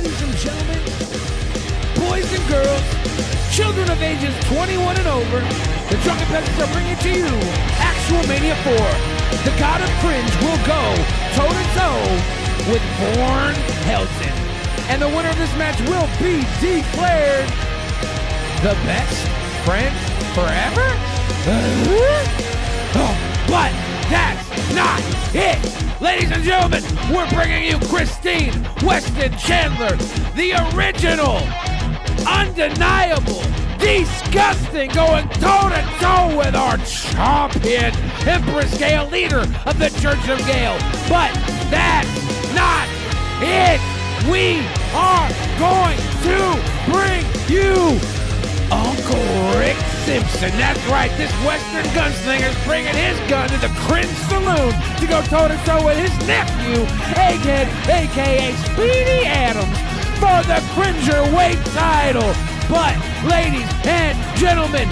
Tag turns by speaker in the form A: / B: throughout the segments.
A: Ladies and gentlemen, boys and girls, children of ages 21 and over, the Drunken Peasants are bringing to you Actual Mania 4. The God of Cringe will go toe-to-toe with Vorn Helton. And the winner of this match will be declared the best friend forever? But that's not it. Ladies and gentlemen, we're bringing you Christine Weston Chandler, the original, undeniable, disgusting, going toe-to-toe with our champion, Empress Gail, leader of the Church of Gail. But that's not it. We are going to bring you Uncle Rick Simpson. That's right, this Western gunslinger's bringing his gun to the Cringe Saloon to go toe-to-toe with his nephew, Egghead, a.k.a. Speedy Adams, for the Cringerweight title. But, ladies and gentlemen,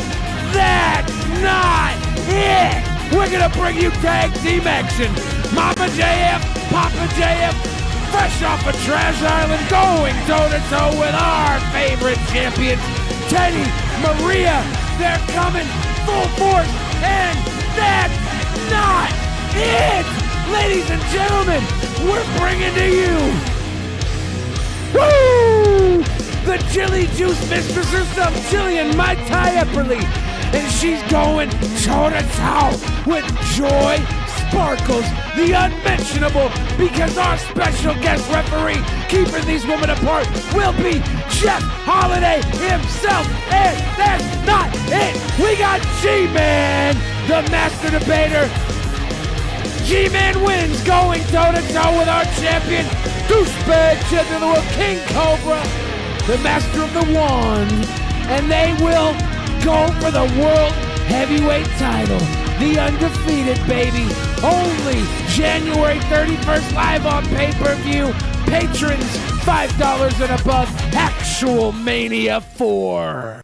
A: that's not it! We're gonna bring you tag team action. Mama JF, Papa JF, fresh off of Trash Island, going toe-to-toe with our favorite champions, Teddy, Maria. They're coming full force, and that's not it! Ladies and gentlemen, we're bringing to you, woo! The Chili Juice Mistress herself, Jillian Mai Tai Epperly. And she's going toe-to-toe with Joy Sparkles, the unmentionable, because our special guest referee keeping these women apart will be Jeff Holiday himself. And that's not it. We got G-Man, the master debater. G-Man wins, going toe-to-toe with our champion, douchebag champion of the world, King Cobra, the master of the wand. And they will go for the world heavyweight title. The undefeated, baby. Only January 31st, live on pay-per-view. Patrons, $5 and above. Actual Mania 4.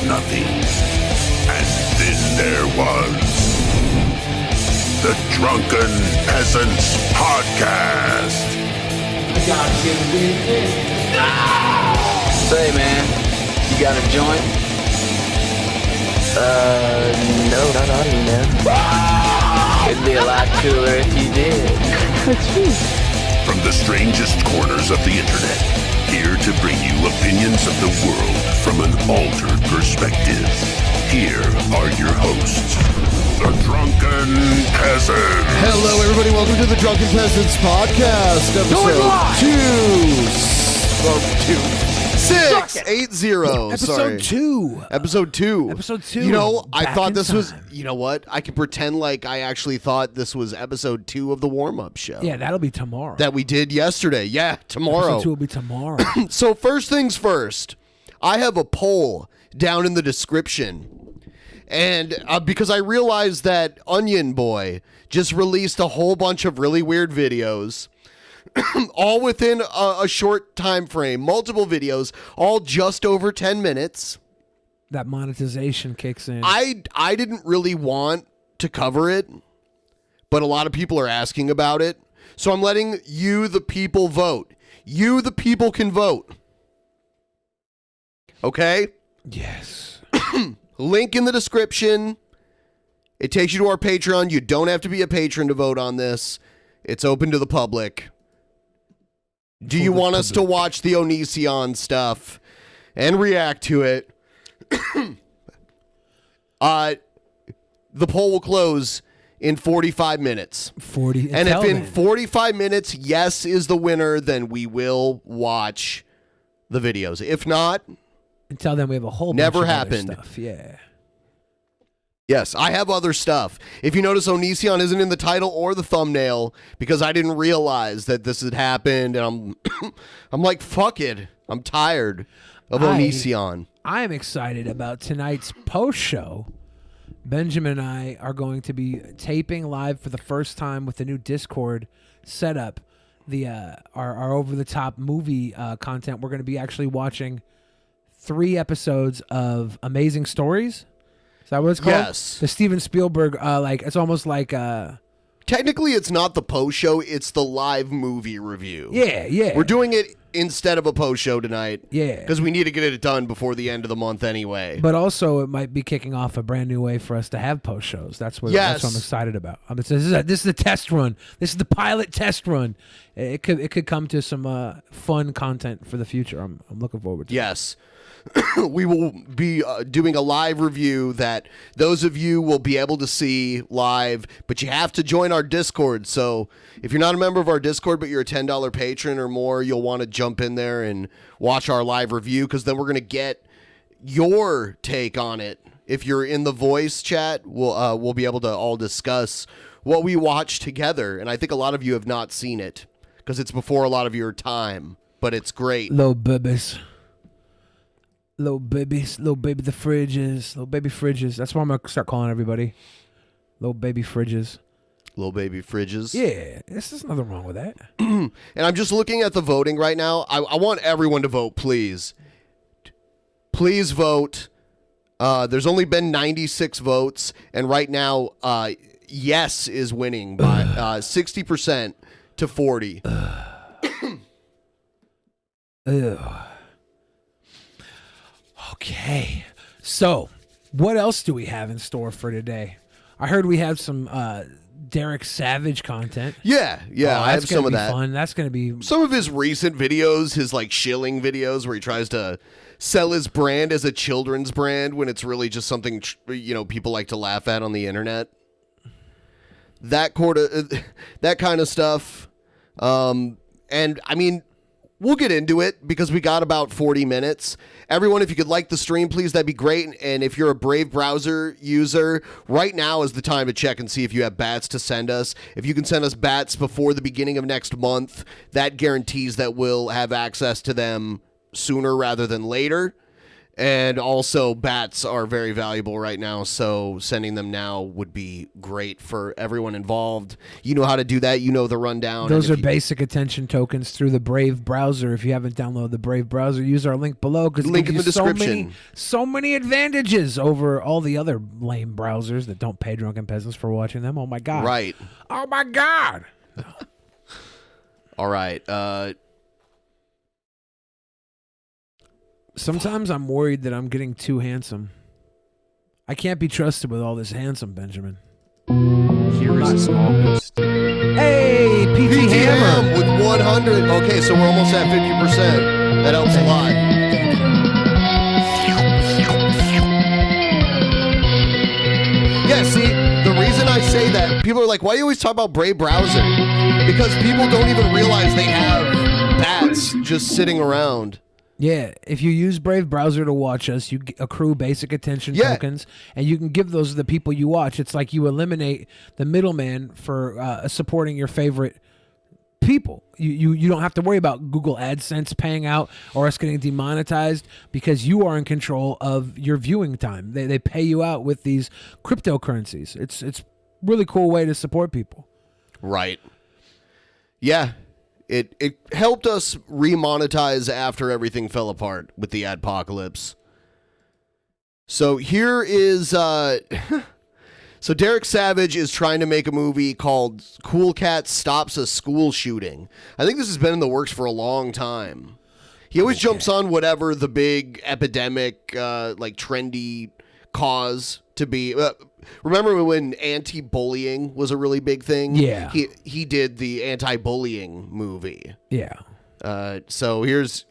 B: Nothing. And then there was the Drunken Peasants Podcast.
C: Say, man, you got a joint? No, not on me, man. It'd be a lot cooler if you did.
B: From the strangest corners of the internet, here to bring you opinions of the world from an altered perspective. Here are your hosts, the Drunken Peasants.
D: Hello, everybody. Welcome to the Drunken Peasants Podcast, episode 680.
A: Episode 2.
D: Episode 2.
A: Episode 2.
D: You know, I
A: Back
D: thought
A: in
D: this was,
A: time.
D: you know what? I could pretend like I actually thought this was episode 2 of the warm-up show.
A: Yeah, that'll be tomorrow.
D: That we did yesterday. Yeah, tomorrow.
A: Episode 2 will be tomorrow.
D: So first things first, I have a poll down in the description. And because I realized that Onion Boy just released a whole bunch of really weird videos, all within a short time frame, multiple videos, all just over 10 minutes.
A: That monetization kicks in.
D: I didn't really want to cover it, but a lot of people are asking about it. So I'm letting you, the people, vote. You, the people, can vote. Okay?
A: Yes.
D: Link in the description. It takes you to our Patreon. You don't have to be a patron to vote on this. It's open to the public. Do you want us to watch the Onision stuff and react to it? The poll will close in 45 minutes.
A: 40.
D: And if in 45 minutes, yes is the winner, then we will watch the videos. If not,
A: until then, we have a whole
D: never
A: bunch of
D: happened.
A: Other stuff. Yeah.
D: Yes, I have other stuff. If you notice, Onision isn't in the title or the thumbnail because I didn't realize that this had happened, and I'm like, fuck it. I'm tired of Onision.
A: I am excited about tonight's post show Benjamin and I are going to be taping live for the first time with the new Discord setup. Our over the top movie content. We're going to be actually watching 3 episodes of Amazing Stories. Is that what it's called?
D: Yes.
A: The Steven Spielberg, it's almost like
D: Technically, it's not the post show; it's the live movie review.
A: Yeah.
D: We're doing it instead of a post show tonight.
A: Yeah.
D: Because we need to get it done before the end of the month anyway.
A: But also, it might be kicking off a brand new way for us to have post shows. That's what I'm excited about. This is a test run. This is the pilot test run. It could come to some fun content for the future. I'm looking forward to.
D: Yes. We will be doing a live review that those of you will be able to see live, but you have to join our Discord. So if you're not a member of our Discord, but you're a $10 patron or more, you'll want to jump in there and watch our live review, because then we're going to get your take on it. If you're in the voice chat, we'll be able to all discuss what we watched together. And I think a lot of you have not seen it because it's before a lot of your time, but it's great.
A: Little babies, the fridges, little baby fridges. That's what I'm gonna start calling everybody. Little baby fridges.
D: Little baby fridges.
A: Yeah, there's nothing wrong with that.
D: And I'm just looking at the voting right now. I want everyone to vote, please. Please vote. There's only been 96 votes, and right now, yes is winning by 60% to 40.
A: Okay, so what else do we have in store for today? I heard we have some Derek Savage content.
D: Yeah, I have some of that.
A: Fun. That's gonna be
D: some of his recent videos, his like shilling videos where he tries to sell his brand as a children's brand when it's really just something people like to laugh at on the internet. That kind of stuff. And I mean, we'll get into it because we got about 40 minutes. Everyone, if you could like the stream, please, that'd be great. And if you're a Brave browser user, right now is the time to check and see if you have bats to send us. If you can send us bats before the beginning of next month, that guarantees that we'll have access to them sooner rather than later. And also, bats are very valuable right now, so sending them now would be great for everyone involved. You know how to do that. You know the rundown.
A: Those are basic attention tokens through the Brave browser. If you haven't downloaded the Brave browser, use our link below, because
D: link in the description.
A: So many advantages over all the other lame browsers that don't pay Drunken Peasants for watching them. Oh my god!
D: Right?
A: Oh my god!
D: All right.
A: Sometimes I'm worried that I'm getting too handsome. I can't be trusted with all this handsome, Benjamin.
E: Here is a small boost.
A: Hey, PT Hammer
D: with 100. Okay, so we're almost at 50%. That helps a lot. Yeah, see, the reason I say that, people are like, why do you always talk about Brave browser? Because people don't even realize they have bats just sitting around.
A: Yeah, if you use Brave browser to watch us, you accrue basic attention tokens, and you can give those to the people you watch. It's like you eliminate the middleman for supporting your favorite people. You don't have to worry about Google AdSense paying out or us getting demonetized, because you are in control of your viewing time. They pay you out with these cryptocurrencies. It's really cool way to support people.
D: Right. Yeah. It helped us remonetize after everything fell apart with the adpocalypse. So here is so Derek Savage is trying to make a movie called Cool Cat Stops a School Shooting. I think this has been in the works for a long time. He always jumps on whatever the big epidemic, like trendy cause to be. Remember when anti-bullying was a really big thing?
A: Yeah.
D: He did the anti-bullying movie.
A: Yeah.
D: So here's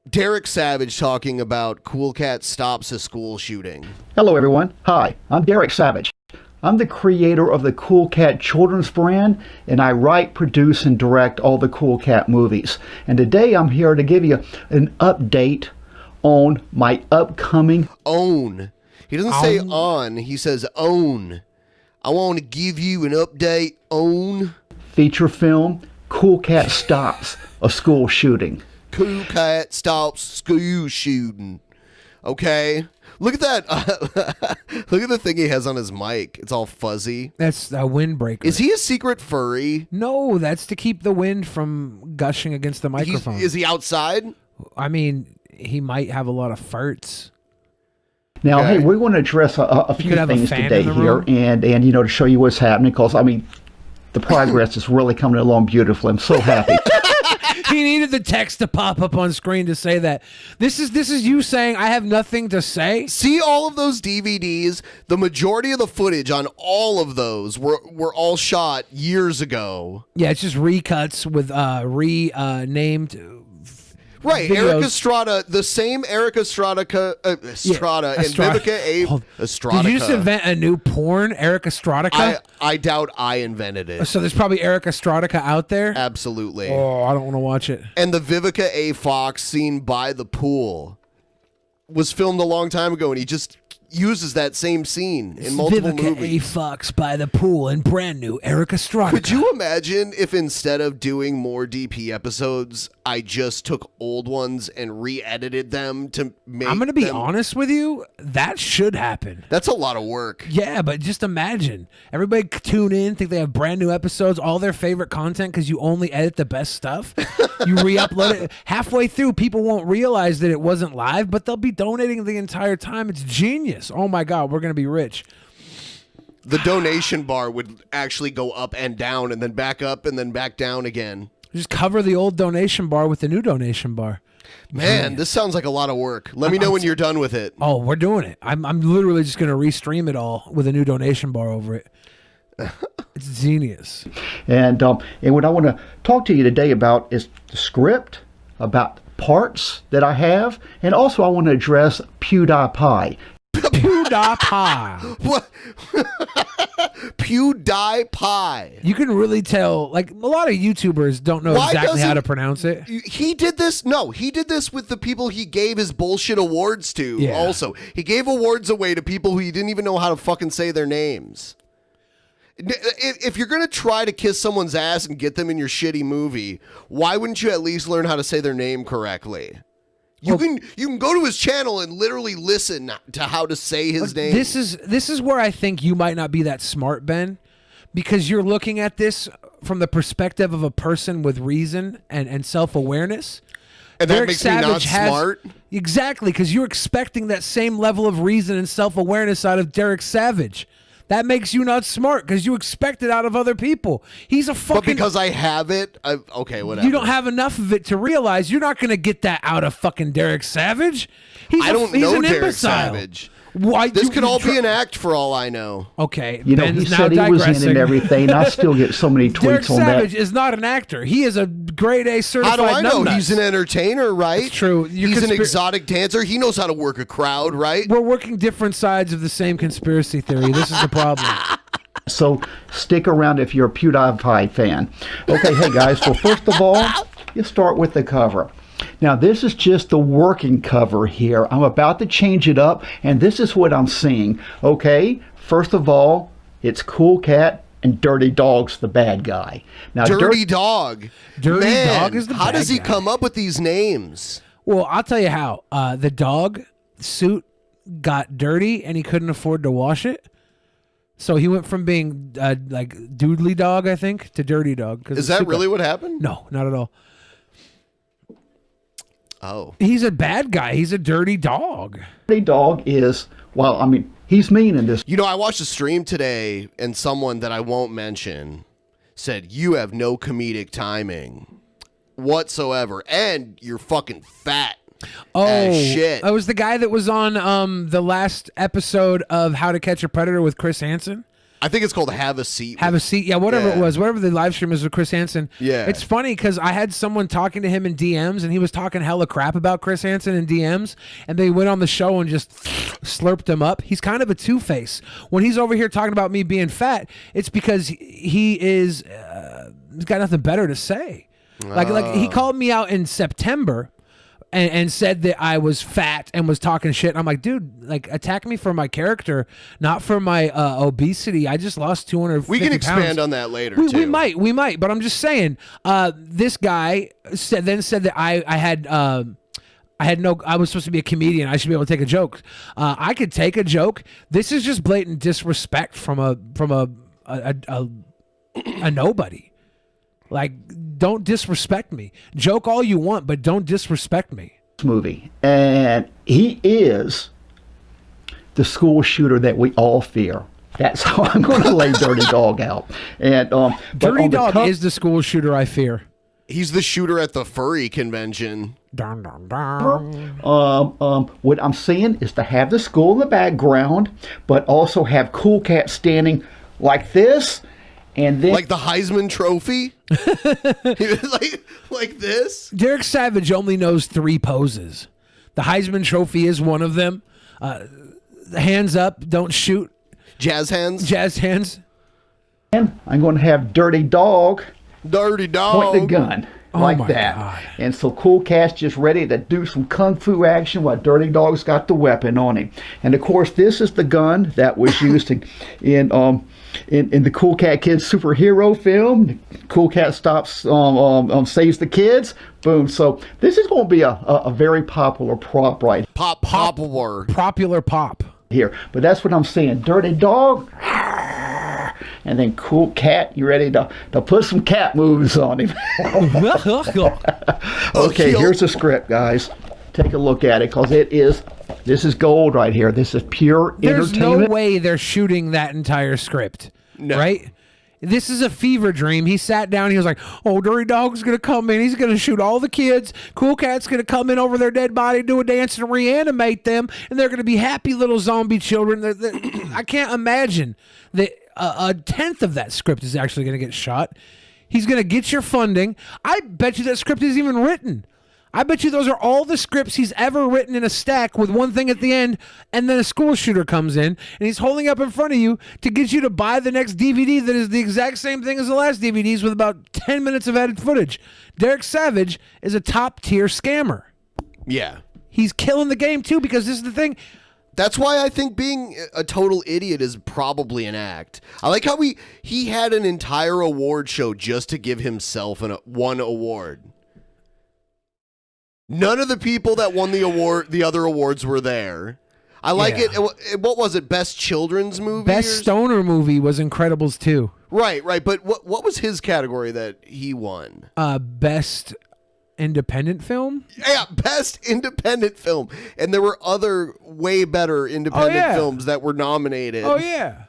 D: Derek Savage talking about Cool Cat Stops a School Shooting.
F: Hello everyone. Hi, I'm Derek Savage. I'm the creator of the Cool Cat children's brand, and I write, produce, and direct all the Cool Cat movies. And today I'm here to give you an update on my upcoming
D: own. He doesn't say on, he says own. I want to give you an update on
F: feature film, Cool Cat Stops a School Shooting.
D: Cool Cat Stops School Shooting. Okay? Look at that. Look at the thing he has on his mic. It's all fuzzy.
A: That's a windbreaker.
D: Is he a secret furry?
A: No, that's to keep the wind from gushing against the microphone.
D: Is he outside?
A: I mean, he might have a lot of farts.
F: Now,
D: Okay.
F: hey, we want to address a few
A: could have a
F: things
A: fan
F: today
A: in the
F: here,
A: room.
F: and to show you what's happening. Because I mean, the progress is really coming along beautifully. I'm so happy.
A: He needed the text to pop up on screen to say that. This is you saying I have nothing to say.
D: See all of those DVDs? The majority of the footage on all of those were all shot years ago.
A: Yeah, it's just recuts with renamed.
D: Right,
A: videos.
D: Eric Estrada, the same Eric Estrada, and Vivica A. Estrada.
A: Did you just invent a new porn, Eric Estradica?
D: I doubt I invented it.
A: So there's probably Eric Estradica out there.
D: Absolutely.
A: Oh, I don't want to watch it.
D: And the Vivica A. Fox scene by the pool was filmed a long time ago, and he just uses that same scene in multiple
A: Vivica
D: movies.
A: A. Fox by the pool and brand new Eric Estradica.
D: Could you imagine if instead of doing more DP episodes, I just took old ones and re-edited them to make
A: I'm going to be
D: them-
A: honest with you. That should happen.
D: That's a lot of work.
A: Yeah, but just imagine. Everybody tune in, think they have brand new episodes, all their favorite content because you only edit the best stuff. You re-upload it. Halfway through, people won't realize that it wasn't live, but they'll be donating the entire time. It's genius. Oh my God, we're going to be rich.
D: The donation bar would actually go up and down and then back up and then back down again.
A: Just cover the old donation bar with the new donation bar.
D: Man, this sounds like a lot of work. Let me know when you're done with it.
A: Oh, we're doing it. I'm literally just going to restream it all with a new donation bar over it. It's genius.
F: And what I want to talk to you today about is the script, about parts that I have, and also I want to address PewDiePie.
A: PewDiePie.
D: What? PewDiePie.
A: You can really tell, like, a lot of YouTubers don't know
D: Why
A: exactly how
D: doesn't-
A: to pronounce it.
D: He did this. No, he did this with the people he gave his bullshit awards to.
A: Yeah.
D: Also, he gave awards away to people who he didn't even know how to fucking say their names. If you're gonna try to kiss someone's ass and get them in your shitty movie, why wouldn't you at least learn how to say their name correctly? You can go to his channel and literally listen to how to say his name.
A: This is where I think you might not be that smart, Ben, because you're looking at this from the perspective of a person with reason and self-awareness.
D: And that makes me not smart?
A: Exactly, because you're expecting that same level of reason and self-awareness out of Derek Savage. That makes you not smart because you expect it out of other people. He's a fucking...
D: But because I have it, okay, whatever.
A: You don't have enough of it to realize you're not going to get that out of fucking Derek Savage.
D: I don't
A: he's
D: know
A: an
D: Derek
A: imbecile.
D: Savage.
A: Why
D: This
A: you-
D: could
A: you
D: all
A: try-
D: be an act for all I know.
A: Okay,
F: You know,
A: Ben's
F: he
A: now
F: said he was in
A: digressing.
F: and everything. I still get so many
A: Derek
F: tweets on
A: Savage
F: that.
A: is not an actor. He is a grade A certified
D: How do I know?
A: numbnuts.
D: He's an entertainer, right?
A: That's true.
D: He's an exotic dancer. He knows how to work a crowd, right?
A: We're working different sides of the same conspiracy theory. This is the problem.
F: So stick around if you're a PewDiePie fan. Okay, hey guys, well, first of all, you start with the cover. Now, this is just the working cover here. I'm about to change it up, and this is what I'm seeing. Okay, first of all, it's Cool Cat and Dirty Dog's the bad guy. Now,
D: Dirty Dog.
A: Dirty
D: Man,
A: Dog is the
D: how
A: bad
D: does he
A: guy.
D: come up with these names?
A: Well, I'll tell you how. The dog suit got dirty and he couldn't afford to wash it. So he went from being like Doodly Dog, I think, to Dirty Dog. 'cause
D: Is
A: the
D: that
A: suit
D: really
A: got-
D: what happened?
A: No, not at all.
D: Oh.
A: He's a bad guy. He's a dirty dog.
F: Dirty Dog is, well, I mean, he's mean in this.
D: You know, I watched a stream today, and someone that I won't mention said, "You have no comedic timing whatsoever, and you're fucking fat."
A: Oh,
D: as shit.
A: I was the guy that was on the last episode of How to Catch a Predator with Chris Hansen.
D: I think it's called Have a Seat.
A: Have a seat. Yeah, whatever it
D: Yeah.
A: was. Whatever the live stream is with Chris Hansen.
D: Yeah.
A: It's funny because I had someone talking to him in DMs and he was talking hella crap about Chris Hansen in DMs and they went on the show and just slurped him up. He's kind of a two-face. When he's over here talking about me being fat, it's because he is he's got nothing better to say. Like he called me out in September and said that I was fat and was talking shit. And I'm like, dude, like attack me for my character, not for my obesity. I just lost 250
D: We can
A: pounds.
D: expand on that later,
A: We
D: too.
A: might. But I'm just saying, this guy said that I had I was supposed to be a comedian. I should be able to take a joke. I could take a joke. This is just blatant disrespect from a nobody. Like, don't disrespect me. Joke all you want, but don't disrespect me.
F: Movie, and he is the school shooter that we all fear. That's how I'm going to lay Dirty Dog out. And
A: Dirty Dog is the school shooter I fear.
D: He's the shooter at the furry convention.
A: Dun, dun, dun.
F: What I'm saying is to have the school in the background, but also have Cool Cat standing like this, and then
D: Like the Heisman Trophy? like this?
A: Derek Savage only knows 3 poses. The Heisman Trophy is one of them. Hands up, don't shoot.
D: Jazz hands?
A: Jazz hands.
F: I'm going to have Dirty Dog
D: Dirty Dog.
F: point the gun like
A: my
F: that.
A: God.
F: And so Cool Cat's just ready to do some kung fu action while Dirty Dog's got the weapon on him. And of course, this is the gun that was used in the Cool Cat Kids superhero film. Cool Cat stops, saves the kids. Boom. So this is going to be a very popular prop right
A: Popular pop.
F: here. But that's what I'm saying. Dirty Dog. And then Cool Cat, you ready to put some cat moves on him? Okay, here's the script, guys. Take a look at it, because this is gold right here. This is pure
A: There's
F: entertainment.
A: no way they're shooting that entire script.
D: No.
A: Right? This is a fever dream. He sat down. He was like, oh, Dirty Dog's going to come in. He's going to shoot all the kids. Cool Cat's going to come in over their dead body, do a dance, and reanimate them. And they're going to be happy little zombie children. I can't imagine that a tenth of that script is actually going to get shot. He's going to get your funding. I bet you that script isn't even written. I bet you those are all the scripts he's ever written in a stack with one thing at the end, and then a school shooter comes in, and he's holding up in front of you to get you to buy the next DVD that is the exact same thing as the last DVDs with about 10 minutes of added footage. Derek Savage is a top-tier scammer.
D: Yeah.
A: He's killing the game, too, because this is the thing.
D: That's why I think being a total idiot is probably an act. I like how he had an entire award show just to give himself one award. None of the people that won the other awards were there. I like it. What was it? Best children's movie?
A: Best stoner movie was Incredibles 2.
D: Right. But what was his category that he won?
A: Best independent film?
D: Yeah, best independent film. And there were other way better independent films that were nominated.
A: Oh, yeah.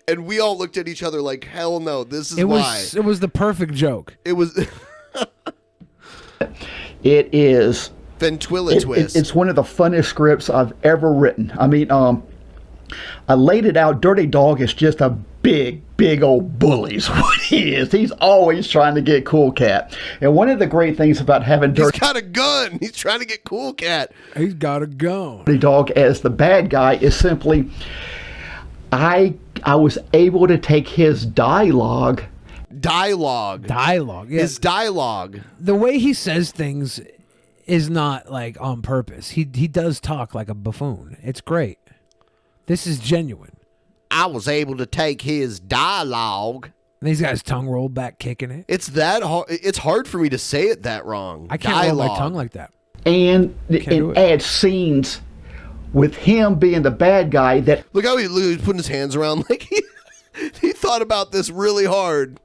D: And we all looked at each other like, hell no, this is
A: It
D: why.
A: was the perfect joke.
D: It was...
F: It is
D: Ventrilo-twist.
F: It's one of the funnest scripts I've ever written. I mean, I laid it out. Dirty Dog is just a big old bully is what he is. He's always trying to get Cool Cat. And one of the great things about having
D: He's got a gun. He's trying to get Cool Cat.
A: He's got a gun.
F: Dirty Dog as the bad guy is simply, I was able to take his dialogue.
D: Dialogue.
A: Yeah.
D: His dialogue.
A: The way he says things is not like on purpose. He does talk like a buffoon. It's great. This is genuine.
D: I was able to take his dialogue.
A: And he's got his tongue rolled back, kicking it.
D: It's that hard. It's hard for me to say it that wrong.
A: I can't roll my tongue like that.
F: And add scenes with him being the bad guy. That
D: look how he's putting his hands around like he thought about this really hard.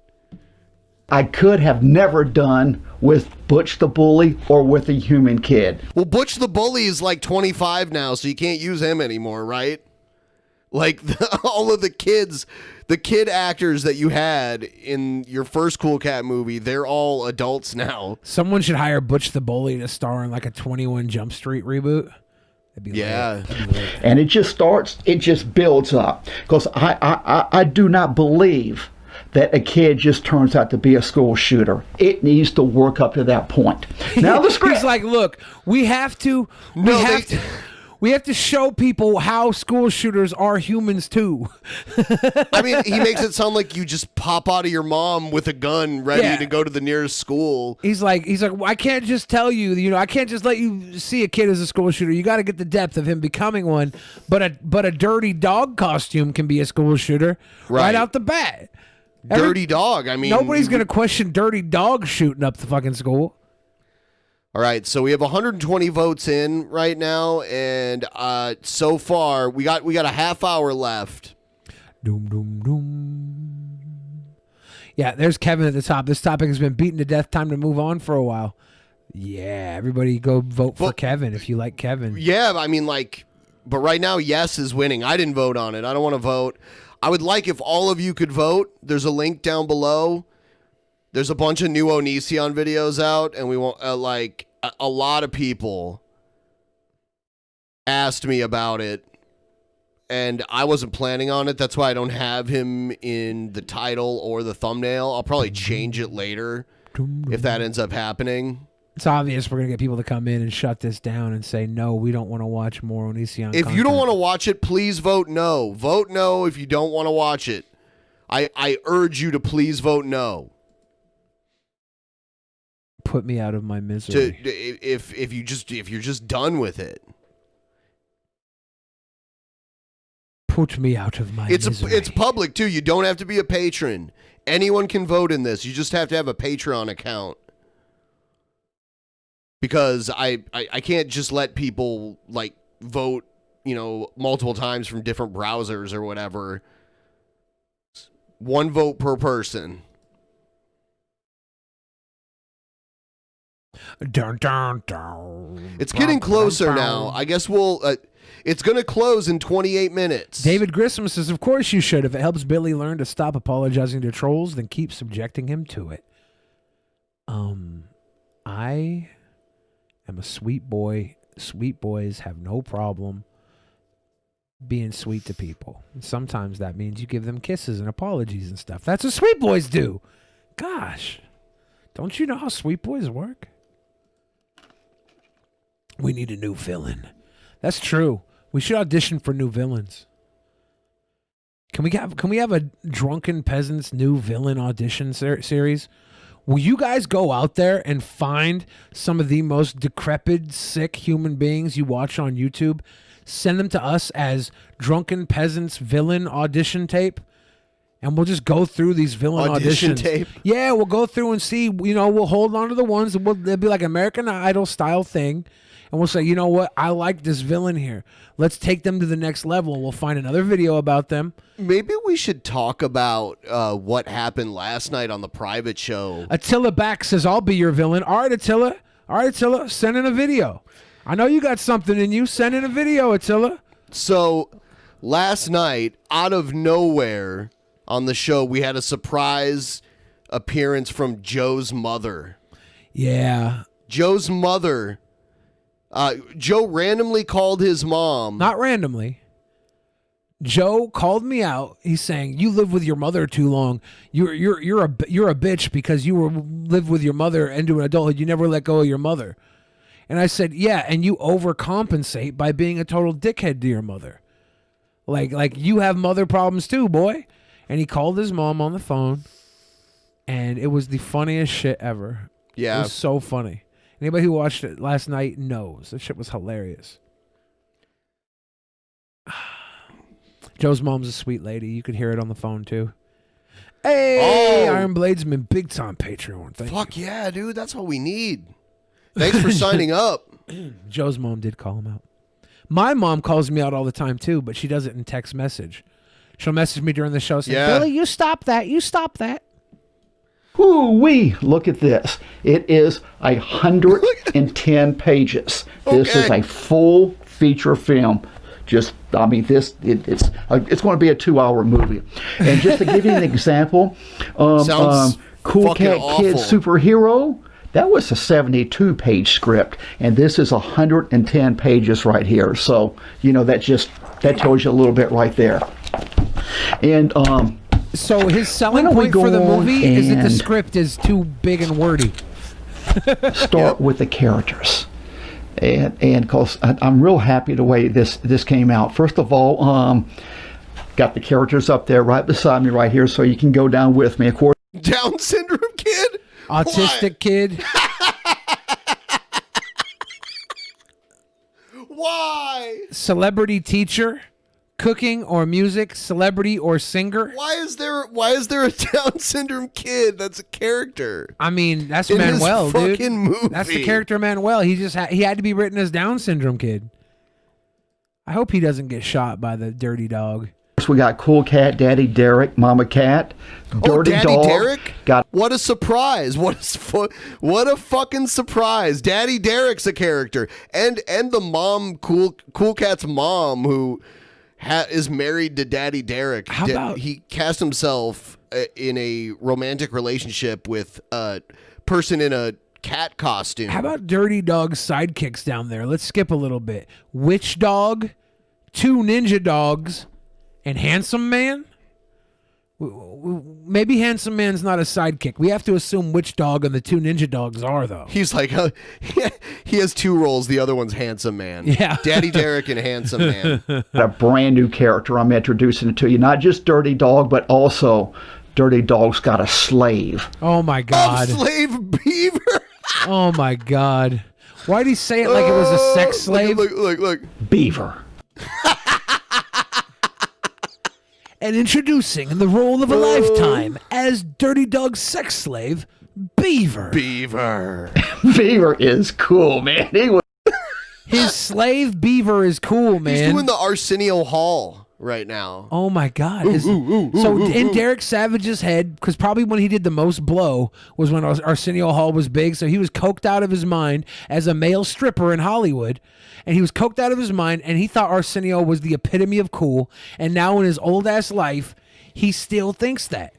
F: I could have never done with Butch the Bully or with a human kid.
D: Well, Butch the Bully is like 25 now, so you can't use him anymore, right? Like all of the kid actors that you had in your first Cool Cat movie, they're all adults now.
A: Someone should hire Butch the Bully to star in like a 21 Jump Street reboot. That'd be lit.
F: And it just builds up. Because I do not believe that a kid just turns out to be a school shooter. It needs to work up to that point. Now the script.
A: He's like, look, we have to show people how school shooters are humans too.
D: I mean, he makes it sound like you just pop out of your mom with a gun ready to go to the nearest school.
A: He's like, well, I can't just tell you, I can't just let you see a kid as a school shooter. You got to get the depth of him becoming one. But a dirty dog costume can be a school shooter right out the bat.
D: Dirty Dog. I mean,
A: nobody's going to question Dirty Dog shooting up the fucking school.
D: All right, so we have 120 votes in right now, and so far we got a half hour left.
A: Doom, doom, doom. Yeah, there's Kevin at the top. This topic has been beaten to death. Time to move on for a while. Yeah, everybody go vote for Kevin if you like Kevin.
D: Yeah, I mean, like, but right now, yes is winning. I didn't vote on it. I don't want to vote. I would like if all of you could vote. There's a link down below. There's a bunch of new Onision videos out, and we want, like, a lot of people asked me about it, and I wasn't planning on it. That's why I don't have him in the title or the thumbnail. I'll probably change it later if that ends up happening.
A: It's obvious we're going to get people to come in and shut this down and say, no, we don't want to watch more Onision
D: If
A: content.
D: you don't want to watch it, please vote no. Vote no if you don't want to watch it. I urge you to please vote no.
A: Put me out of my misery.
D: If you're just done with it.
A: Put me out of my misery.
D: It's public too. You don't have to be a patron. Anyone can vote in this. You just have to have a Patreon account. Because I can't just let people like vote, multiple times from different browsers or whatever. One vote per person.
A: Dun, dun, dun.
D: It's getting closer now. I guess it's going to close in 28 minutes.
A: David Grissom says, of course you should. If it helps Billy learn to stop apologizing to trolls, then keep subjecting him to it. I am a sweet boy. Sweet boys have no problem being sweet to people. And sometimes that means you give them kisses and apologies and stuff. That's what sweet boys do. Gosh. Don't you know how sweet boys work? We need a new villain. That's true. We should audition for new villains. Can we have a Drunken Peasants new villain audition series? Will you guys go out there and find some of the most decrepit, sick human beings you watch on YouTube? Send them to us as Drunken Peasants villain audition tape. And we'll just go through these villain
D: audition
A: auditions.
D: Tape.
A: Yeah, we'll go through and see, we'll hold on to the ones. They'll be like American Idol style thing. And we'll say, you know what? I like this villain here. Let's take them to the next level. We'll find another video about them.
D: Maybe we should talk about what happened last night on the private show.
A: Attila Back says, I'll be your villain. All right, Attila. Send in a video. I know you got something in you. Send in a video, Attila.
D: So last night, out of nowhere on the show, we had a surprise appearance from Joe's mother.
A: Yeah.
D: Joe's mother. Joe randomly called his mom.
A: Not randomly. Joe called me out. He's saying, "You live with your mother too long. You're a bitch because you lived with your mother into an adulthood. You never let go of your mother." And I said, "Yeah, and you overcompensate by being a total dickhead to your mother. Like you have mother problems too, boy." And he called his mom on the phone, and it was the funniest shit ever.
D: Yeah,
A: it was so funny. Anybody who watched it last night knows that shit was hilarious. Joe's mom's a sweet lady. You could hear it on the phone too. Hey, Iron Bladesman, big time Patreon.
D: Fuck yeah, dude. That's what we need. Thanks for signing up.
A: Joe's mom did call him out. My mom calls me out all the time too, but she does it in text message. She'll message me during the show saying, Billy, you stop that. You stop that.
F: Whoo-wee, look at this. It is 110 pages. This is a full feature film. It's going to be a 2-hour movie. And just to give you an example, Cool Cat Kid Superhero, that was a 72-page script, and this is 110 pages right here. So, that tells you a little bit right there. And
A: so his selling point for the movie is that the script is too big and wordy.
F: Start with the characters. And because I'm real happy the way this came out. First of all, got the characters up there right beside me right here, so you can go down with me. Of course,
D: Down syndrome kid,
A: autistic kid.
D: Why?
A: Celebrity teacher, cooking or music, celebrity or singer.
D: Why is there a Down syndrome kid that's a character?
A: I mean, that's
D: in
A: Manuel,
D: his
A: dude.
D: fucking movie.
A: That's the character Manuel. He just he had to be written as Down syndrome kid. I hope he doesn't get shot by the dirty dog.
F: We got Cool Cat, Daddy Derek, Mama Cat, Dirty
D: Daddy
F: Dog.
D: Derek? What a surprise. What a fucking surprise. Daddy Derek's a character. And the mom, Cool Cat's mom, who is married to Daddy Derek.
A: How about...
D: He cast himself in a romantic relationship with a person in a cat costume.
A: How about Dirty Dog's sidekicks down there? Let's skip a little bit. Witch Dog, 2 Ninja Dogs, and Handsome Man? Maybe Handsome Man's not a sidekick. We have to assume Witch Dog and the 2 Ninja Dogs are, though.
D: He's like, he has 2 roles. The other one's Handsome Man.
A: Yeah.
D: Daddy Derek and Handsome Man.
F: A brand new character I'm introducing to you. Not just Dirty Dog, but also Dirty Dog's got a slave.
A: Oh, my God.
D: Slave Beaver.
A: Oh, my God. Why'd he say it like it was a sex slave?
D: Look.
F: Beaver.
A: And introducing in the role of a lifetime as Dirty Dog's sex slave, Beaver.
D: Beaver
F: is cool, man.
A: His slave Beaver is cool, man.
D: He's doing the Arsenio Hall right now.
A: Oh my God! In Derek Savage's head, because probably when he did the most blow was when Arsenio Hall was big, so he was coked out of his mind as a male stripper in Hollywood, and he was coked out of his mind, and he thought Arsenio was the epitome of cool, and now in his old ass life, he still thinks that.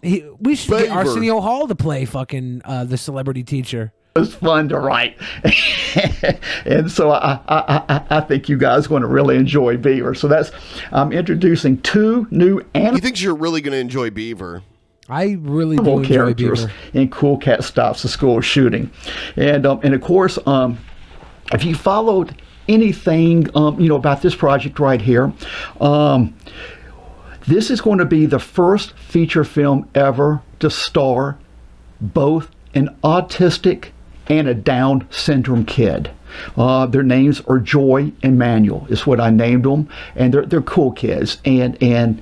A: We should get Arsenio Hall to play fucking the celebrity teacher.
F: It was fun to write. And so I think you guys are going to really enjoy Beaver. So I'm introducing 2 new
D: He thinks you're really going to enjoy Beaver.
A: I really do enjoy
F: characters
A: Beaver.
F: in Cool Cat Stops the School Shooting. And of course, if you followed anything about this project right here, this is going to be the first feature film ever to star both an autistic and a Down syndrome kid. Their names are Joy and Manuel is what I named them, and they're cool kids. And a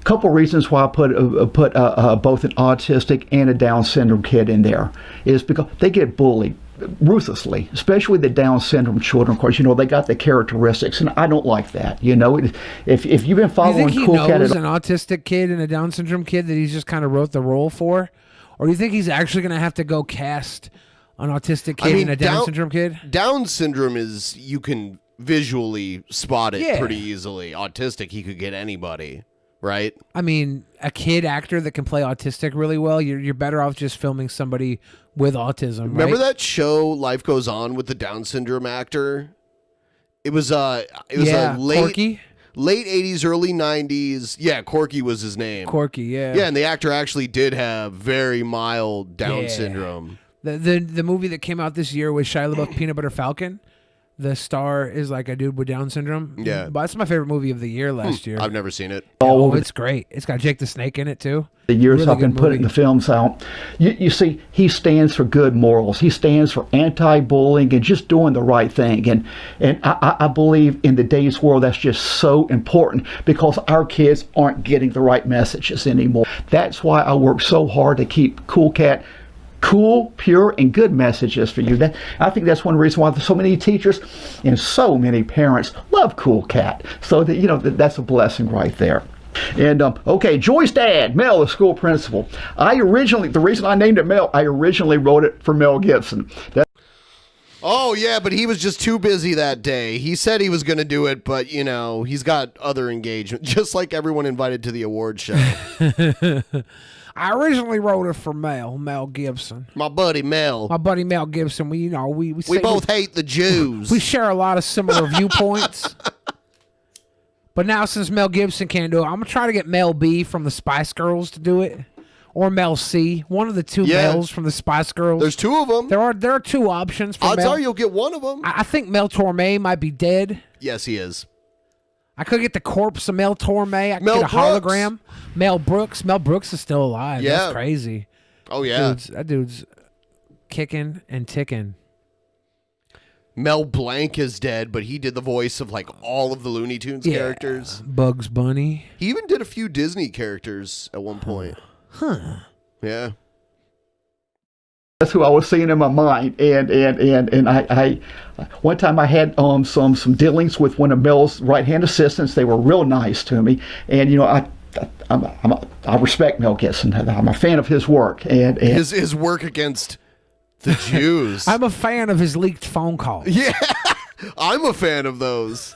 F: couple reasons why I put both an autistic and a Down syndrome kid in there is because they get bullied ruthlessly, especially the Down syndrome children. Of course, they got the characteristics, and I don't like that. If you've been following
A: do you think
F: Cool
A: he
F: Cat,
A: knows an autistic kid and a Down syndrome kid that he's just kind of wrote the role for, or do you think he's actually going to have to go cast an autistic kid and a Down syndrome kid?
D: Down syndrome is, you can visually spot it pretty easily. Autistic, he could get anybody, right?
A: I mean, a kid actor that can play autistic really well, you're better off just filming somebody with autism.
D: Remember
A: right?
D: that show Life Goes On with the Down syndrome actor? It was a
A: Corky?
D: late 80s, early 90s. Yeah, Corky was his name.
A: Corky, yeah.
D: Yeah, and the actor actually did have very mild Down syndrome.
A: The movie that came out this year with Shia LaBeouf, Peanut Butter Falcon, the star is like a dude with Down syndrome.
D: Yeah.
A: But that's my favorite movie of the year last year.
D: I've never seen it.
A: Oh, it's great. It's got Jake the Snake in it, too.
F: The years
A: Really
F: I've been
A: good
F: putting
A: movie.
F: the films out, you see, he stands for good morals. He stands for anti-bullying and just doing the right thing. And I believe in today's world that's just so important because our kids aren't getting the right messages anymore. That's why I work so hard to keep Cool Cat cool, pure, and good messages for you. I think that's one reason why so many teachers and so many parents love Cool Cat. So that's a blessing right there. And okay, Joy's dad, Mel, the school principal. The reason I named it Mel, I originally wrote it for Mel Gibson.
D: Oh, yeah, but he was just too busy that day. He said he was going to do it, but, he's got other engagement, just like everyone invited to the award show.
A: I originally wrote it for Mel Gibson.
D: My buddy Mel.
A: My buddy Mel Gibson. We
D: both hate the Jews.
A: We share a lot of similar viewpoints. But now since Mel Gibson can't do it, I'm going to try to get Mel B from the Spice Girls to do it. Or Mel C. One of the two Mels from the Spice Girls.
D: There's 2 of them.
A: There are 2 options for
D: Odds
A: Mel.
D: are you'll get one of them.
A: I think Mel Torme might be dead.
D: Yes, he is.
A: I could get the corpse of Mel Torme. I could
D: Mel
A: get a
D: Brooks.
A: hologram. Mel Brooks. Mel Brooks is still alive.
D: Yeah.
A: That's crazy.
D: Oh, yeah.
A: That dude's kicking and ticking.
D: Mel Blanc is dead, but he did the voice of like all of the Looney Tunes characters.
A: Bugs Bunny.
D: He even did a few Disney characters at one point.
A: Huh.
D: Yeah.
F: That's who I was seeing in my mind, and I one time I had some dealings with one of Mel's right-hand assistants. They were real nice to me, and I respect Mel Gibson. I'm a fan of his work, and
D: his work against the Jews.
A: I'm a fan of his leaked phone calls.
D: Yeah, I'm a fan of those.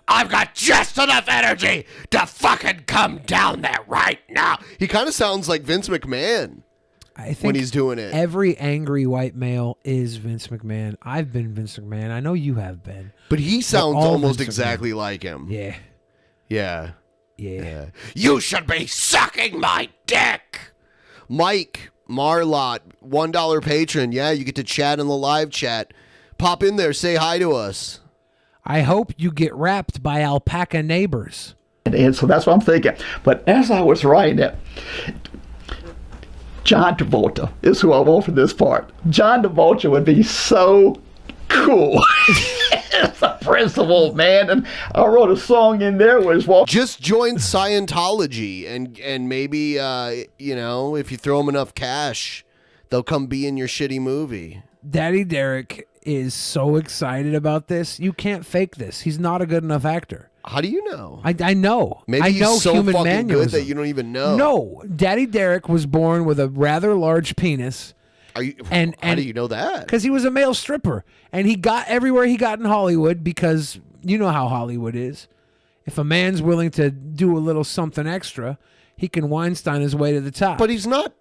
D: I've got just enough energy to fucking come down there right now. He kind of sounds like Vince McMahon.
A: I think
D: when he's doing it.
A: Every angry white male is Vince McMahon. I've been Vince McMahon. I know you have been.
D: But he sounds almost
A: Vince
D: exactly
A: McMahon.
D: like him.
A: Yeah.
D: Yeah.
A: Yeah.
D: You should be sucking my dick. Mike Marlott, $1 patron. Yeah, you get to chat in the live chat. Pop in there. Say hi to us.
A: I hope you get wrapped by alpaca neighbors.
F: And so that's what I'm thinking. But as I was writing it, John Travolta is who I want for this part. John Travolta would be so cool. It's a principal, man. And I wrote a song in there where
D: just join Scientology and maybe, if you throw them enough cash, they'll come be in your shitty movie.
A: Daddy Derek is so excited about this. You can't fake this. He's not a good enough actor.
D: How do you know?
A: I know.
D: Maybe
A: I know
D: he's so
A: human
D: fucking
A: manualism.
D: good that you don't even know.
A: No, Daddy Derek was born with a rather large penis.
D: How do you know that?
A: Because he was a male stripper, and he got everywhere he got in Hollywood because you know how Hollywood is. If a man's willing to do a little something extra, he can Weinstein his way to the top.
D: But he's not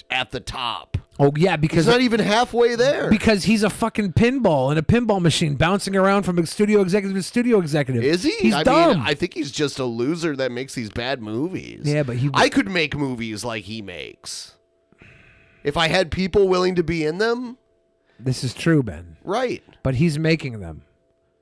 D: at the top.
A: Oh, yeah, because...
D: He's not even halfway there.
A: Because he's a fucking pinball in a pinball machine bouncing around from studio executive to studio executive.
D: Is he?
A: He's dumb.
D: I think he's just a loser that makes these bad movies.
A: Yeah, but
D: I could make movies like he makes. If I had people willing to be in them.
A: This is true, Ben.
D: Right.
A: But he's making them.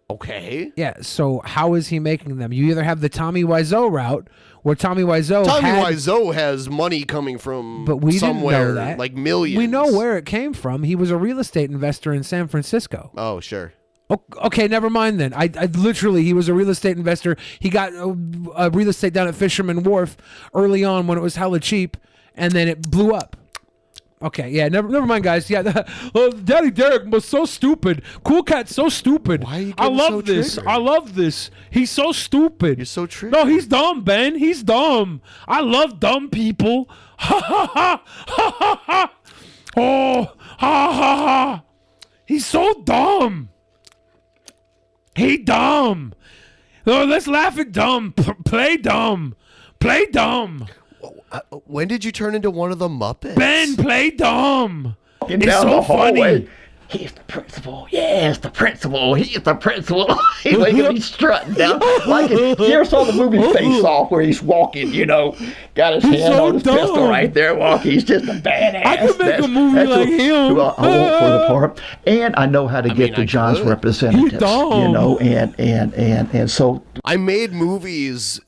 D: Okay.
A: Yeah, so how is he making them? You either have the Tommy Wiseau route, where Tommy Wiseau
D: has money coming from
A: but we
D: somewhere,
A: didn't know that.
D: like millions.
A: We know where it came from. He was a real estate investor in San Francisco.
D: Oh, sure.
A: Okay, never mind then. I literally, he was a real estate investor. He got a real estate down at Fisherman Wharf early on when it was hella cheap, and then it blew up. Okay, yeah, never mind, guys. Yeah, Daddy Derek was so stupid. Cool Cat's so stupid.
D: Why are you
A: I love
D: so
A: this.
D: triggered?
A: I love this. He's so stupid.
D: You're so triggered.
A: No, he's dumb, Ben. He's dumb. I love dumb people. Ha ha ha ha ha ha. Oh, ha ha ha. He's so dumb. He dumb. Oh, let's laugh at dumb. Play dumb. Play dumb.
D: When did you turn into one of the Muppets?
A: Ben, play dumb.
F: It's
A: It's
F: down
A: so
F: the hallway.
A: funny.
F: He's the principal. Yes, the principal. He's the principal. He's like he's strutting down. Like you ever saw the movie Face Off where he's walking, got his hand
A: so
F: on his
A: dumb.
F: pistol right there walking. He's just a badass.
A: I could make a movie
F: that's
A: like him.
F: who I want for the part. And I know how to get to John's representatives.
A: He's dumb.
F: And so
D: I made movies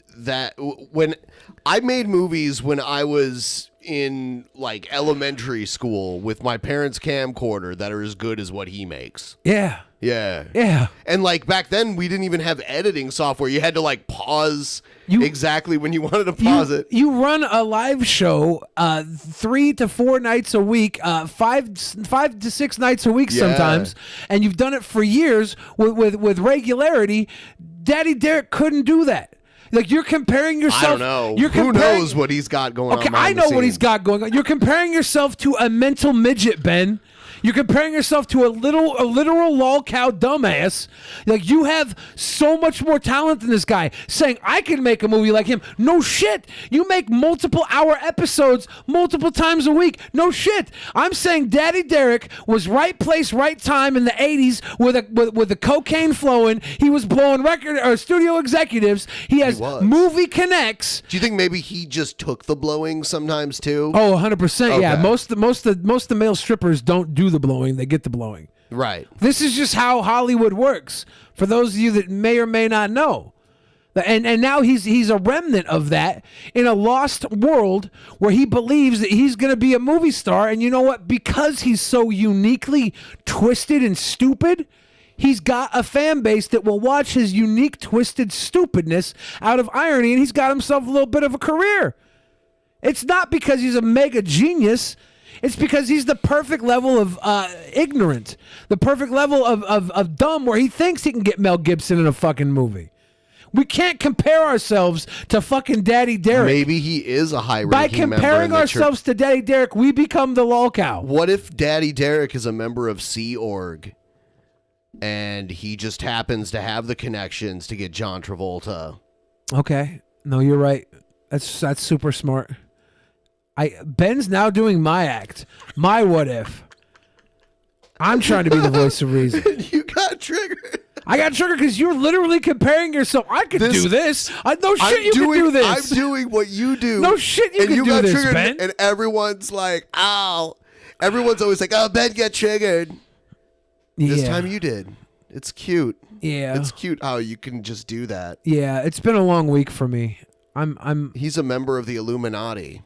D: when I was in like elementary school with my parents' camcorder that are as good as what he makes.
A: Yeah.
D: Yeah.
A: Yeah.
D: And like back then we didn't even have editing software. You had to like pause exactly when you wanted to pause it.
A: You run a live show 3 to 4 nights a week, 5 to 6 nights a week sometimes, and you've done it for years with regularity. Daddy Derek couldn't do that. Like you're comparing yourself.
D: I don't know. Who knows what he's got going on?
A: Okay, I know what he's got going on. You're comparing yourself to a mental midget, Ben. You're comparing yourself to a literal lolcow dumbass. Like you have so much more talent than this guy. Saying I can make a movie like him. No shit. You make multiple hour episodes multiple times a week. No shit. I'm saying Daddy Derek was right place, right time in the '80s with the cocaine flowing. He was blowing studio executives. He has movie connects.
D: Do you think maybe he just took the blowing sometimes too?
A: Oh, 100%.
D: Okay.
A: Yeah, most of the male strippers don't do the blowing, they get the blowing.
D: Right.
A: This is just how Hollywood works. For those of you that may or may not know. And now he's a remnant of that in a lost world where he believes that he's going to be a movie star. And you know what? Because he's so uniquely twisted and stupid, He's got a fan base that will watch his unique, twisted stupidness out of irony, and he's got himself a little bit of a career. It's not because he's a mega genius. It's because he's the perfect level of ignorant, the perfect level of dumb, where he thinks he can get Mel Gibson in a fucking movie. We can't compare ourselves to fucking Daddy Derek.
D: Maybe he is a high-ranking
A: By
D: member
A: comparing
D: in the
A: ourselves to Daddy Derek, we become the lolcow.
D: What if Daddy Derek is a member of Sea Org, and he just happens to have the connections to get John Travolta?
A: Okay, no, you're right. That's super smart. Ben's now doing my act, my what if. I'm trying to be the voice of reason.
D: You got triggered.
A: I got triggered because you're literally comparing yourself. I could do this. No shit, you can do this.
D: I'm doing what you do.
A: No shit, you can do this, Ben.
D: And everyone's like, ow. Everyone's always like, oh, Ben got triggered.
A: Yeah.
D: This time you did. It's cute.
A: Yeah.
D: It's cute how you can just do that.
A: Yeah, it's been a long week for me.
D: He's a member of the Illuminati.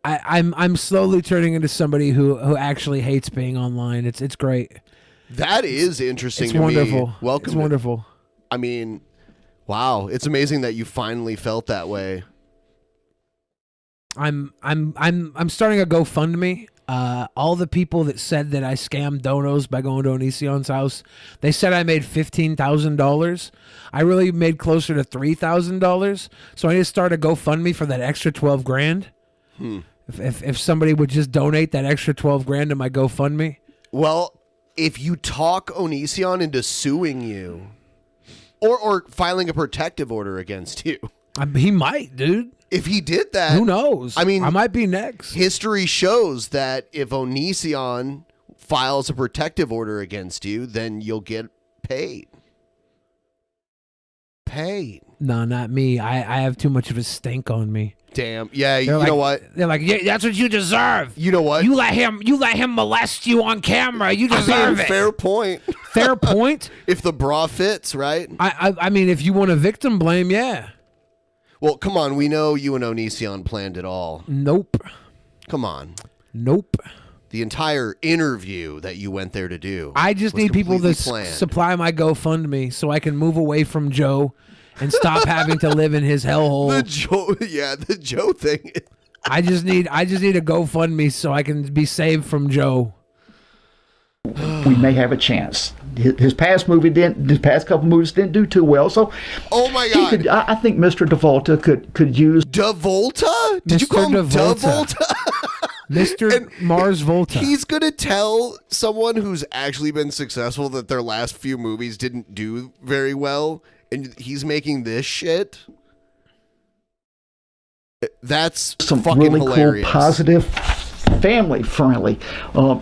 A: I'm slowly turning into somebody who actually hates being online. It's great.
D: That is interesting.
A: It's
D: to
A: wonderful.
D: Me. Welcome.
A: It's wonderful.
D: I mean, wow! It's amazing that you finally felt that way.
A: I'm starting a GoFundMe. All the people that said that I scammed donos by going to Onision's house, they said I made $15,000. I really made closer to $3,000. So I need to start a GoFundMe for that extra $12,000. If somebody would just donate that extra $12,000 to my GoFundMe.
D: Well, if you talk Onision into suing you, or filing a protective order against you,
A: He might, dude.
D: If he did that,
A: who knows?
D: I mean,
A: I might be next.
D: History shows that if Onision files a protective order against you, then you'll get paid. Paid.
A: No, not me. I have too much of a stink on me.
D: Damn. Yeah, you
A: They're
D: know what?
A: They're like, yeah, that's what you deserve.
D: You know what?
A: You let him molest you on camera. You deserve it.
D: Fair point.
A: Fair point.
D: If the bra fits, right?
A: I mean, if you want a victim blame, yeah.
D: Well, come on. We know you and Onision planned it all.
A: Nope.
D: Come on.
A: Nope.
D: The entire interview that you went there to do.
A: I just need people to supply my GoFundMe so I can move away from Joe and stop having to live in his hellhole.
D: The Joe thing.
A: I just need a GoFundMe so I can be saved from Joe.
F: We may have a chance. His past couple movies didn't do too well, so
D: oh my god,
F: I think Mr. Davolta could use
D: Davolta. Did you call him Davolta?
A: Mr. Mars Volta.
D: He's gonna tell someone who's actually been successful that their last few movies didn't do very well, and he's making this shit. That's
F: some
D: fucking
F: really
D: hilarious.
F: Cool, positive, family-friendly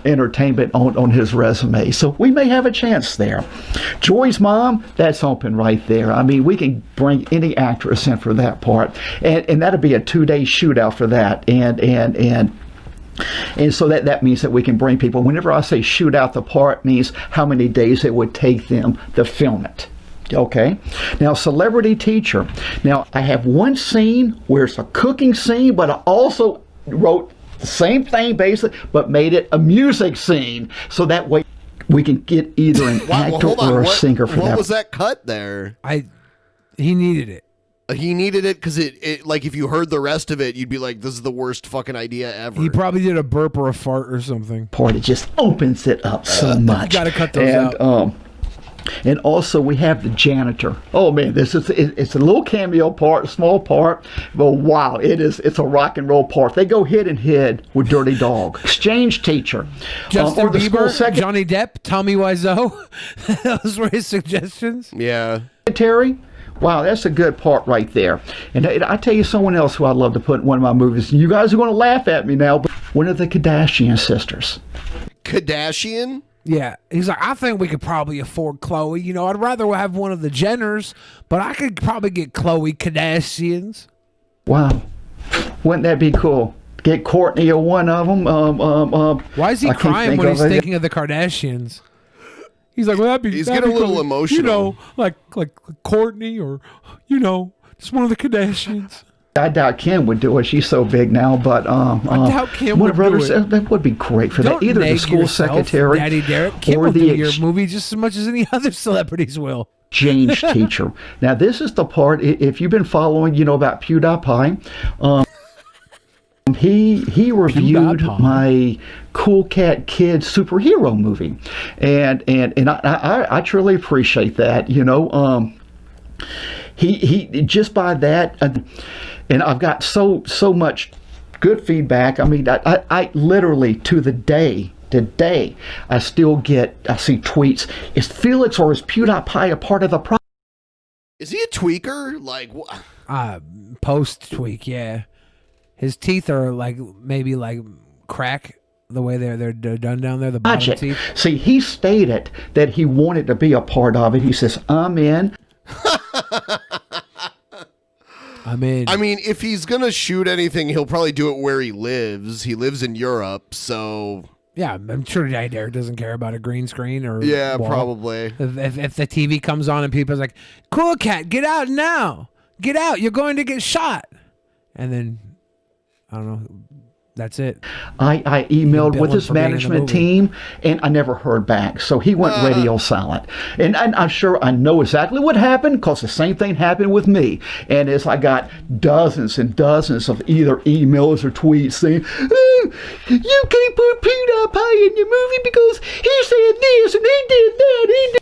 F: entertainment on his resume. So we may have a chance there. Joy's mom, that's open right there. I mean, we can bring any actress in for that part, and that'll be a 2-day shootout for that. And so that means that we can bring people. Whenever I say shoot out the part, means how many days it would take them to film it. Okay. Now, celebrity teacher. Now, I have one scene where it's a cooking scene, but I also wrote the same thing basically, but made it a music scene. So that way we can get either an actor or a singer for that.
D: What was that cut there?
A: He needed it.
D: He needed it because it like if you heard the rest of it, you'd be like, this is the worst fucking idea ever.
A: He probably did a burp or a fart or something.
F: Part it just opens it up so much.
A: You gotta cut those out.
F: And also we have the janitor. Oh man, it's a little cameo part, a small part, but wow, it's a rock and roll part. They go head and head with Dirty Dog. Exchange teacher.
A: Justin Bieber, Johnny Depp, Tommy Wiseau. Those were his suggestions.
D: Yeah.
F: Terry. Wow, that's a good part right there. And I tell you someone else who I'd love to put in one of my movies. You guys are going to laugh at me now, but one of the Kardashian sisters.
D: Kardashian?
A: Yeah. He's like, I think we could probably afford Khloe. You know, I'd rather have one of the Jenners, but I could probably get Khloe Kardashians.
F: Wow. Wouldn't that be cool? Get Courtney or one of them.
A: Why is he crying when he's thinking of the Kardashians? He's like, well,
D: he's getting a little emotional.
A: You know, like Courtney or, you know, just one of the Kardashians.
F: I doubt Kim would do it. She's so big now, but
A: I doubt Kim
F: Warner
A: would do
F: Brothers,
A: it.
F: that would be great for
A: Don't
F: that. Either the
A: nag
F: school
A: yourself,
F: secretary
A: Daddy Derek. Kim
F: or
A: will do
F: the
A: your movie just as much as any other celebrities will.
F: exchange teacher. Now, this is the part, if you've been following, about PewDiePie, he reviewed
A: PewDiePie.
F: my Cool Cat Kids superhero movie, and I truly appreciate that. He just by that, and I've got so much good feedback. I mean, I literally to the day. Today, I see tweets. Is Felix or is PewDiePie a part of the problem?
D: Is he a tweaker? Like,
A: Post tweak, yeah. His teeth are maybe crack the way they're done down there. The bottom teeth.
F: See, he stated that he wanted to be a part of it. He says, "I'm in."
A: I'm in.
D: I mean, if he's gonna shoot anything, he'll probably do it where he lives. He lives in Europe, so
A: Yeah, I'm sure Daddy Derek doesn't care about a green screen or
D: yeah,
A: wall.
D: probably.
A: If the TV comes on and people's like, "Cool Cat, get out now! Get out! You're going to get shot!" And then I don't know. That's it.
F: I emailed with his
A: for being in the
F: management
A: movie.
F: team, and I never heard back. So he went radio silent. And I'm sure I know exactly what happened because the same thing happened with me. And as I got dozens and dozens of either emails or tweets saying, "Oh, you can't put PewDiePie in your movie because he said this and he did that. He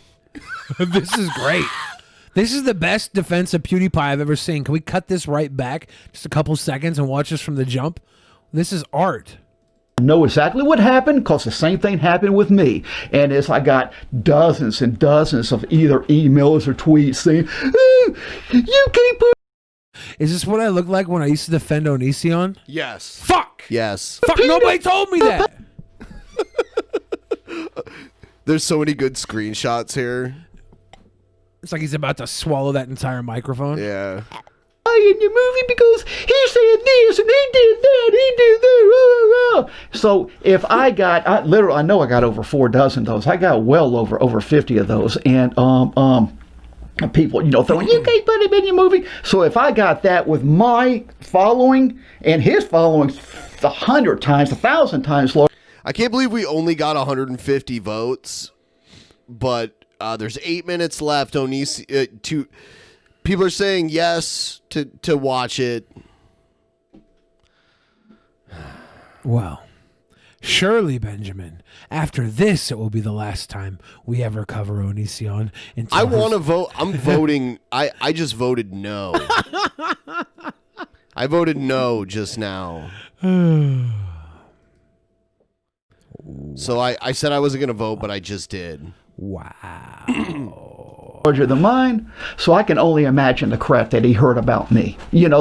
F: did."
A: This is great. This is the best defense of PewDiePie I've ever seen. Can we cut this right back just a couple seconds and watch this from the jump? This is art.
F: I know exactly what happened because the same thing happened with me. And as I got dozens and dozens of either emails or tweets saying, "Oh, you can't put..."
A: Is this what I look like when I used to defend Onision?
D: Yes.
A: Fuck!
D: Yes.
A: Fuck, nobody told me that!
D: There's so many good screenshots here.
A: It's like he's about to swallow that entire microphone.
D: Yeah.
F: In your movie because he said this and he did that, So if I know I got over 4 dozen of those. I got well over 50 of those, and people throwing, "You can't put him in your movie." So if I got that with my following and his following 100 times, 1,000 times, Lord.
D: I can't believe we only got 150 votes, but there's 8 minutes left. People are saying yes to watch it.
A: Well, surely, Benjamin, after this, it will be the last time we ever cover Onision.
D: I want to vote. I'm voting. I just voted no. I voted no just now. So I said I wasn't going to vote, but I just did.
A: Wow.
F: Larger than mine, so I can only imagine the crap that he heard about me.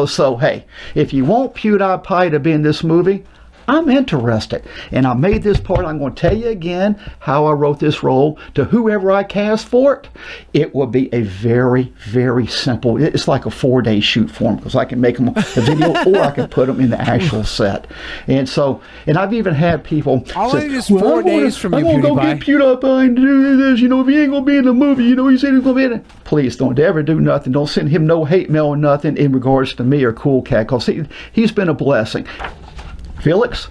F: So hey, if you want PewDiePie to be in this movie, I'm interested. And I made this part. I'm going to tell you again how I wrote this role to whoever I cast for it. It will be a very, very simple. It's like a 4-day shoot for them because I can make them a video or I can put them in the actual set. And I've even had people
A: All
F: say,
A: I need is 4 days from you,
F: I'm going to go get PewDiePie and do this. If he ain't going to be in the movie, he said he's going to be in it. Please don't ever do nothing. Don't send him no hate mail or nothing in regards to me or Cool Cat because he's been a blessing. Felix,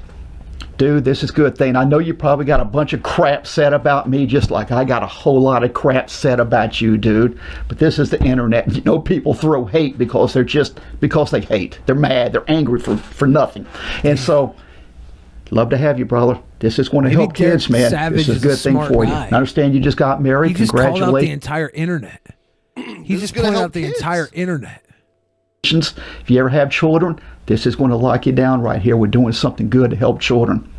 F: dude, this is a good thing. I know you probably got a bunch of crap said about me, just like I got a whole lot of crap said about you, dude. But this is the internet. People throw hate because they hate. They're mad. They're angry for nothing. And so, love to have you, brother. This is going to help kids, man.
A: Savage
F: This is a good thing for you. I understand you just got married.
A: He just called out the
F: Congratulations.
A: entire internet. He just pointed out the entire internet.
F: If you ever have children, this is going to lock you down right here. We're doing something good to help children.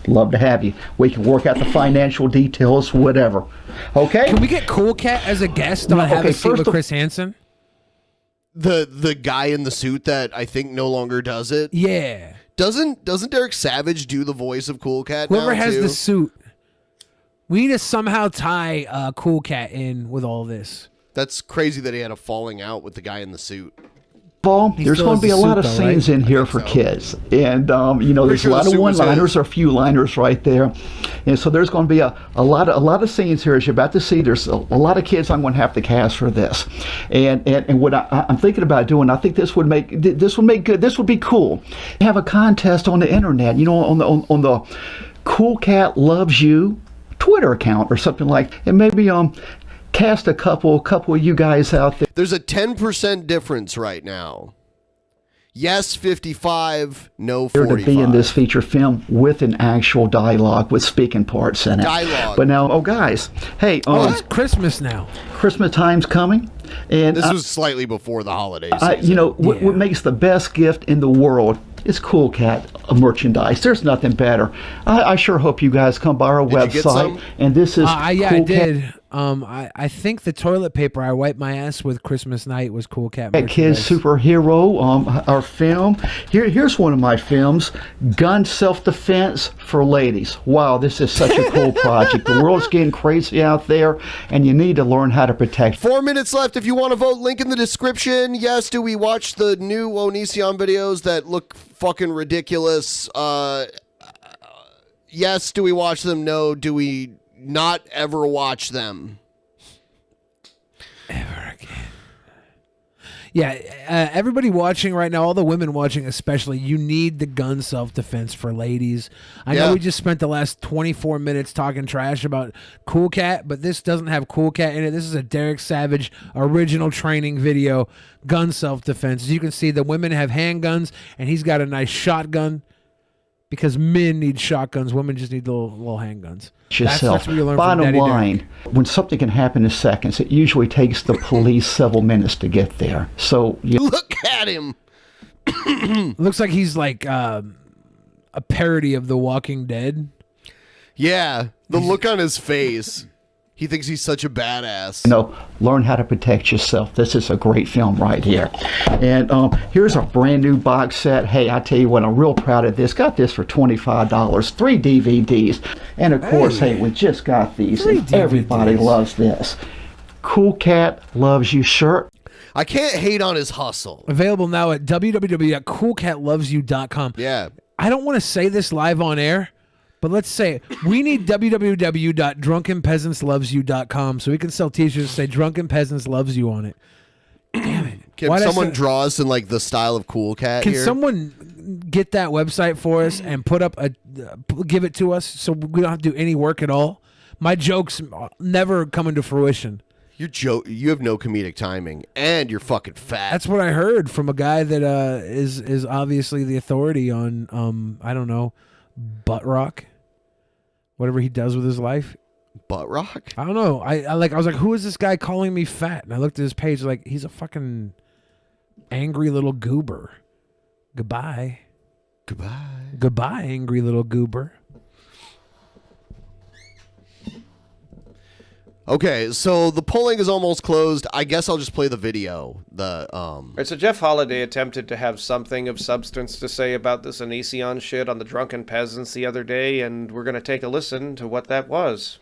F: Love to have you. We can work out the financial details, whatever. Okay?
A: Can we get Cool Cat as a guest on Have a Seat with Chris Hansen?
D: The guy in the suit that I think no longer does it.
A: Yeah.
D: Doesn't Derek Savage do the voice of Cool Cat?
A: Whoever
D: now
A: has
D: too?
A: the suit. We need to somehow tie Cool Cat in with all this.
D: That's crazy that he had a falling out with the guy in the suit.
F: Paul, there's
A: still
F: going
A: has
F: to be
A: the
F: a lot of
A: suit, though,
F: scenes
A: right?
F: in here for kids. And, there's
D: sure
F: a lot
D: the
F: of
D: suit was
F: one-liners
D: his.
F: or a few liners right there. And so there's going to be a lot of scenes here, as you're about to see. There's a lot of kids I'm going to have to cast for this. And what I'm thinking about doing, I think this would be cool. Have a contest on the internet, on the Cool Cat Loves You Twitter account or something like that. And maybe cast a couple of you guys out there.
D: There's a 10% difference right now. Yes, 55, no,
F: To
D: 45.
F: be in this feature film with an actual dialogue with speaking parts in it.
D: Dialogue.
F: But now, guys, hey,
A: It's Christmas now.
F: Christmas time's coming, and
D: This was slightly before the holidays.
F: what makes the best gift in the world is Cool Cat merchandise. There's nothing better. I sure hope you guys come by our
D: Did you get
F: website,
D: some?
F: and this is
A: I
F: Cool
A: did.
F: Cat.
A: I think the toilet paper I wiped my ass with Christmas night was Cool Cat
F: Kids
A: merchandise.
F: Superhero, our film. Here's one of my films, Gun Self-Defense for Ladies. Wow, this is such a cool project. The world's getting crazy out there, and you need to learn how to protect.
D: 4 minutes left. If you want to vote, link in the description. Yes, do we watch the new Onision videos that look fucking ridiculous? Yes, do we watch them? No, do we not ever watch them?
A: Ever again. Yeah, everybody watching right now, all the women watching especially, you need the gun self-defense for ladies. I know we just spent the last 24 minutes talking trash about Cool Cat, but this doesn't have Cool Cat in it. This is a Derek Savage original training video, gun self-defense. As you can see, the women have handguns, and he's got a nice shotgun. Because men need shotguns, women just need little handguns.
F: Yourself.
A: That's what you learn
F: Bottom
A: from Daddy
F: line,
A: Derek.
F: when something can happen in seconds, it usually takes the police several minutes to get there. So
D: Look at him.
A: Looks like he's like a parody of The Walking Dead.
D: Yeah, the look on his face. He thinks he's such a badass.
F: learn how to protect yourself. This is a great film right here. And here's a brand new box set. Hey, I tell you what, I'm real proud of this. Got this for $25, 3 DVDs. And of course, hey, we just got these. And everybody loves this. Cool Cat Loves You shirt.
D: I can't hate on his hustle.
A: Available now at www.coolcatlovesyou.com.
D: Yeah.
A: I don't want to say this live on air, but let's say it. We need www.drunkenpeasantslovesyou.com so we can sell t-shirts that say Drunken Peasants Loves You on it. Damn it.
D: Can someone draw us in like the style of Cool Cat
A: Can
D: here?
A: someone get that website for us and put up give it to us so we don't have to do any work at all? My jokes never come into fruition.
D: You have no comedic timing, and you're fucking fat.
A: That's what I heard from a guy that is obviously the authority on I don't know, butt rock, whatever he does with his life.
D: Butt rock?
A: I don't know. I was like, who is this guy calling me fat? And I looked at his page, like he's a fucking angry little goober. Goodbye, angry little goober.
D: Okay, so the polling is almost closed. I guess I'll just play the video.
E: All right, so Jeff Holiday attempted to have something of substance to say about this Onision shit on the Drunken Peasants the other day, and we're going to take a listen to what that was.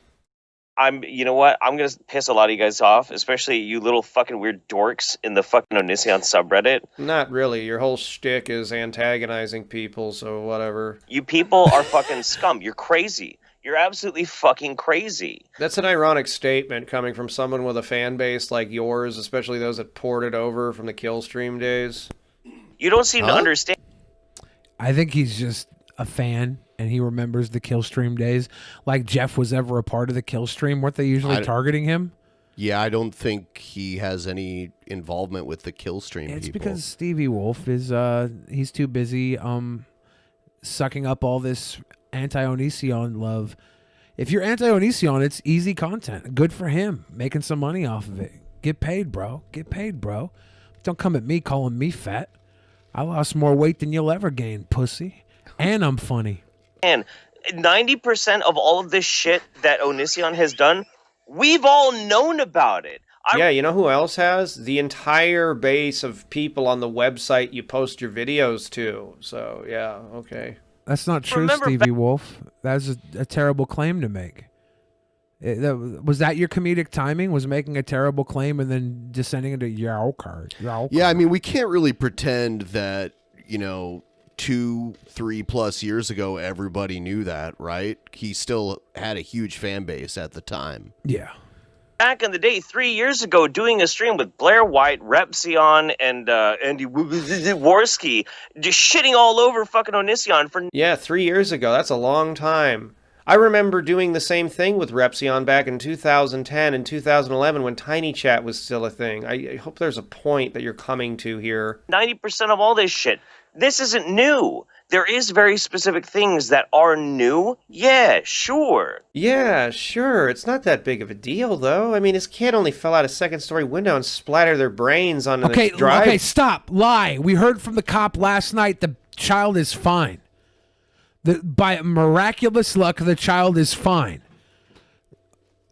G: You know what? I'm going to piss a lot of you guys off, especially you little fucking weird dorks in the fucking Onision subreddit.
E: Not really. Your whole shtick is antagonizing people, so whatever.
G: You people are fucking scum. You're crazy. You're absolutely fucking crazy.
E: That's an ironic statement coming from someone with a fan base like yours, especially those that poured it over from the Killstream days.
G: You don't seem to understand.
A: I think he's just a fan and he remembers the Killstream days. Like Jeff was ever a part of the Killstream. Weren't they usually targeting him?
D: Yeah, I don't think he has any involvement with the Killstream
A: It's
D: people.
A: because Stevie Wolfe is he's too busy sucking up all this anti-Onision love. If you're anti-Onision, it's easy content. Good for him. Making some money off of it. Get paid, bro. Get paid, bro. Don't come at me calling me fat. I lost more weight than you'll ever gain, pussy. And I'm funny.
G: And 90% of all of this shit that Onision has done, we've all known about it.
E: Yeah, you know who else has? The entire base of people on the website you post your videos to. So, yeah, okay.
A: That's not true,
G: Remember
A: Stevie Wolfe. That's a terrible claim to make. Was that your comedic timing? Was making a terrible claim and then descending into okay.
D: Yeah, I mean, we can't really pretend that, 2-3+ years ago everybody knew that, right? He still had a huge fan base at the time.
A: Yeah.
G: Back in the day, 3 years ago, doing a stream with Blair White, Repsion, and Andy Worski, just shitting all over fucking Onision for...
E: Yeah, 3 years ago. That's a long time. I remember doing the same thing with Repsion back in 2010 and 2011 when Tiny Chat was still a thing. I hope there's a point that you're coming to here.
G: 90% of all this shit. This isn't new. There is very specific things that are new. Yeah, sure.
E: Yeah, sure. It's not that big of a deal, though. I mean, his kid only fell out a second-story window and splattered their brains on the drive.
A: Okay, stop. Lie. We heard from the cop last night the child is fine. By miraculous luck, the child is fine.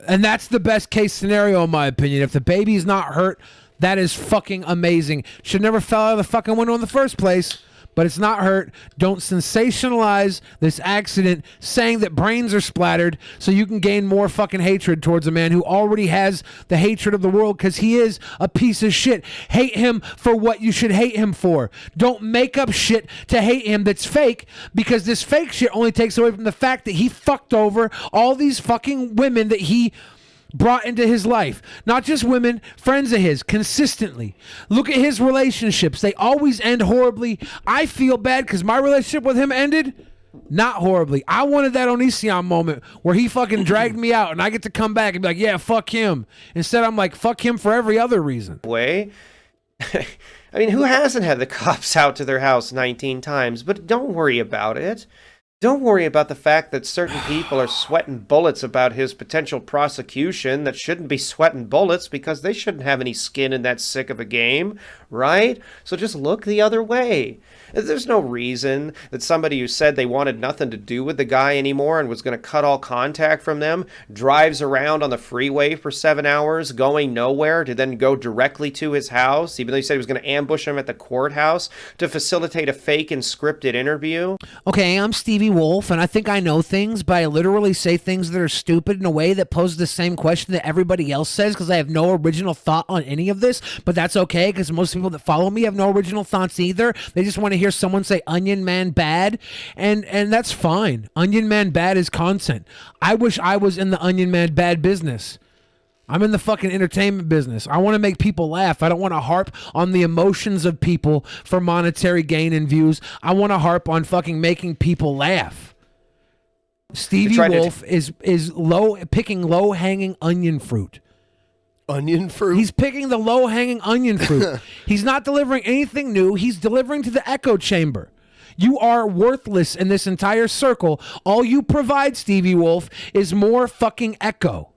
A: And that's the best case scenario, in my opinion. If the baby's not hurt, that is fucking amazing. Should never fell out of the fucking window in the first place. But it's not hurt. Don't sensationalize this accident saying that brains are splattered so you can gain more fucking hatred towards a man who already has the hatred of the world because he is a piece of shit. Hate him for what you should hate him for. Don't make up shit to hate him that's fake because this fake shit only takes away from the fact that he fucked over all these fucking women that he brought into his life. Not just women, friends of his, consistently. Look at his relationships. They always end horribly. I feel bad because my relationship with him ended not horribly. I wanted that Onision moment where he fucking dragged me out and I get to come back and be like, yeah, fuck him. Instead, I'm like, fuck him for every other reason.
E: Way. I mean, who hasn't had the cops out to their house 19 times? But don't worry about it. Don't worry about the fact that certain people are sweating bullets about his potential prosecution that shouldn't be sweating bullets because they shouldn't have any skin in that sick of a game, right? So just look the other way. There's no reason that somebody who said they wanted nothing to do with the guy anymore and was going to cut all contact from them drives around on the freeway for 7 hours going nowhere to then go directly to his house, even though he said he was going to ambush him at the courthouse to facilitate a fake and scripted interview.
A: Okay, I'm Stevie Wolfe, and I think I know things, but I literally say things that are stupid in a way that poses the same question that everybody else says because I have no original thought on any of this, but that's okay because most people that follow me have no original thoughts either. They just want to hear someone say Onion Man bad, and that's fine. Onion Man bad is content. I wish I was in the Onion Man bad business. I'm in the fucking entertainment business. I want to make people laugh. I don't want to harp on the emotions of people for monetary gain and views. I want to harp on fucking making people laugh. Stevie Wolfe is picking low-hanging onion fruit.
D: Onion fruit?
A: He's picking the low-hanging onion fruit. He's not delivering anything new. He's delivering to the echo chamber. You are worthless in this entire circle. All you provide, Stevie Wolfe, is more fucking echo.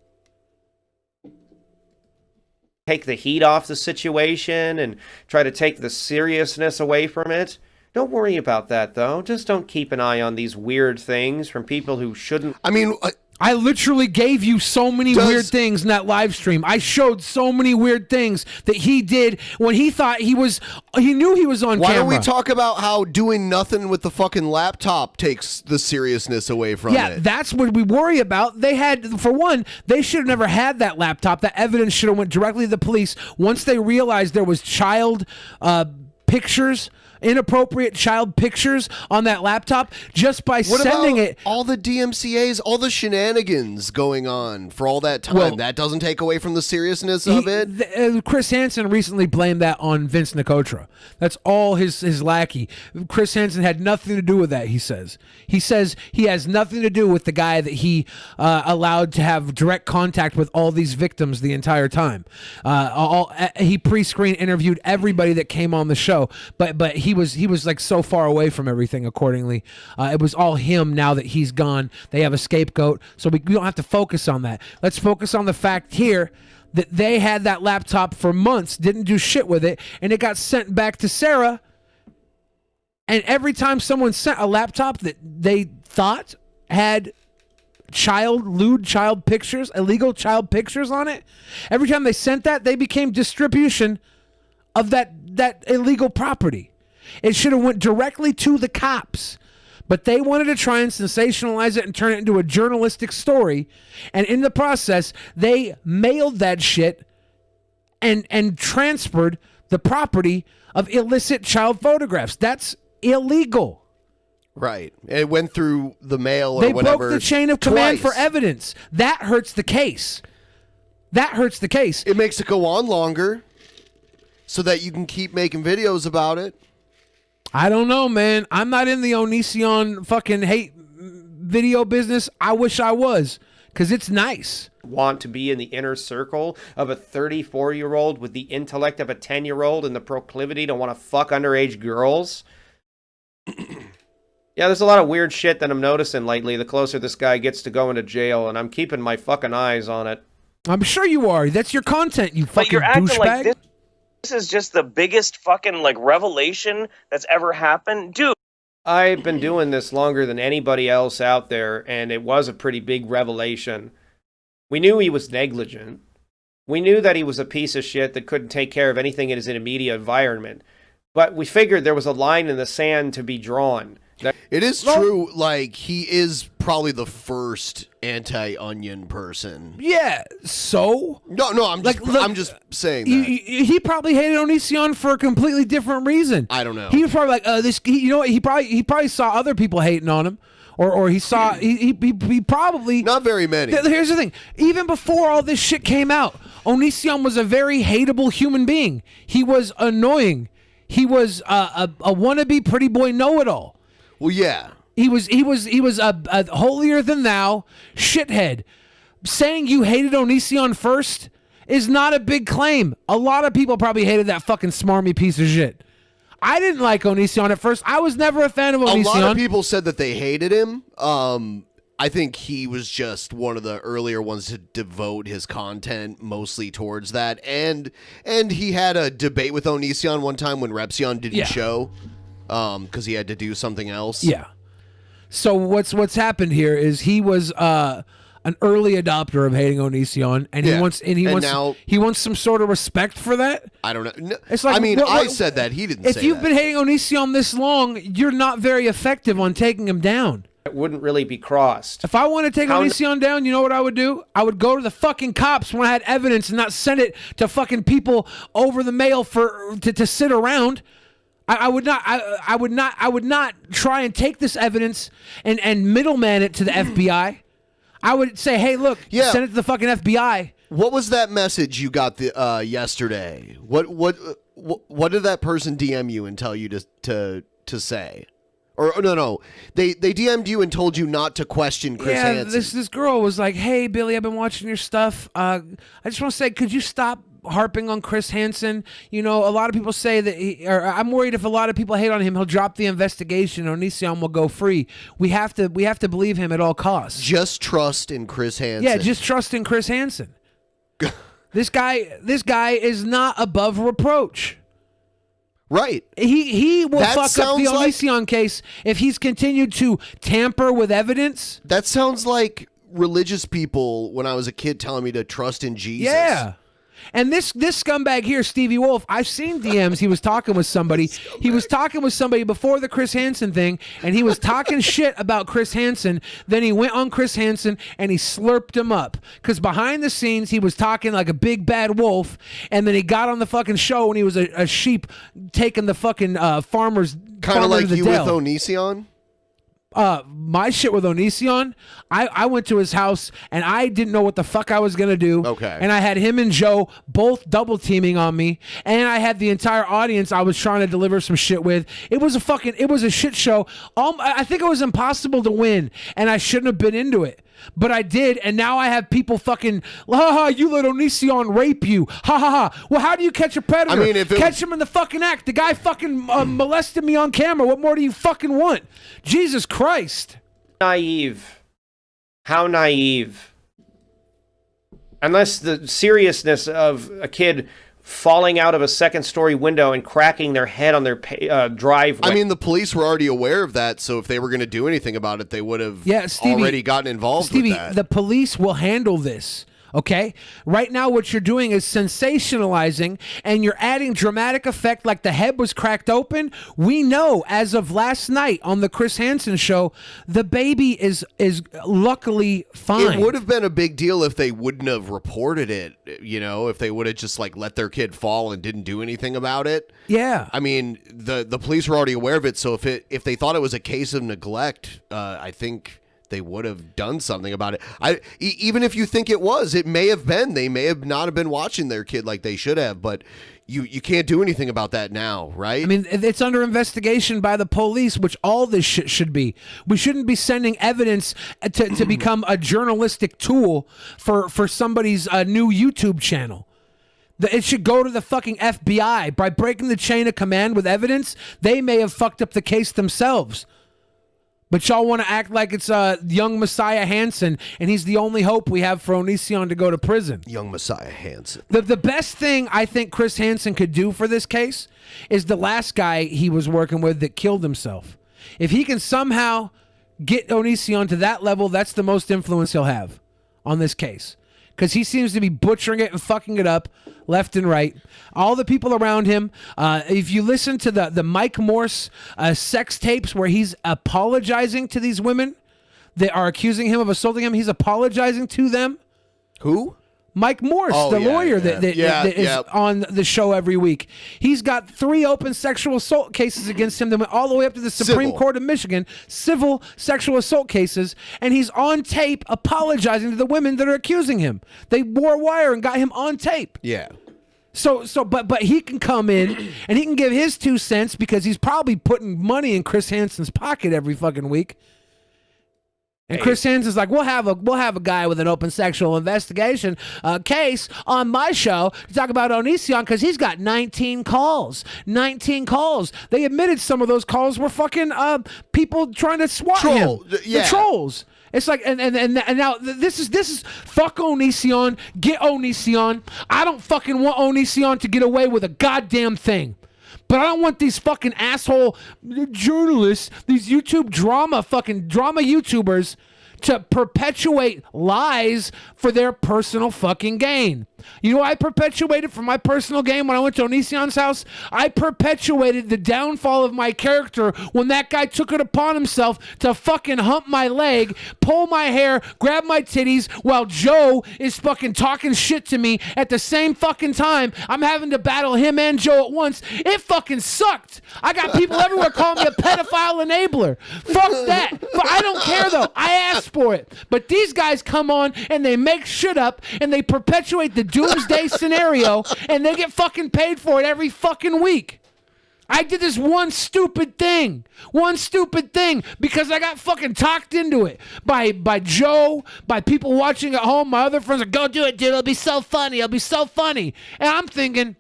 E: Take the heat off the situation and try to take the seriousness away from it. Don't worry about that, though. Just don't keep an eye on these weird things from people who shouldn't.
D: I mean,
A: I literally gave you so many weird things in that live stream. I showed so many weird things that he did when he thought he knew he was on camera.
D: Why don't we talk about how doing nothing with the fucking laptop takes the seriousness away from it?
A: Yeah, that's what we worry about. They had, for one, they should have never had that laptop. That evidence should have went directly to the police once they realized there was child pictures, inappropriate child pictures on that laptop just by sending it.
D: All the DMCAs, all the shenanigans going on for all that time. Well, that doesn't take away from the seriousness of it.
A: Chris Hansen recently blamed that on Vince Nicotra. That's all his lackey. Chris Hansen had nothing to do with that, he says. He says he has nothing to do with the guy that he allowed to have direct contact with all these victims the entire time. He pre-screen interviewed everybody that came on the show, but he was like so far away from everything accordingly. It was all him now that he's gone. They have a scapegoat, so we don't have to focus on that. Let's focus on the fact here that they had that laptop for months, didn't do shit with it, and it got sent back to Sarah. And every time someone sent a laptop that they thought had lewd child pictures, illegal child pictures on it, every time they sent that, they became distribution of that illegal property. It should have went directly to the cops. But they wanted to try and sensationalize it and turn it into a journalistic story. And in the process, they mailed that shit and transferred the property of illicit child photographs. That's illegal.
D: Right. It went through the mail or
A: They
D: whatever.
A: broke the chain of command
D: twice.
A: for evidence. That hurts the case. That hurts the case.
D: It makes it go on longer so that you can keep making videos about it.
A: I don't know, man. I'm not in the Onision fucking hate video business. I wish I was, because it's nice.
E: Want to be in the inner circle of a 34-year-old with the intellect of a 10-year-old and the proclivity to want to fuck underage girls? Yeah, there's a lot of weird shit that I'm noticing lately the closer this guy gets to going to jail, and I'm keeping my fucking eyes on it.
A: I'm sure you are. That's your content, you
G: But
A: fucking
G: you're acting
A: douchebag.
G: like this is just the biggest fucking like revelation that's ever happened, dude.
E: I've been doing this longer than anybody else out there, and it was a pretty big revelation. We knew he was negligent. We knew that he was a piece of shit that couldn't take care of anything in his immediate environment. But we figured there was a line in the sand to be drawn.
D: It is true, like, he is probably the first anti-Onion person.
A: Yeah, so?
D: No, I'm just, I'm just saying that.
A: He probably hated Onision for a completely different reason.
D: I don't know.
A: He was probably like, you know what? He probably saw other people hating on him. Or he saw, he probably...
D: Not very many.
A: Here's the thing. Even before all this shit came out, Onision was a very hateable human being. He was annoying. He was a wannabe pretty boy know-it-all.
D: Well, yeah.
A: He was a holier than thou shithead. Saying you hated Onision first is not a big claim. A lot of people probably hated that fucking smarmy piece of shit. I didn't like Onision at first. I was never a fan of Onision.
D: A lot of people said that they hated him. I think he was just one of the earlier ones to devote his content mostly towards that. And he had a debate with Onision one time when Repsion didn't show. Because he had to do something else.
A: Yeah. So what's happened here is he was an early adopter of hating Onision, and he wants some sort of respect for that.
D: I don't know. No,
A: it's like,
D: I said that. He didn't say that.
A: If you've been hating Onision this long, you're not very effective on taking him down.
E: It wouldn't really be crossed.
A: If I want to take Onision down, you know what I would do? I would go to the fucking cops when I had evidence and not send it to fucking people over the mail to sit around. I would not try and take this evidence and middleman it to the FBI. I would say, hey, look, send it to the fucking FBI.
D: What was that message you got yesterday? What did that person DM you and tell you to say? Or no, they DM'd you and told you not to question Chris Hansen.
A: This girl was like, hey, Billy, I've been watching your stuff. I just want to say, could you stop harping on Chris Hansen? You know, a lot of people say that I'm worried if a lot of people hate on him, he'll drop the investigation. Onision will go free. We have to believe him at all costs.
D: Just trust in Chris Hansen.
A: Yeah, just trust in Chris Hansen. This guy is not above reproach.
D: Right.
A: He will fuck up the Onision case if he's continued to tamper with evidence.
D: That sounds like religious people when I was a kid telling me to trust in Jesus.
A: Yeah. And this scumbag here, Stevie Wolfe, I've seen DMs. He was talking with somebody. He was talking with somebody before the Chris Hansen thing, and he was talking shit about Chris Hansen. Then he went on Chris Hansen, and he slurped him up. Because behind the scenes, he was talking like a big bad wolf, and then he got on the fucking show, and he was a sheep taking the fucking farmer's
D: kind of like you
A: with
D: Onision?
A: My shit with Onision, I went to his house and I didn't know what the fuck I was gonna do.
D: Okay.
A: And I had him and Joe both double teaming on me, and I had the entire audience I was trying to deliver some shit with. It was a shit show. I think it was impossible to win, and I shouldn't have been into it. But I did, and now I have people fucking, you let Onision rape you. Ha ha ha. Well, how do you catch a predator?
D: I mean,
A: catch him in the fucking act. The guy fucking molested me on camera. What more do you fucking want? Jesus Christ.
E: Naive. How naive. Unless the seriousness of a kid falling out of a second-story window and cracking their head on their driveway.
D: I mean, the police were already aware of that, so if they were going to do anything about it, they would have already gotten involved
A: Stevie,
D: with that.
A: The police will handle this. Okay? Right now, what you're doing is sensationalizing, and you're adding dramatic effect like the head was cracked open. We know, as of last night on the Chris Hansen show, the baby is luckily fine.
D: It would have been a big deal if they wouldn't have reported it, you know, if they would have just like let their kid fall and didn't do anything about it.
A: Yeah.
D: I mean, the police were already aware of it, so if they thought it was a case of neglect, I think they would have done something about it. Even if you think it was, it may have been. They may have not have been watching their kid like they should have, but you can't do anything about that now, right?
A: I mean, it's under investigation by the police, which all this shit should be. We shouldn't be sending evidence to become a journalistic tool for somebody's new YouTube channel. It should go to the fucking FBI. By breaking the chain of command with evidence, they may have fucked up the case themselves. But y'all want to act like it's young Messiah Hansen, and he's the only hope we have for Onision to go to prison.
D: Young Messiah Hansen.
A: The best thing I think Chris Hansen could do for this case is the last guy he was working with that killed himself. If he can somehow get Onision to that level, that's the most influence he'll have on this case. Because he seems to be butchering it and fucking it up left and right. All the people around him, if you listen to the Mike Morse sex tapes where he's apologizing to these women that are accusing him of assaulting him, he's apologizing to them.
D: Who?
A: Mike Morse, the lawyer that is on the show every week. He's got 3 open sexual assault cases against him that went all the way up to the Supreme Court of Michigan, civil sexual assault cases, and he's on tape apologizing to the women that are accusing him. They wore wire and got him on tape.
D: Yeah.
A: But he can come in and he can give his 2 cents because he's probably putting money in Chris Hansen's pocket every fucking week. And Chris Hansen's like, we'll have a guy with an open sexual investigation case on my show to talk about Onision because he's got 19 calls. 19 calls. They admitted some of those calls were fucking people trying to swat him.
D: Yeah.
A: The trolls. It's like, and now this is fuck Onision, get Onision. I don't fucking want Onision to get away with a goddamn thing. But I don't want these fucking asshole journalists, these drama YouTubers to perpetuate lies for their personal fucking gain. You know what I perpetuated for my personal gain when I went to Onision's house? I perpetuated the downfall of my character when that guy took it upon himself to fucking hump my leg, pull my hair, grab my titties while Joe is fucking talking shit to me at the same fucking time. I'm having to battle him and Joe at once. It fucking sucked. I got people everywhere calling me a pedophile enabler. Fuck that. But I don't care though. I asked for it. But these guys come on and they make shit up and they perpetuate the doomsday scenario and they get fucking paid for it every fucking week. I did this one stupid thing because I got fucking talked into it by Joe, by people watching at home. My other friends are, go do it, dude. It'll be so funny. And I'm thinking,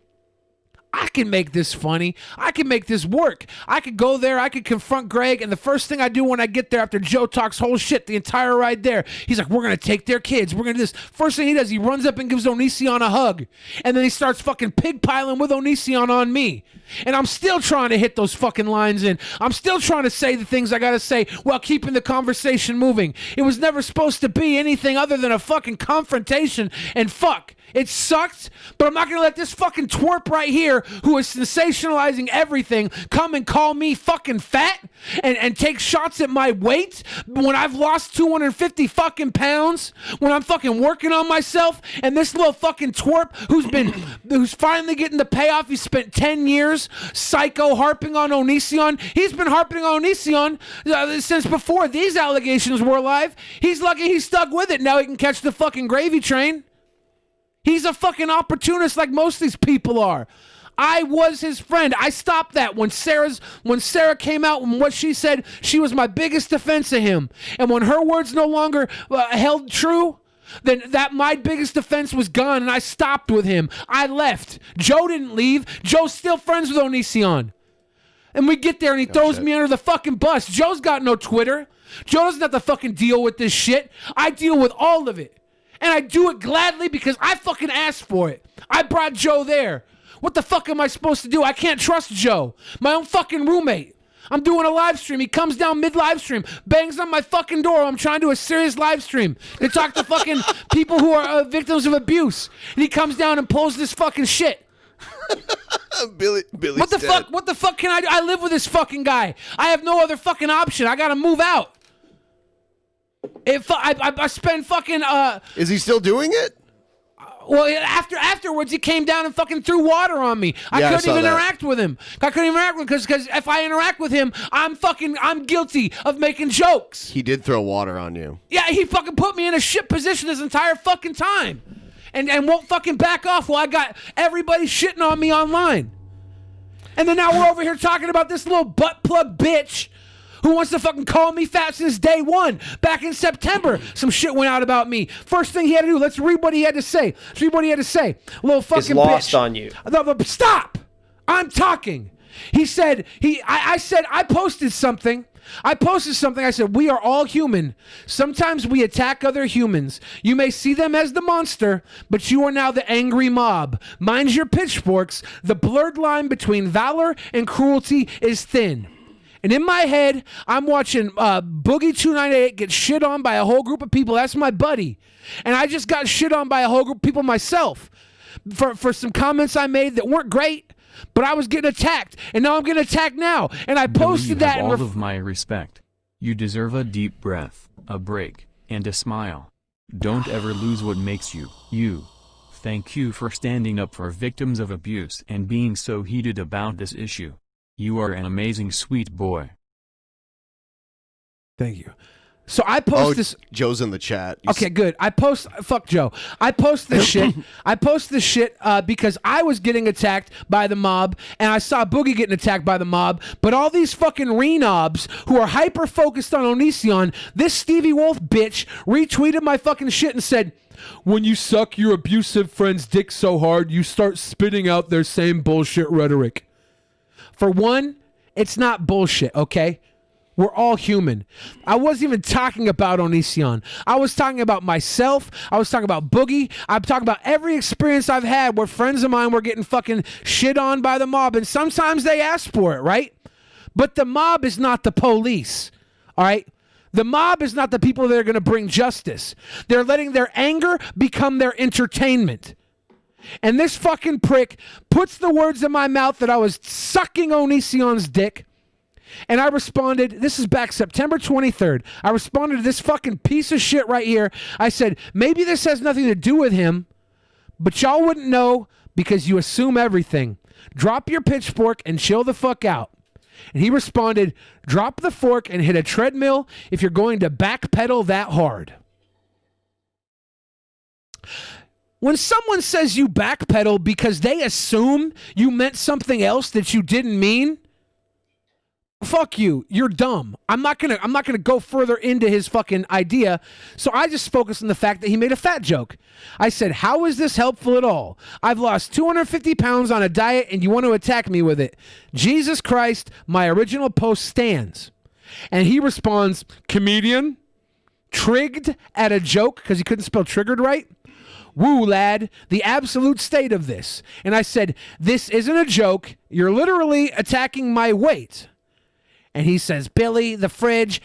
A: I can make this funny. I can make this work. I could go there. I could confront Greg. And the first thing I do when I get there after Joe talks whole shit the entire ride there, he's like, we're going to take their kids. We're going to do this. First thing he does, he runs up and gives Onision a hug. And then he starts fucking pigpiling with Onision on me. And I'm still trying to hit those fucking lines in. I'm still trying to say the things I got to say while keeping the conversation moving. It was never supposed to be anything other than a fucking confrontation. And fuck. It sucked, but I'm not going to let this fucking twerp right here who is sensationalizing everything come and call me fucking fat and take shots at my weight when I've lost 250 fucking pounds, when I'm fucking working on myself, and this little fucking twerp who's finally getting the payoff. He spent 10 years psycho harping on Onision. He's been harping on Onision since before these allegations were alive. He's lucky he stuck with it. Now he can catch the fucking gravy train. He's a fucking opportunist like most of these people are. I was his friend. I stopped that when Sarah came out and what she said, she was my biggest defense of him. And when her words no longer held true, then my biggest defense was gone and I stopped with him. I left. Joe didn't leave. Joe's still friends with Onision. And we get there and he throws me under the fucking bus. Joe's got no Twitter. Joe doesn't have to fucking deal with this shit. I deal with all of it. And I do it gladly because I fucking asked for it. I brought Joe there. What the fuck am I supposed to do? I can't trust Joe. My own fucking roommate. I'm doing a live stream. He comes down mid-live stream, bangs on my fucking door. I'm trying to do a serious live stream to talk to fucking people who are victims of abuse. And he comes down and pulls this fucking shit.
D: Billy's
A: What the
D: dead.
A: fuck? What the fuck can I do? I live with this fucking guy. I have no other fucking option. I gotta move out. If I spend fucking
D: Is he still doing it?
A: well, afterwards, he came down and fucking threw water on me. I
D: Yeah, I
A: couldn't
D: saw
A: even
D: that.
A: interact with him. I couldn't even interact with him because if I interact with him, I'm guilty of making jokes.
D: He did throw water on you.
A: Yeah, he fucking put me in a shit position this entire fucking time. And won't fucking back off while I got everybody shitting on me online. And then now we're over here talking about this little butt plug bitch who wants to fucking call me fat since day one. Back in September, some shit went out about me. First thing he had to do, let's read what he had to say. Let's read what he had to say. Little fucking
E: Is lost
A: bitch.
E: on you.
A: No, stop! I'm talking. He said, I said, I posted something. I said, we are all human. Sometimes we attack other humans. You may see them as the monster, but you are now the angry mob. Mind your pitchforks. The blurred line between valor and cruelty is thin. And in my head, I'm watching Boogie 298 get shit on by a whole group of people. That's my buddy. And I just got shit on by a whole group of people myself for some comments I made that weren't great. But I was getting attacked, and now I'm getting attacked now. And I posted
H: Billy, you
A: that.
H: have all of my respect. You deserve a deep breath, a break, and a smile. Don't ever lose what makes you, you. Thank you for standing up for victims of abuse and being so heated about this issue. You are an amazing sweet boy.
A: Thank you. So I post this.
D: Joe's in the chat.
A: Okay, good. Fuck Joe. I post this shit. I post this shit because I was getting attacked by the mob, and I saw Boogie getting attacked by the mob. But all these fucking renobs who are hyper focused on Onision, this Stevie Wolfe bitch retweeted my fucking shit and said, when you suck your abusive friend's dick so hard, you start spitting out their same bullshit rhetoric. For one, it's not bullshit, okay? We're all human. I wasn't even talking about Onision. I was talking about myself. I was talking about Boogie. I'm talking about every experience I've had where friends of mine were getting fucking shit on by the mob. And sometimes they ask for it, right? But the mob is not the police, all right? The mob is not the people that are going to bring justice. They're letting their anger become their entertainment. And this fucking prick puts the words in my mouth that I was sucking Onision's dick. And I responded, this is back September 23rd. I responded to this fucking piece of shit right here. I said, maybe this has nothing to do with him, but y'all wouldn't know because you assume everything. Drop your pitchfork and chill the fuck out. And he responded, drop the fork and hit a treadmill if you're going to backpedal that hard. When someone says you backpedal because they assume you meant something else that you didn't mean, fuck you. You're dumb. I'm not gonna go further into his fucking idea. So I just focused on the fact that he made a fat joke. I said, how is this helpful at all? I've lost 250 pounds on a diet and you want to attack me with it. Jesus Christ, my original post stands. And he responds, comedian, trigged at a joke because he couldn't spell triggered right. Woo, lad, the absolute state of this. And I said, this isn't a joke. You're literally attacking my weight. And he says, Billy, the fridge,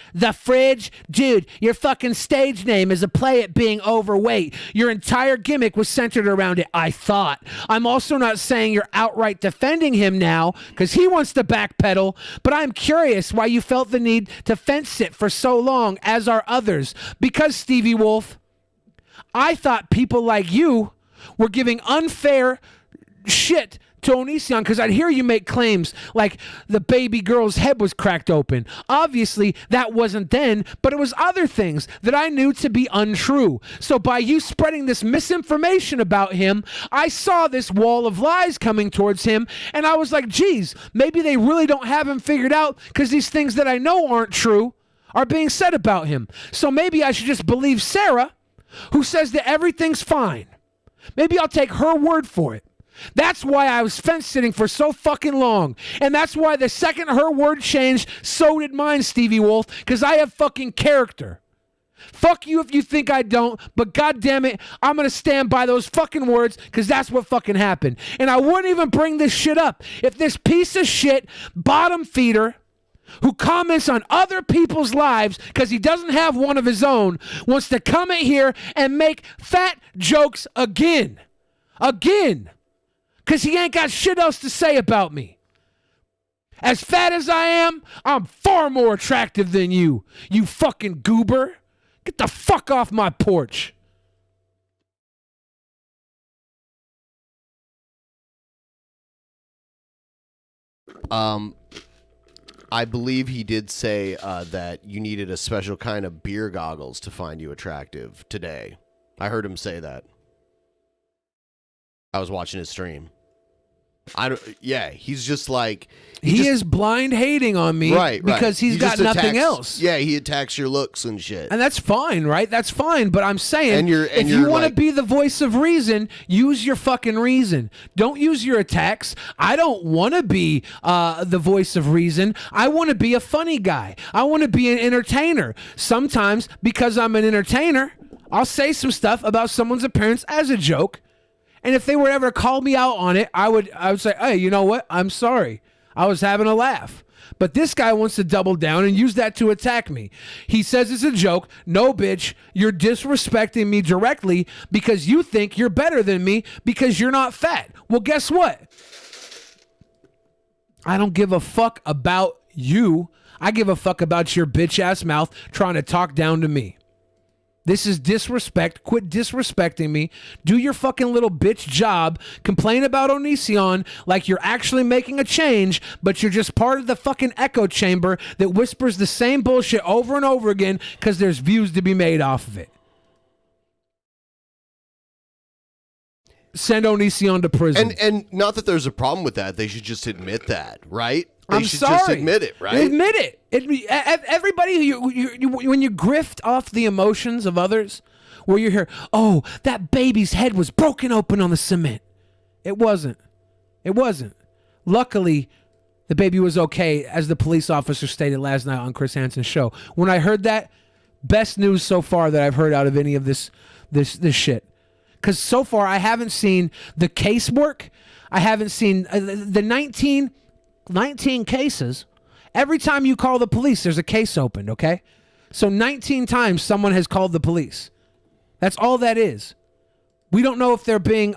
A: dude, your fucking stage name is a play at being overweight. Your entire gimmick was centered around it, I thought. I'm also not saying you're outright defending him now, because he wants to backpedal, but I'm curious why you felt the need to fence sit for so long, as are others. Because, Stevie Wolfe, I thought people like you were giving unfair shit to Onision because I'd hear you make claims like the baby girl's head was cracked open. Obviously, that wasn't then, but it was other things that I knew to be untrue. So by you spreading this misinformation about him, I saw this wall of lies coming towards him, and I was like, geez, maybe they really don't have him figured out because these things that I know aren't true are being said about him. So maybe I should just believe Sarah, who says that everything's fine. Maybe I'll take her word for it. That's why I was fence sitting for so fucking long. And that's why the second her word changed, so did mine, Stevie Wolfe, because I have fucking character. Fuck you if you think I don't, but goddamn it, I'm going to stand by those fucking words because that's what fucking happened. And I wouldn't even bring this shit up if this piece of shit, bottom feeder, who comments on other people's lives because he doesn't have one of his own, wants to come in here and make fat jokes again. Again. Because he ain't got shit else to say about me. As fat as I am, I'm far more attractive than you fucking goober. Get the fuck off my porch.
D: I believe he did say that you needed a special kind of beer goggles to find you attractive today. I heard him say that. I was watching his stream. He's just like
A: he is blind hating on me,
D: right?
A: Because he's got nothing else.
D: Yeah, he attacks your looks and shit,
A: and that's fine, right? That's fine. But I'm saying, if you want to
D: like,
A: be the voice of reason, use your fucking reason. Don't use your attacks. I don't want to be the voice of reason. I want to be a funny guy. I want to be an entertainer. Sometimes, because I'm an entertainer, I'll say some stuff about someone's appearance as a joke. And if they were ever call me out on it, I would say, hey, you know what? I'm sorry. I was having a laugh. But this guy wants to double down and use that to attack me. He says it's a joke. No, bitch, you're disrespecting me directly because you think you're better than me because you're not fat. Well, guess what? I don't give a fuck about you. I give a fuck about your bitch ass mouth trying to talk down to me. This is disrespect. Quit disrespecting me. Do your fucking little bitch job. Complain about Onision like you're actually making a change, but you're just part of the fucking echo chamber that whispers the same bullshit over and over again because there's views to be made off of it. Send Onision to prison.
D: And not that there's a problem with that. They should just admit that, right? They
A: I'm
D: should
A: sorry.
D: just admit it, right?
A: Admit it. Everybody, when you grift off the emotions of others, where you hear, oh, that baby's head was broken open on the cement. It wasn't. It wasn't. Luckily, the baby was okay, as the police officer stated last night on Chris Hansen's show. When I heard that, best news so far that I've heard out of any of this shit. Because so far, I haven't seen the casework. I haven't seen the 19 cases. Every time you call the police, there's a case opened, okay? So 19 times someone has called the police. That's all that is. We don't know if they're being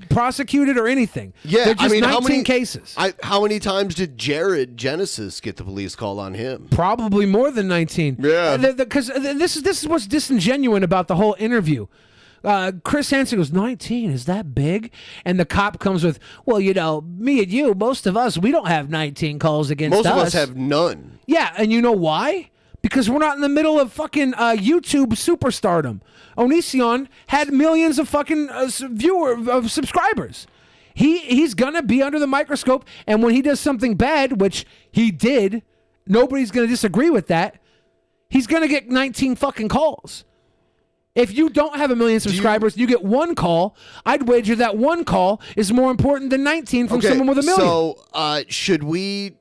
A: prosecuted or anything.
D: Yeah,
A: they're just 19
D: how many
A: cases.
D: How many times did Jared Genesis get the police call on him?
A: Probably more than 19.
D: Yeah.
A: Because this is what's disingenuous about the whole interview. Chris Hansen goes, 19, is that big? And the cop comes with, well, you know, me and you, most of us, we don't have 19 calls against us.
D: Most of us have none.
A: Yeah, and you know why? Because we're not in the middle of fucking YouTube superstardom. Onision had millions of fucking subscribers. He's gonna be under the microscope, and when he does something bad, which he did, nobody's gonna disagree with that. He's gonna get 19 fucking calls. If you don't have 1 million subscribers, you get one call. I'd wager that one call is more important than 19 from someone with 1 million.
D: So, should we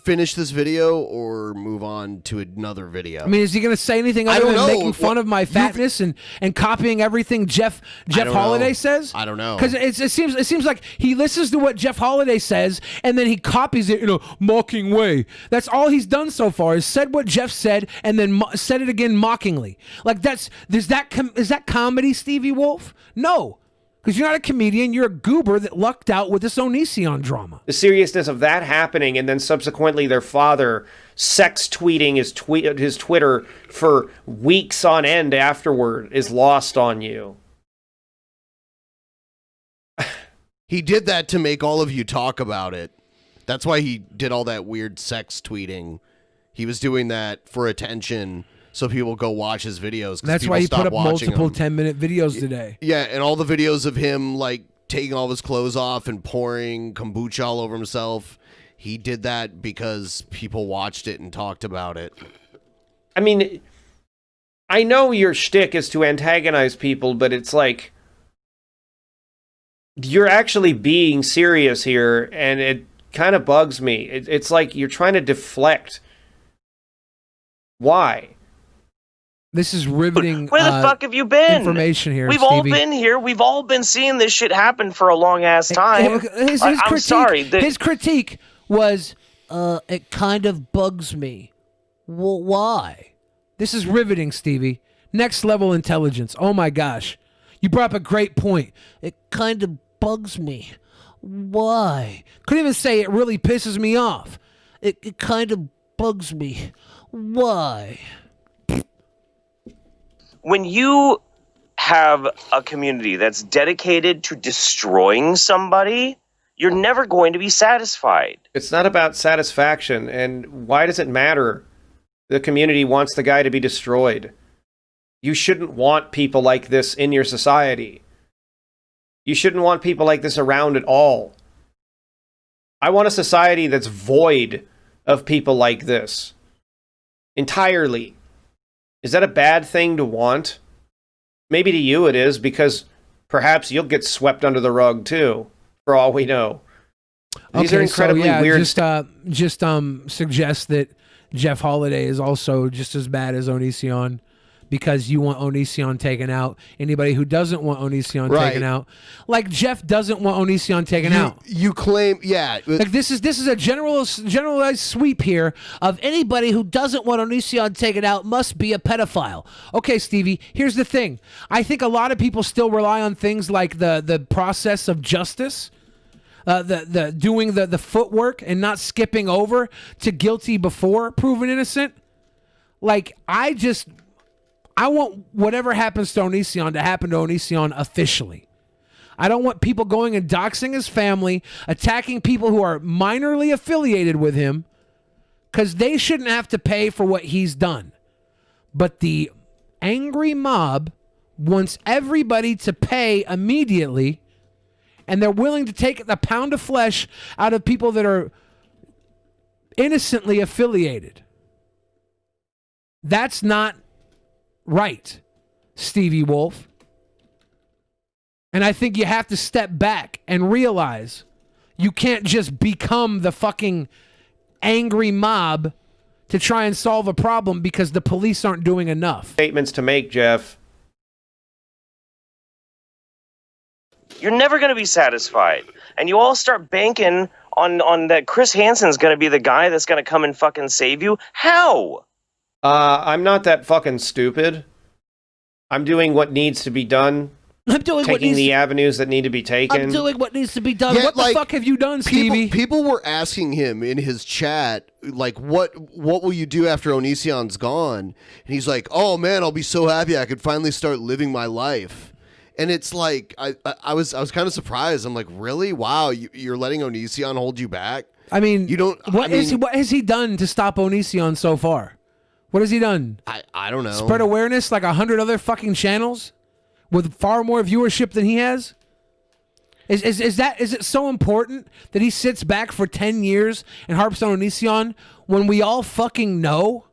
D: finish this video or move on to another video?
A: I mean, is he going to say anything other than making fun of my fatness and copying everything Jeff Holiday says?
D: I don't know.
A: Because it seems like he listens to what Jeff Holiday says and then he copies it in a mocking way. That's all he's done so far is said what Jeff said and then said it again mockingly. Like is that comedy, Stevie Wolfe? No. Because you're not a comedian, you're a goober that lucked out with this Onision drama.
E: The seriousness of that happening, and then subsequently their father sex tweeting his Twitter for weeks on end afterward is lost on you.
D: He did that to make all of you talk about it. That's why he did all that weird sex tweeting. He was doing that for attention, so people go watch his videos.
A: That's why he put up multiple 10-minute videos today.
D: Yeah, and all the videos of him like taking all of his clothes off and pouring kombucha all over himself. He did that because people watched it and talked about it.
E: I mean, I know your shtick is to antagonize people, but it's like you're actually being serious here, and it kind of bugs me. It's like you're trying to deflect. Why?
A: This is riveting.
G: Where the fuck have you been?
A: Information here.
G: We've
A: Stevie.
G: all been here. We've all been seeing this shit happen for a long ass time.
A: His
G: I'm
A: critique,
G: sorry.
A: His critique was It kind of bugs me. Well, why? This is riveting, Stevie. Next level intelligence. Oh my gosh. You brought up a great point. It kind of bugs me. Why? Couldn't even say it really pisses me off. It kind of bugs me. Why?
G: When you have a community that's dedicated to destroying somebody, you're never going to be satisfied.
E: It's not about satisfaction. And why does it matter? The community wants the guy to be destroyed. You shouldn't want people like this in your society. You shouldn't want people like this around at all. I want a society that's void of people like this. Entirely. Is that a bad thing to want? Maybe to you it is, because perhaps you'll get swept under the rug too, for all we know. These are incredibly weird.
A: Just suggest that Jeff Holiday is also just as bad as Onision, because you want Onision taken out. Anybody who doesn't want Onision taken out, like Jeff doesn't want Onision taken out.
D: You claim, yeah.
A: Like this is a generalized sweep here of anybody who doesn't want Onision taken out must be a pedophile. Okay, Stevie, here's the thing. I think a lot of people still rely on things like the process of justice. The doing the footwork and not skipping over to guilty before proven innocent. Like, I want whatever happens to Onision to happen to Onision officially. I don't want people going and doxing his family, attacking people who are minorly affiliated with him, because they shouldn't have to pay for what he's done. But the angry mob wants everybody to pay immediately, and they're willing to take a pound of flesh out of people that are innocently affiliated. That's not right, Stevie Wolfe. And I think you have to step back and realize you can't just become the fucking angry mob to try and solve a problem because the police aren't doing enough.
E: Statements to make, Jeff.
G: You're never going to be satisfied. And you all start banking on that Chris Hansen's going to be the guy that's going to come and fucking save you. How?
E: I'm not that fucking stupid. I'm doing what needs to be done. Taking the avenues that need to be taken.
A: I'm doing what needs to be done. Yeah, what the fuck have you done, Stevie?
D: People were asking him in his chat, like, what will you do after Onision's gone? And he's like, oh man, I'll be so happy I could finally start living my life. And it's like, I was kind of surprised. I'm like, really? Wow, you're letting Onision hold you back?
A: I mean,
D: you don't.
A: What has he done to stop Onision so far? What has he done?
D: I don't know.
A: Spread awareness like 100 other fucking channels with far more viewership than he has? Is it so important that he sits back for 10 years and harps on Onision when we all fucking know?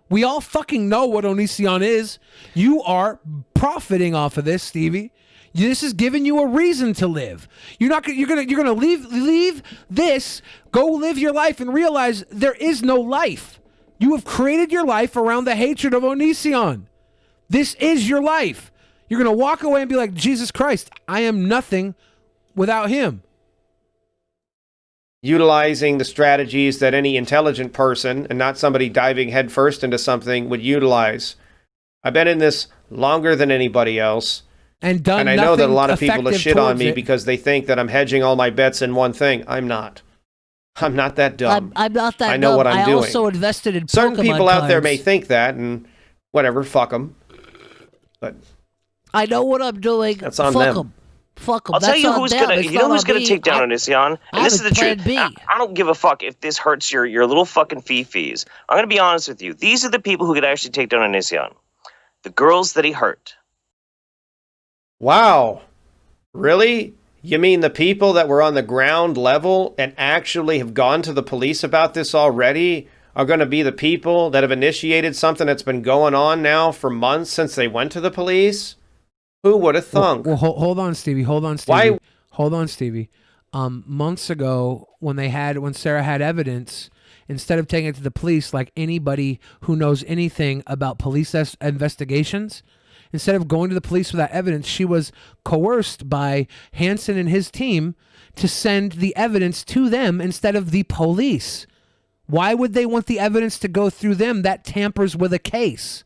A: We all fucking know what Onision is. You are profiting off of this, Stevie. This is giving you a reason to live. You're gonna leave this, go live your life, and realize there is no life. You have created your life around the hatred of Onision. This is your life. You're going to walk away and be like, Jesus Christ, I am nothing without him.
E: Utilizing the strategies that any intelligent person, and not somebody diving headfirst into something, would utilize. I've been in this longer than anybody else.
A: And
E: I know that a lot of people have shit on me because they think that I'm hedging all my bets in one thing. I'm not. I'm not that dumb.
A: I'm not that dumb.
E: I know what I'm doing.
A: I also invested in
E: certain
A: Pokemon
E: people out there
A: cards.
E: may think that, and whatever, fuck them. But
A: I know what I'm doing.
E: That's on them.
A: Fuck them.
G: I'll tell you who's gonna. You know who's gonna take down Onision, and this is the truth. I don't give a fuck if this hurts your little fucking fifis. I'm gonna be honest with you. These are the people who could actually take down Onision. The girls that he hurt.
E: Wow, really? You mean the people that were on the ground level and actually have gone to the police about this already are going to be the people that have initiated something that's been going on now for months since they went to the police? Who would have thunk?
A: Well, hold on, Stevie.
E: Why?
A: Hold on, Stevie. Months ago, when Sarah had evidence, instead of taking it to the police like anybody who knows anything about police investigations, instead of going to the police with that evidence, she was coerced by Hansen and his team to send the evidence to them instead of the police. Why would they want the evidence to go through them? That tampers with a case.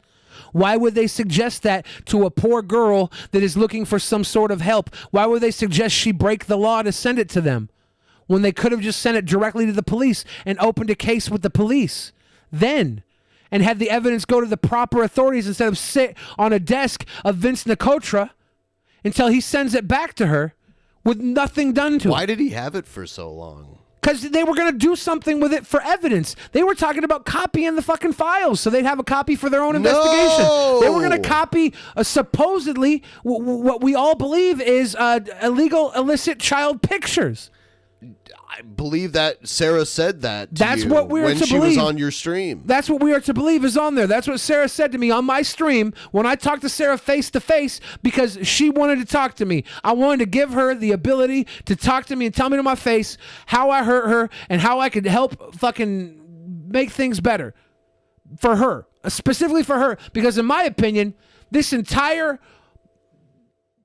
A: Why would they suggest that to a poor girl that is looking for some sort of help? Why would they suggest she break the law to send it to them when they could have just sent it directly to the police and opened a case with the police then and had the evidence go to the proper authorities instead of sit on a desk of Vince Nicotra until he sends it back to her with nothing done to it?
D: Why did he have it for so long?
A: Because they were going to do something with it for evidence. They were talking about copying the fucking files so they'd have a copy for their own investigation. They were going to copy supposedly what we all believe is illegal, illicit child pictures.
D: I believe that Sarah said that to
A: That's
D: you
A: what we are
D: when
A: to
D: she
A: believe.
D: was on your stream.
A: That's what we are to believe is on there. That's what Sarah said to me on my stream when I talked to Sarah face to face because she wanted to talk to me. I wanted to give her the ability to talk to me and tell me to my face how I hurt her and how I could help fucking make things better for her, specifically for her, because in my opinion, this entire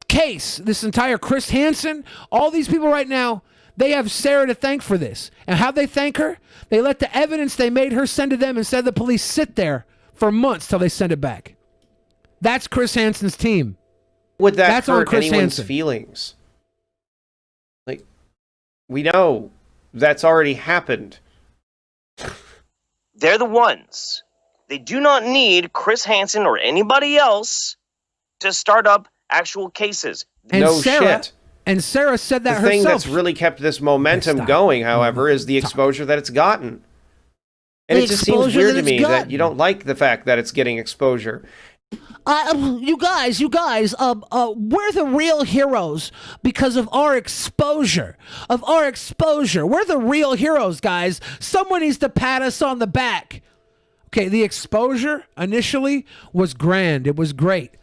A: case, this entire Chris Hansen, all these people right now, they have Sarah to thank for this. And how they thank her? They let the evidence they made her send to them instead of the police sit there for months till they send it back. That's Chris Hansen's team.
E: Would that
A: That's
E: hurt anyone's
A: Hansen.
E: feelings? Like, we know that's already happened.
G: They're the ones. They do not need Chris Hansen or anybody else to start up actual cases.
A: And
E: No
A: Sarah,
E: shit.
A: And Sarah said that
E: The thing
A: herself.
E: that's really kept this momentum going, however, is the exposure that it's gotten. And
I: The
E: it just seems
I: exposure
E: weird
I: that
E: to me
I: it's
E: that
I: gotten.
E: you don't like the fact that it's getting exposure.
I: You guys, we're the real heroes because of our exposure. We're the real heroes, guys. Someone needs to pat us on the back.
A: Okay, the exposure initially was grand. It was great.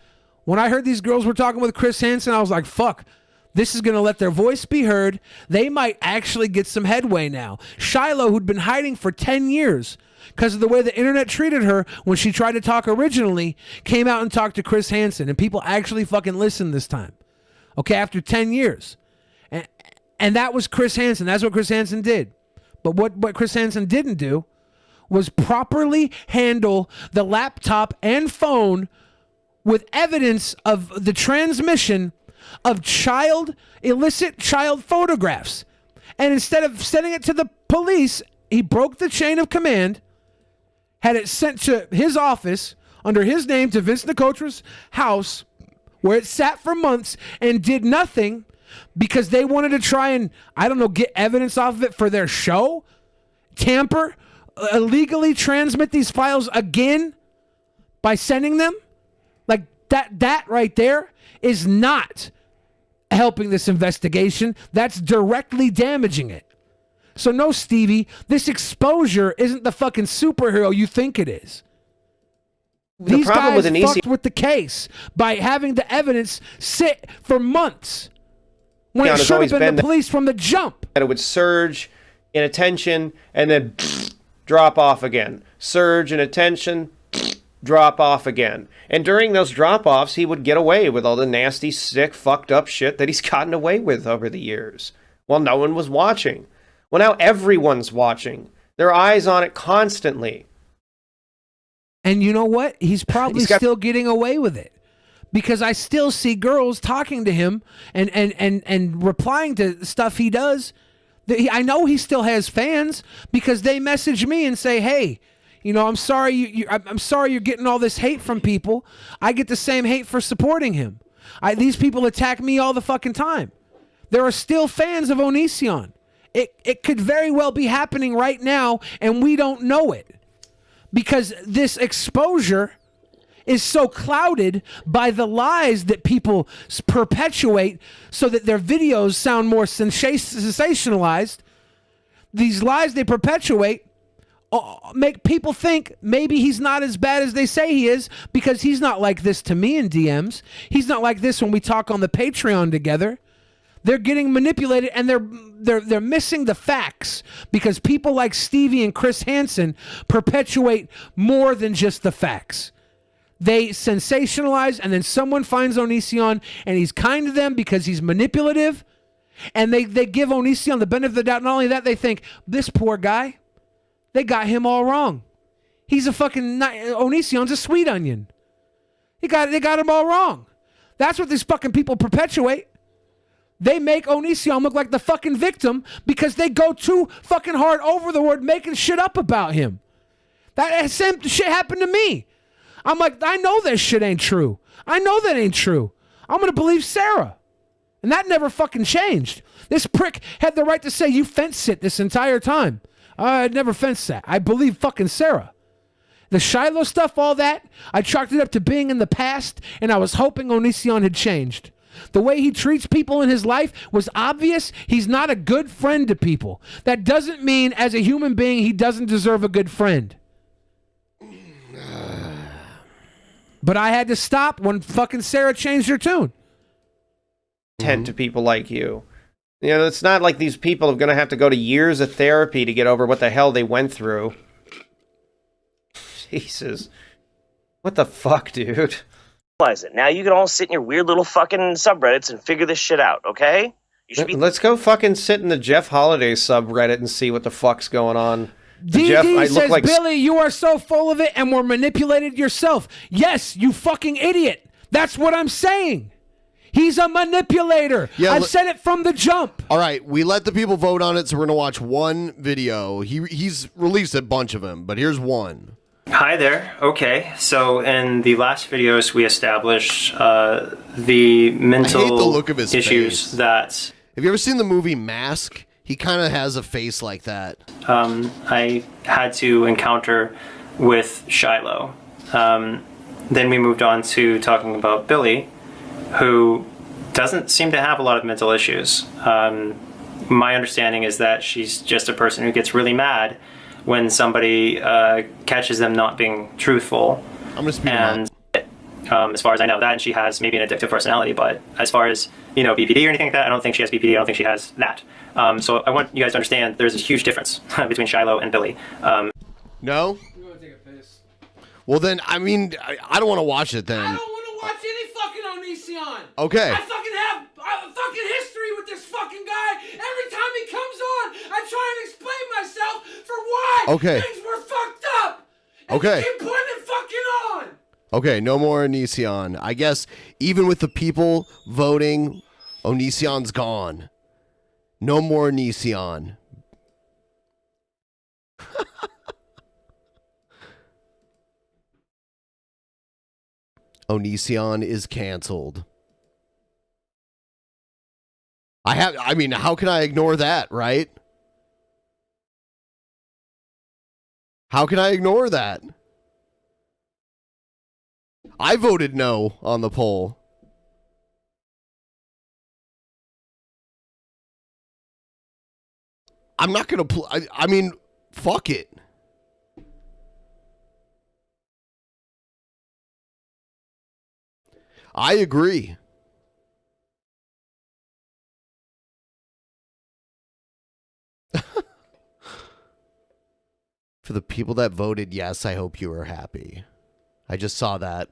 A: When I heard these girls were talking with Chris Hansen, I was like, fuck. This is going to let their voice be heard. They might actually get some headway now. Shiloh, who'd been hiding for 10 years because of the way the internet treated her when she tried to talk originally, came out and talked to Chris Hansen, and people actually fucking listened this time. Okay, after 10 years. And that was Chris Hansen. That's what Chris Hansen did. But what Chris Hansen didn't do was properly handle the laptop and phone with evidence of the transmission of illicit child photographs. And instead of sending it to the police, he broke the chain of command, had it sent to his office under his name to Vince Nicotra's house, where it sat for months and did nothing because they wanted to try and, get evidence off of it for their show, tamper, illegally transmit these files again by sending them. Like that right there is not helping this investigation. That's directly damaging it. So no, Stevie, this exposure isn't the fucking superhero you think it is. These guys fucked with the case by having the evidence sit for months when it should have been the police from the jump.
E: That it would surge in attention and then drop off again. Surge in attention, drop off again. And during those drop-offs, he would get away with all the nasty, sick, fucked up shit that he's gotten away with over the years. While no one was watching. Well, now everyone's watching. Their eyes on it constantly.
A: And you know what? He's probably still getting away with it. Because I still see girls talking to him and replying to stuff he does. I know he still has fans because they message me and say, hey, I'm sorry I'm sorry you're getting all this hate from people. I get the same hate for supporting him. These people attack me all the fucking time. There are still fans of Onision. It could very well be happening right now and we don't know it. Because this exposure is so clouded by the lies that people perpetuate so that their videos sound more sensationalized. These lies they perpetuate make people think maybe he's not as bad as they say he is because he's not like this to me in DMs. He's not like this when we talk on the Patreon together. They're getting manipulated and they're missing the facts because people like Stevie and Chris Hansen perpetuate more than just the facts. They sensationalize and then someone finds Onision and he's kind to them because he's manipulative and they give Onision the benefit of the doubt. Not only that, they think this poor guy,
I: They got him all wrong. He's a fucking Onision's a sweet onion. They got him all wrong. That's what these fucking people perpetuate. They make Onision look like the fucking victim because they go too fucking hard over the word making shit up about him. That same shit happened to me. I'm like, I know that shit ain't true. I know that ain't true. I'm going to believe Sarah. And that never fucking changed. This prick had the right to say you fence sit this entire time. I never fence sat. I believe fucking Sarah. The Shiloh stuff, all that, I chalked it up to being in the past, and I was hoping Onision had changed. The way he treats people in his life was obvious. He's not a good friend to people. That doesn't mean as a human being he doesn't deserve a good friend. But I had to stop when fucking Sarah changed her tune.
E: Tend to people like you. You know, it's not like these people are going to have to go to years of therapy to get over what the hell they went through. Jesus. What the fuck, dude?
G: Realize it. Now you can all sit in your weird little fucking subreddits and figure this shit out, okay? You should be.
E: Let's go fucking sit in the Jeff Holiday subreddit and see what the fuck's going on. Jeff,
I: DD
E: I look
I: says,
E: like
I: Billy, you are so full of it and were manipulated yourself. Yes, you fucking idiot. That's what I'm saying. He's a manipulator.
D: Yeah,
I: I've said it from the jump.
D: All right, we let the people vote on it, so we're going to watch one video. He's released a bunch of them, but here's one.
J: Hi there. Okay, so in the last videos, we established the mental
D: I hate the look of his
J: issues
D: face.
J: that...
D: Have you ever seen the movie Mask? He kind of has a face like that.
J: I had to encounter with Shiloh. Then we moved on to talking about Billy, who doesn't seem to have a lot of mental issues. My understanding is that she's just a person who gets really mad when somebody catches them not being truthful.
D: I'm gonna speed
J: and as far as I know that, and she has maybe an addictive personality, but as far as, you know, BPD or anything like that, I don't think she has BPD, I don't think she has that. So I want you guys to understand there's a huge difference between Shiloh and Billy.
D: No?
I: You want to take a piss?
D: Well then, I mean, I don't want to watch it then.
I: I don't want to watch any fucking Onision.
D: Okay.
I: I fucking have a fucking history with this fucking guy. Every time he comes on, I try and explain myself for why things were fucked up. And
D: Okay.
I: you keep putting it fucking on.
D: Okay, no more Onision. I guess even with the people voting, Onision's gone. No more Onision. Onision is canceled. I mean, how can I ignore that, right? How can I ignore that? I voted no on the poll. I'm not going to I mean, fuck it. I agree. For the people that voted yes, I hope you are happy. I just saw that.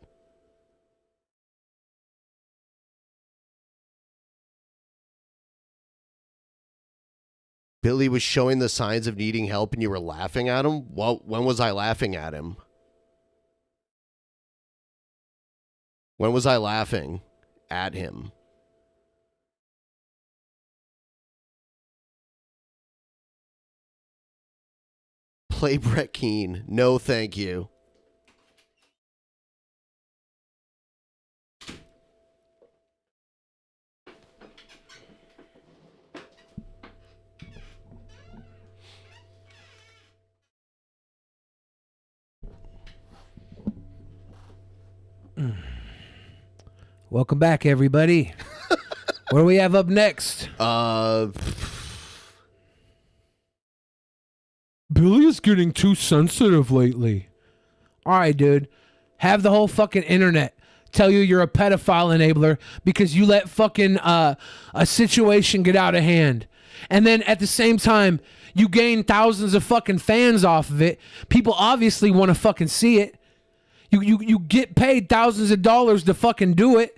D: Billy was showing the signs of needing help and you were laughing at him? Well, when was I laughing at him? When was I laughing at him? Play Brett Keane. No, thank you.
I: Welcome back, everybody. What do we have up next? Billy is getting too sensitive lately. All right, dude. Have the whole fucking internet tell you you're a pedophile enabler because you let fucking a situation get out of hand. And then at the same time, you gain thousands of fucking fans off of it. People obviously want to fucking see it. You get paid thousands of dollars to fucking do it.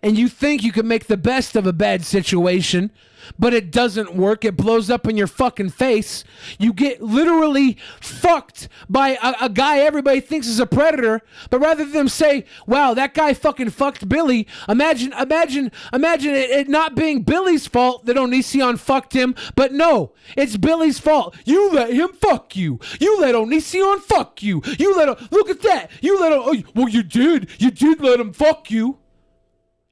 I: and you think you can make the best of a bad situation, but it doesn't work. It blows up in your fucking face. You get literally fucked by a guy everybody thinks is a predator, but rather than say, wow, that guy fucking fucked Billy, imagine it not being Billy's fault that Onision fucked him, but no, it's Billy's fault. You let him fuck you. You let Onision fuck you. You let him, look at that. You let him, well, you did let him fuck you.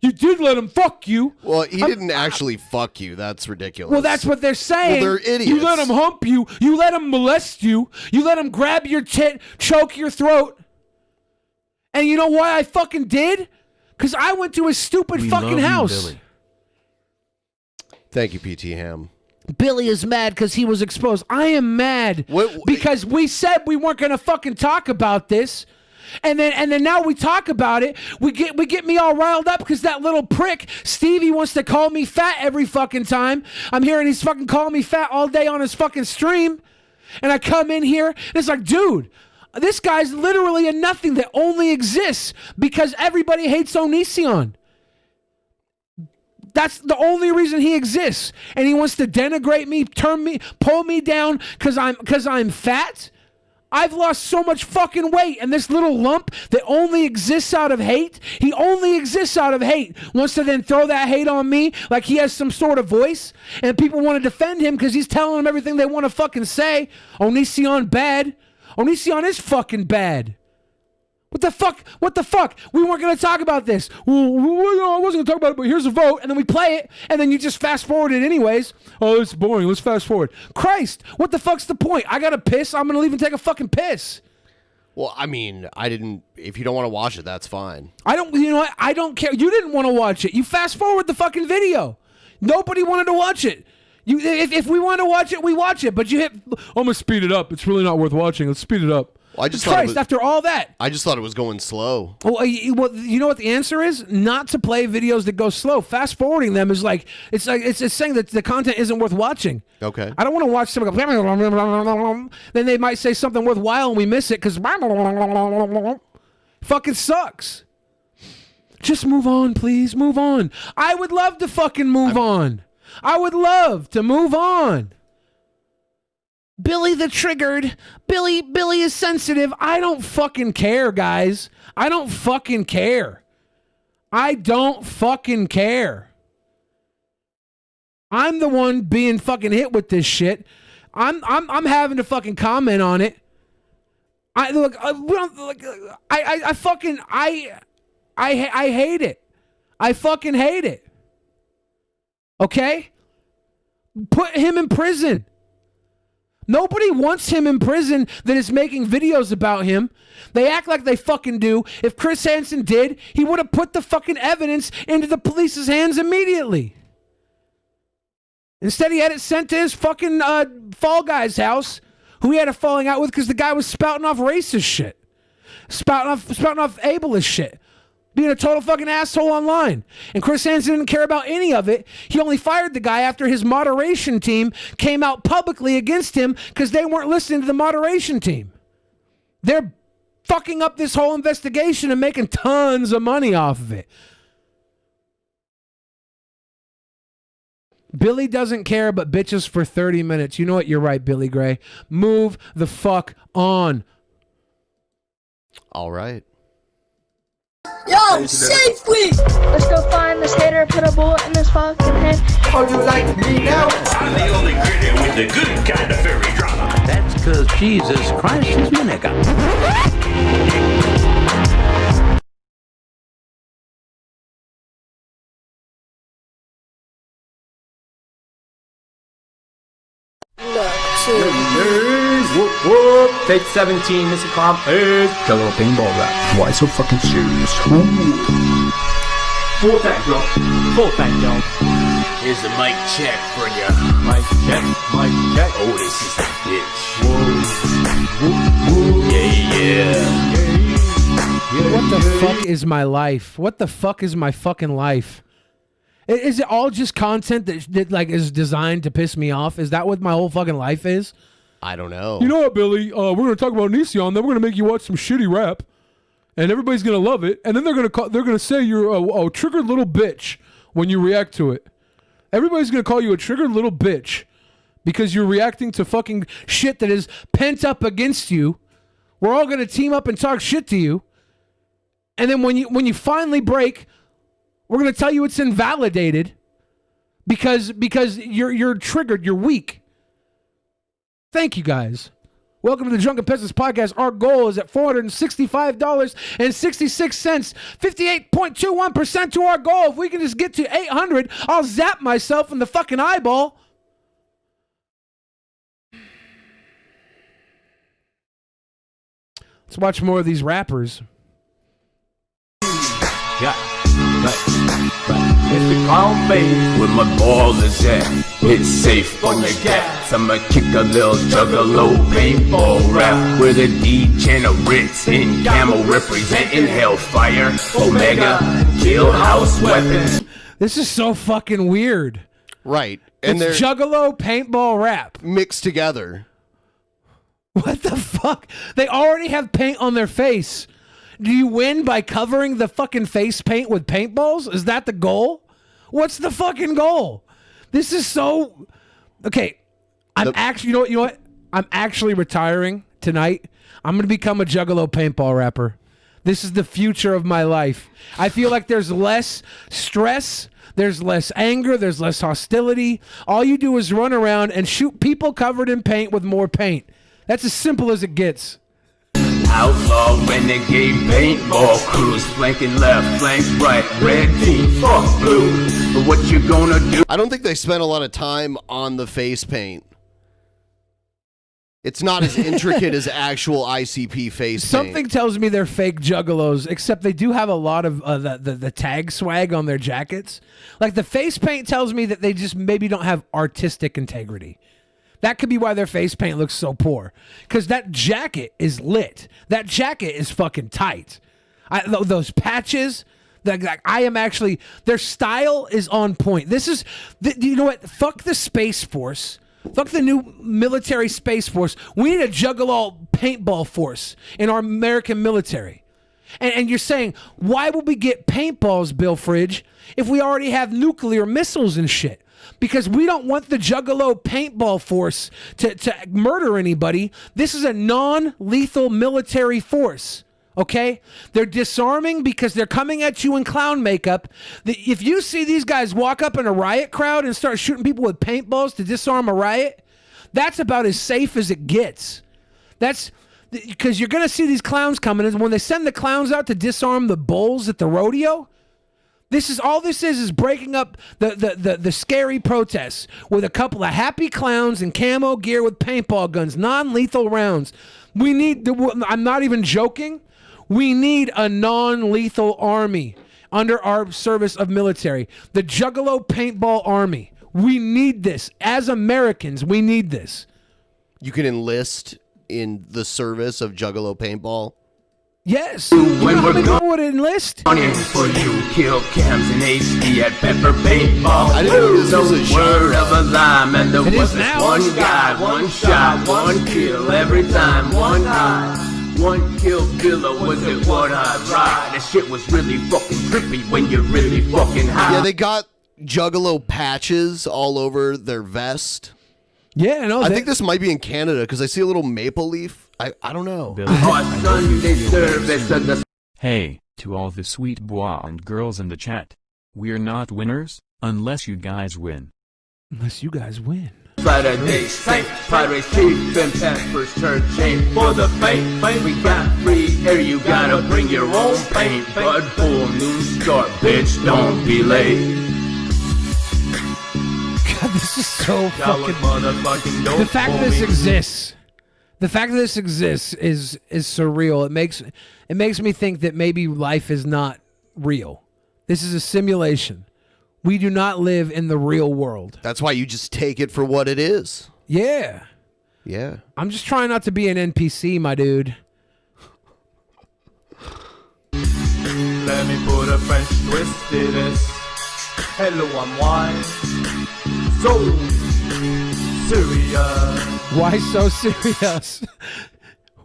I: You did let him fuck you.
D: Well, he didn't actually fuck you. That's ridiculous.
I: Well, that's what they're saying.
D: Well, they're idiots.
I: You let him hump you. You let him molest you. You let him grab your tit, choke your throat. And you know why I fucking did? Because I went to his stupid fucking house.
H: Billy.
D: Thank you, PT Ham.
I: Billy is mad because he was exposed. I am mad because we said we weren't going to fucking talk about this. And then now we talk about it. We get me all riled up because that little prick Stevie wants to call me fat every fucking time. I'm hearing he's fucking calling me fat all day on his fucking stream. And I come in here and it's like, dude, this guy's literally a nothing that only exists because everybody hates Onision. That's the only reason he exists. And he wants to denigrate me, pull me down because I'm fat. I've lost so much fucking weight, and this little lump that only exists out of hate, he only exists out of hate, wants to then throw that hate on me like he has some sort of voice, and people want to defend him because he's telling them everything they want to fucking say. Onision bad. Onision is fucking bad. What the fuck? What the fuck? We weren't going to talk about this. Well, I wasn't going to talk about it, but here's a vote. And then we play it, and then you just fast forward it anyways. Oh, it's boring. Let's fast forward. Christ, what the fuck's the point? I got to piss. I'm going to leave and take a fucking piss.
D: Well, I mean, if you don't want to watch it, that's fine.
I: You know what? I don't care. You didn't want to watch it. You fast forward the fucking video. Nobody wanted to watch it. If we want to watch it, we watch it. But you hit, I'm going to speed it up. It's really not worth watching. Let's speed it up.
D: Well,
I: after all that.
D: I just thought it was going slow.
I: Well, you know what the answer is? Not to play videos that go slow. Fast forwarding them is like it's saying that the content isn't worth watching.
D: Okay.
I: I don't want to watch something go, then they might say something worthwhile and we miss it because fucking sucks. Just move on, please. Move on. I would love to fucking move on. I would love to move on. Billy the triggered. Billy is sensitive. I don't fucking care, guys. I don't fucking care. I don't fucking care. I'm the one being fucking hit with this shit. I'm having to fucking comment on it. I hate it. I fucking hate it. Okay? Put him in prison. Nobody wants him in prison that is making videos about him. They act like they fucking do. If Chris Hansen did, he would have put the fucking evidence into the police's hands immediately. Instead, he had it sent to his fucking Fall Guy's house, who he had a falling out with because the guy was spouting off racist shit. Spouting off ableist shit. Being a total fucking asshole online. And Chris Hansen didn't care about any of it. He only fired the guy after his moderation team came out publicly against him because they weren't listening to the moderation team. They're fucking up this whole investigation and making tons of money off of it. Billy doesn't care but bitches for 30 minutes. You know what? You're right, Billy Gray. Move the fuck on.
D: All right.
K: Yo, safe please! Let's go find this hater, put a bullet in his fucking head. How'd you like me now?
B: I'm the only critic with the good kind of fairy drama.
L: That's because Jesus Christ is my nigga.
M: Whoop whoop, take 17, Mr. Clown, hey, the little pinball rap. Why so fucking serious? Full tank, bro. Full tank, yo.
N: Here's the mic check for ya.
M: Mic check, mic check.
N: Oh, this is a bitch.
M: Whoa.
N: Yeah.
I: What the fuck is my life? What the fuck is my fucking life? Is it all just content that like is designed to piss me off? Is that what my whole fucking life is?
D: I don't know.
I: You know what, Billy? We're going to talk about Onision, then we're going to make you watch some shitty rap.
A: and everybody's gonna love it, and then they're gonna say you're a triggered little bitch when you react to it. Everybody's gonna call you a triggered little bitch because you're reacting to fucking shit that is pent up against you. We're all gonna team up and talk shit to you, and then when you finally break, we're gonna tell you it's invalidated because you're triggered, you're weak. Thank you guys. Welcome to the Drunken Peasants podcast. Our goal is at $465.66, 58.21% to our goal. If we can just get to 800, I'll zap myself in the fucking eyeball. Let's watch more of these rappers.
N: Yeah. It's the clown face with my balls and shit. It's safe on the gas. I'ma kick a little juggalo paintball rap with a degenerates in camo representing hellfire, Omega, jailhouse weapons.
I: This is so fucking weird.
D: Right. And
I: it's juggalo paintball rap
D: mixed together.
I: What the fuck? They already have paint on their face. Do you win by covering the fucking face paint with paintballs? Is that the goal? What's the fucking goal? This is so... Okay, you know what? I'm actually retiring tonight. I'm going to become a juggalo paintball rapper. This is the future of my life. I feel like there's less stress, there's less anger, there's less hostility. All you do is run around and shoot people covered in paint with more paint. That's as simple as it gets.
N: Outlaw renegade paintball crews, flanking left, flank right, red team, fuck blue. But what you gonna do?
D: I don't think they spent a lot of time on the face paint. It's not as intricate as actual ICP face paint.
I: Something tells me they're fake juggalos, except they do have a lot of the tag swag on their jackets. Like the face paint tells me that they just maybe don't have artistic integrity. That could be why their face paint looks so poor. Because that jacket is lit. That jacket is fucking tight. Those patches, I am actually... Their style is on point. This is... You know what? Fuck the Space Force. Fuck the new military Space Force. We need a juggalo paintball force in our American military. And you're saying, why would we get paintballs, Bill Fridge, if we already have nuclear missiles and shit? Because we don't want the juggalo paintball force to murder anybody. This is a non-lethal military force, okay? They're disarming because they're coming at you in clown makeup. If you see these guys walk up in a riot crowd and start shooting people with paintballs to disarm a riot, that's about as safe as it gets. That's because you're going to see these clowns coming. And when they send the clowns out to disarm the bulls at the rodeo... This is breaking up the scary protests with a couple of happy clowns in camo gear with paintball guns, non-lethal rounds. We need, I'm not even joking, we need a non-lethal army under our service of military. The Juggalo Paintball Army. We need this. As Americans, we need this.
D: You can enlist in the service of Juggalo Paintball.
I: Yes. When we're going would enlist.
N: For you, kill cams and HD at Pepper Paintball.
D: I didn't know this was a
N: word of a lie, and there was
I: now.
N: One guy, one shot, one kill every time, one eye. One kill killer was it what I ride. That shit was really fucking trippy when you're really fucking high.
D: Yeah, they got Juggalo patches all over their vest.
I: Yeah, no.
D: I think this might be in Canada because I see a little maple leaf. I don't know.
H: Hey, to all the sweet bois and girls in the chat. We're not winners, unless you guys win.
I: Unless you guys win.
N: Saturday, Saint Pirates, Chief, and Peppers, Church, chain for the paint. We got free air, you gotta bring your own paint. But boom, new start, bitch, don't be late.
I: God, this is so fucking... The fact that this exists... The fact that this exists is surreal. It makes me think that maybe life is not real. This is a simulation. We do not live in the real world.
D: That's why you just take it for what it is.
I: Yeah.
D: Yeah.
I: I'm just trying not to be an NPC, my dude.
M: Let me put a French twist to this. Hello, I'm wise. So serious.
I: Why so serious?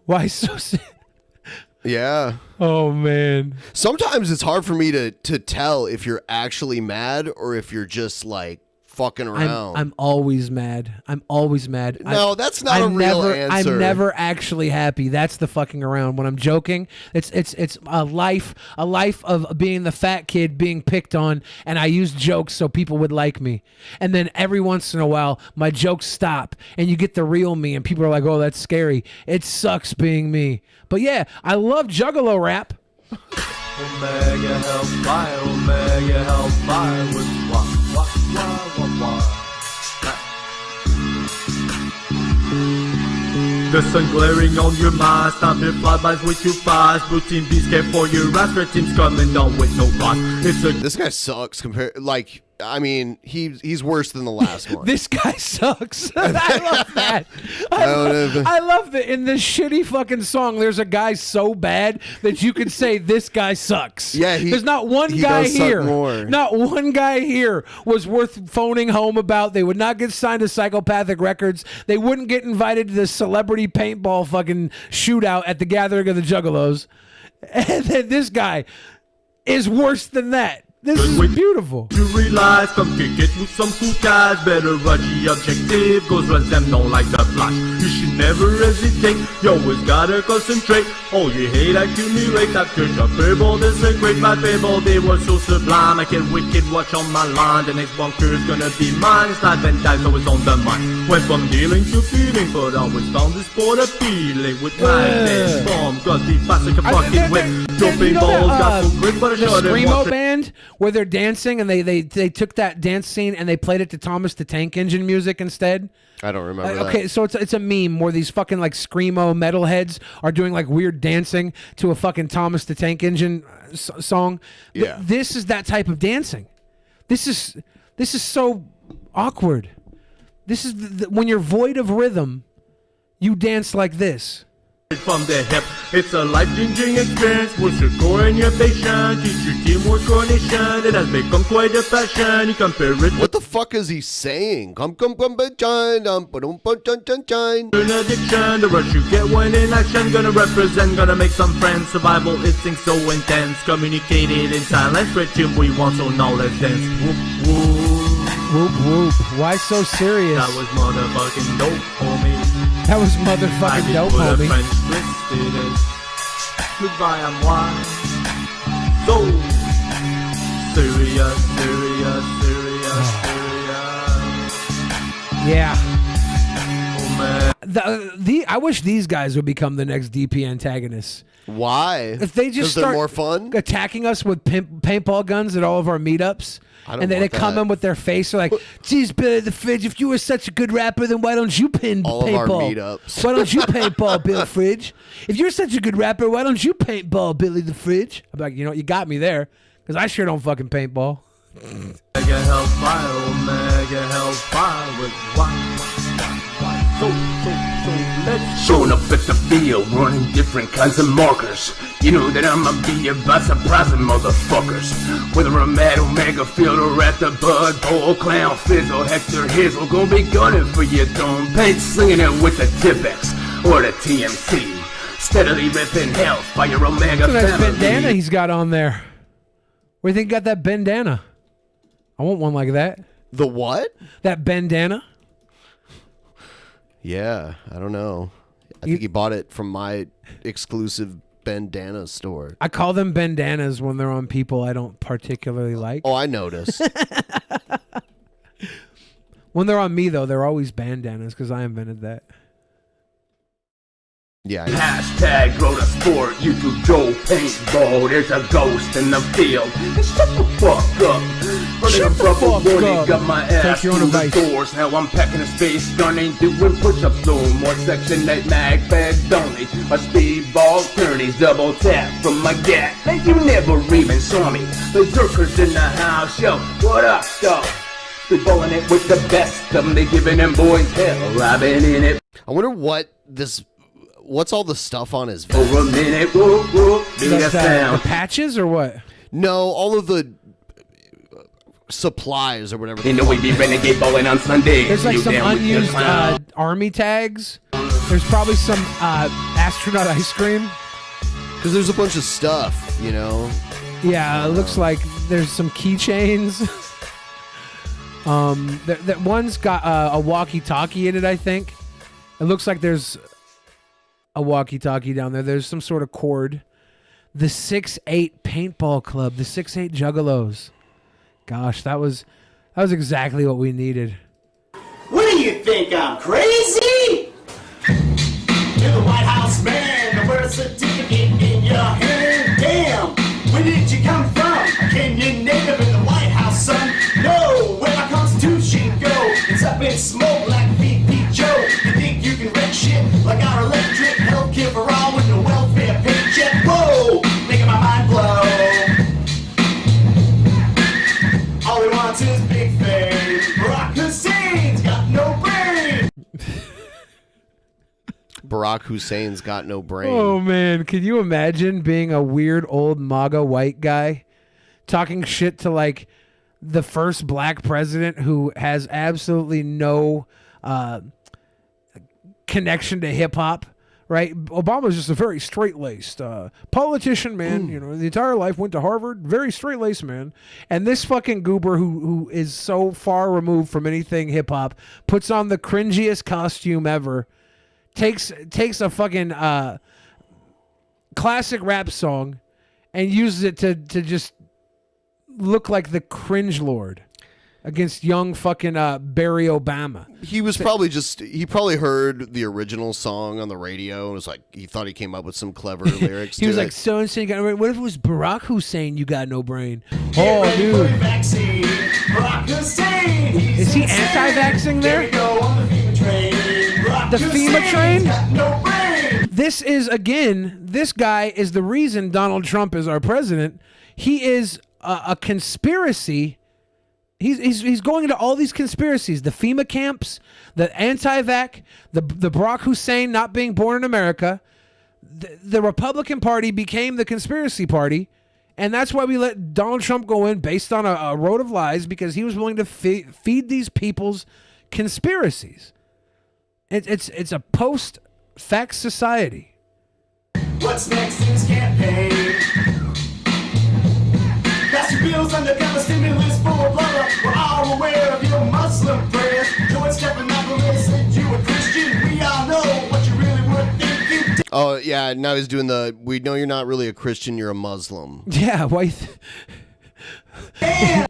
I: Why so serious?
D: Yeah.
I: Oh man.
D: Sometimes it's hard for me to tell if you're actually mad or if you're just like fucking around.
I: I'm always mad. I'm always mad.
D: No, that's not a real answer.
I: I'm never actually happy. That's the fucking around. When I'm joking, it's a life of being the fat kid being picked on, and I use jokes so people would like me. And then every once in a while, my jokes stop, and you get the real me, and people are like, "Oh, that's scary." It sucks being me. But yeah, I love Juggalo rap.
M: Omega Hellfire, Omega Hellfire with wah. The sun glaring on your mind, stomping flybys way too fast. Routine beats care for your ass, red team's coming down with no boss.
D: This guy sucks compared. Like, I mean, he's worse than the last one.
I: This guy sucks. I love that. I love that in this shitty fucking song, there's a guy so bad that you can say this guy sucks.
D: Yeah,
I: there's not one guy here. Not one guy here was worth phoning home about. They would not get signed to Psychopathic Records. They wouldn't get invited to the celebrity paintball fucking shootout at the Gathering of the Juggalos. And then this guy is worse than that. This is beautiful.
M: You realize, come kick it with some cool guys. Better watch the objective, goes runs them don't like the flash. You should never hesitate, you always gotta concentrate. All you hate accumulate, after your paintball disintegrate. My paintball, they were so sublime. I can wicked watch on my line. The next bunker's gonna be mine. It's not BENPAI, always on the mind. Went from dealing to feeling, but always found the sport appealing. With my face bomb, got the fast like a fucking whip. Jumping balls, got full grip, but I shot it.
I: Screamo band, where they're dancing and they took that dance scene and they played it to Thomas the Tank Engine music instead.
D: I don't remember that.
I: Okay, so it's a meme where these fucking like screamo metalheads are doing like weird dancing to a fucking Thomas the Tank Engine song.
D: Yeah.
I: This is that type of dancing. This is so awkward. This is when you're void of rhythm, you dance like this.
M: From the hip, it's a life-changing experience. With your core and your patience, teach your teamwork coordination. It has become quite a passion. You compare it.
D: What the fuck is he saying?
M: An addiction, the rush you get when in action. Gonna represent, gonna make some friends. Survival instinct so intense. Communicated in silence. Red team we want, so now let's dance. Whoop whoop.
I: Whoop whoop. Why so serious?
M: That was motherfucking dope, homie.
I: That was motherfucking dope, homie.
M: Goodbye, I'm wild. So serious.
I: Yeah.
M: Oh man.
I: I wish these guys would become the next DP antagonists.
D: Why?
I: If they just
D: they're
I: start
D: more fun?
I: attacking us with paintball guns at all of our meetups. And then they come in with their face, they're like, geez, Billy the Fridge, if you were such a good rapper, then why don't you paintball?
D: All of our meetups.
I: Why don't you paintball, Bill Fridge? If you're such a good rapper, why don't you paintball, Billy the Fridge? I'm like, you know what, you got me there, because I sure don't fucking paintball.
M: Omega Hellfire, Omega Hellfire with so let's
N: showing up at the field, running different kinds of markers. You know that I'ma be about surprising motherfuckers. Whether I'm at Omega Field or at the Bud Bowl, Clown Fizzle, Hector Hizzle, gonna be gunning for your dome paint, slinging it with the Tipex or the TMC. Steadily ripping Hellfire, Omega
I: That's a nice
N: family.
I: bandana he's got on there. Where do you think he got that bandana? I want one like that.
D: The what?
I: That bandana.
D: Yeah, I don't know. I think he bought it from my exclusive bandana store.
I: I call them bandanas when they're on people I don't particularly like.
D: Oh, I noticed.
I: When they're on me, though, they're always bandanas because I invented that.
D: Yeah.
N: Hashtag road a sport, YouTube Joe paintball. There's a ghost in the field. And shut the fuck up. Running a rubber warning, got my ass through the doors. Now I'm packing a space gun, ain't doing push-ups no more. Section 8 mag bags only. My speedball tourneys double tap from my gat. Like you never even saw me. Berserkers in the house, yo, what up, dog? Speedballing it with the best of them. They giving them boys hell. I've been in it.
D: I wonder what's all the stuff on his
N: vest? For a minute, whoop, whoop,
I: the patches or what?
D: No, all of the supplies or whatever.
N: You know we be renegade balling on Sundays.
I: There's like some unused army tags. There's probably some astronaut ice cream.
D: Because there's a bunch of stuff, you know?
I: Yeah, it looks like there's some keychains. That one's got a walkie-talkie in it, I think. It looks like there's a walkie-talkie down there. There's some sort of cord. The 6'8 paintball club, the 6'8 juggalos. Gosh, that was exactly what we needed.
O: What do you think, I'm crazy? You're the White House man, the birth certificate in your hand. Damn, where did you come from? A Kenyan native in the White House, son. No, where my Constitution go? It's up in smoke like VP Joe. You think you can wreck shit like our electric healthcare for all with no welfare paycheck? Whoa, making my mind blow. All he wants is big fame. Barack Hussein's got no brain.
D: Barack Hussein's got no brain.
I: Oh, man. Can you imagine being a weird old MAGA white guy talking shit to, like, the first black president who has absolutely no connection to hip-hop, right? Obama's just a very straight-laced politician, man. You know, the entire life went to Harvard. Very straight-laced, man. And this fucking goober who is so far removed from anything hip-hop puts on the cringiest costume ever, takes a fucking classic rap song and uses it to just look like the cringe lord against young fucking Barry Obama.
D: He was probably he probably heard the original song on the radio and was like, he thought he came up with some clever lyrics.
I: He was like, so and so, you got no brain. What if it was Barack Hussein, you got no brain? Oh, dude. Is he anti-vaxxing there? The FEMA train? This is, again, this guy is the reason Donald Trump is our president. He is a conspiracy. He's going into all these conspiracies. The FEMA camps, the anti-vax, the Barack Hussein not being born in America. The Republican Party became the conspiracy party. And that's why we let Donald Trump go in based on a road of lies, because he was willing to feed these people's conspiracies. It's a post-fact society.
O: What's next in his campaign? Pass your bills under cover stimulus for a brother. We're all aware of your Muslim prayers. George Stephanopoulos said you were Christian. We all know what you really were thinking.
D: Oh, yeah, now he's doing we know you're not really a Christian, you're a Muslim.
I: Yeah, why?
O: Damn,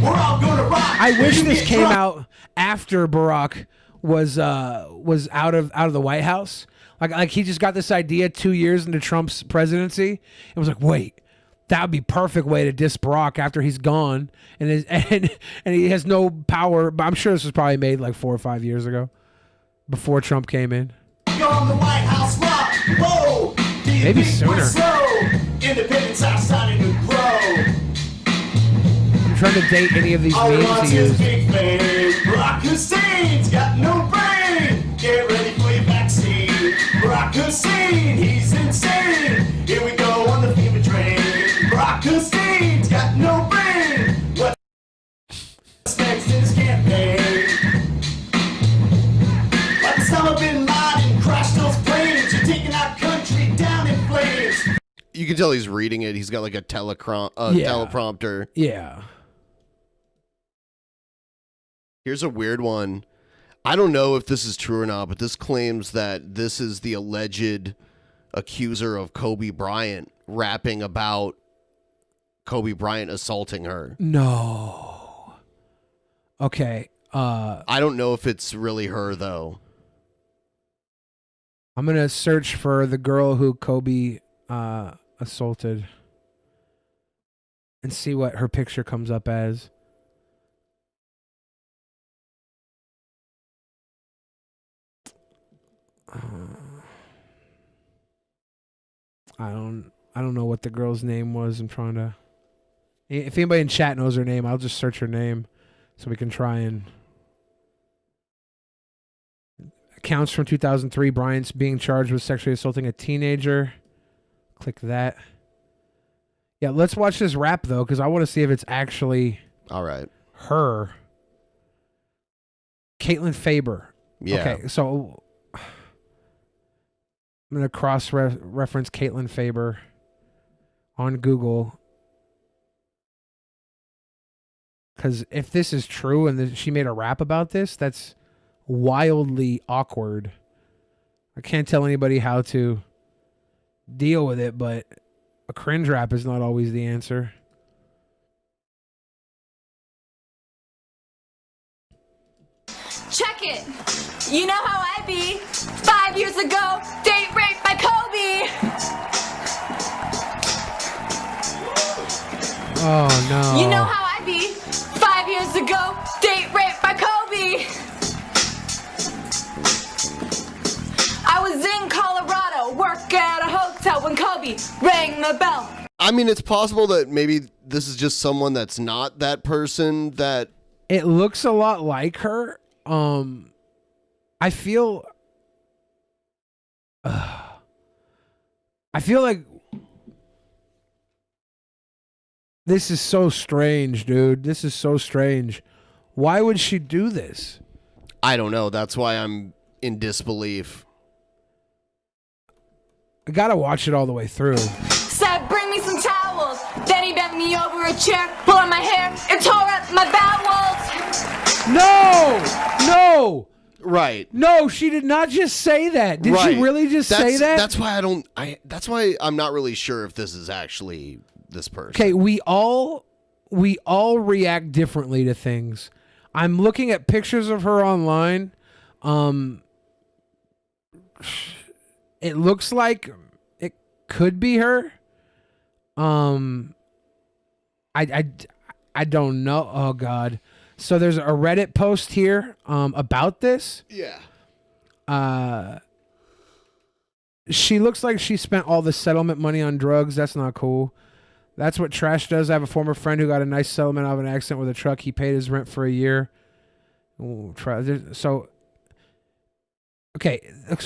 O: we're all gonna rock.
I: I wish this came out after Barack was out of the White House. Like he just got this idea 2 years into Trump's presidency and was like, wait, that would be perfect way to diss Barack after he's gone and he has no power. But I'm sure this was probably made like 4 or 5 years ago, before Trump came in.
O: On the White House rock. Whoa,
I: maybe sooner.
O: Independence are starting to grow.
I: I'm trying to date any of these memes he used.
O: Barack Hussein's got no brain. Get ready for your vaccine. Barack Hussein, he's insane. Here we go on the FEMA train. Barack Hussein's got no brain. What's next in his campaign? Like Osama bin Laden crashed those planes. You're taking our country down in flames.
D: You can tell he's reading it. He's got like a teleprompter.
I: Yeah.
D: Here's a weird one. I don't know if this is true or not, but this claims that this is the alleged accuser of Kobe Bryant rapping about Kobe Bryant assaulting her.
I: No. Okay.
D: I don't know if it's really her, though.
I: I'm going to search for the girl who Kobe assaulted and see what her picture comes up as. I don't know what the girl's name was. I'm trying to. If anybody in chat knows her name, I'll just search her name so we can try and. Accounts from 2003. Bryant's being charged with sexually assaulting a teenager. Click that. Yeah, let's watch this rap though, because I want to see if it's actually.
D: All right.
I: Her. Caitlin Faber.
D: Yeah.
I: Okay, so. I'm going to cross-reference Caitlin Faber on Google. Because if this is true and she made a rap about this, that's wildly awkward. I can't tell anybody how to deal with it, but a cringe rap is not always the answer.
P: Check it. You know how I be. 5 years ago, date raped by Kobe.
I: Oh, no.
P: You know how I be. 5 years ago, date raped by Kobe. I was in Colorado, work at a hotel when Kobe rang the bell.
D: I mean, it's possible that maybe this is just someone that's not that person that...
I: It looks a lot like her. I feel like this is so strange, dude. This is so strange. Why would she do this?
D: I don't know. That's why I'm in disbelief.
I: I gotta watch it all the way through.
P: Said, bring me some towels. Then he bent me over a chair, pulled on my hair, and tore up my bowels.
I: No!
D: Right.
I: No, she did not just say that. Did she really just say that?
D: That's why that's why I'm not really sure if this is actually this person.
I: Okay, we all react differently to things. I'm looking at pictures of her online. It looks like it could be her. I don't know. Oh God. So there's a Reddit post here about this.
D: Yeah.
I: She looks like she spent all the settlement money on drugs. That's not cool. That's what trash does. I have a former friend who got a nice settlement out of an accident with a truck. He paid his rent for a year. So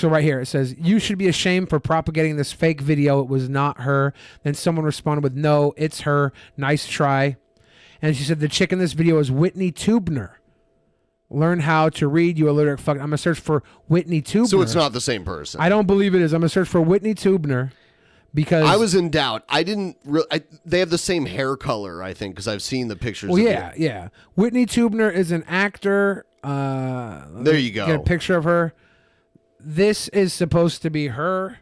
I: right here it says, you should be ashamed for propagating this fake video. It was not her. Then someone responded with, no, it's her. Nice try. And she said, the chick in this video is Whitney Tubner. Learn how to read, you illiterate fuck. I'm going to search for Whitney Tubner.
D: So it's not the same person.
I: I don't believe it is. I'm going to search for Whitney Tubner because...
D: I was in doubt. I didn't really... they have the same hair color, I think, because I've seen the pictures.
I: Well, yeah. Whitney Tubner is an actor.
D: There you go.
I: Get a picture of her. This is supposed to be her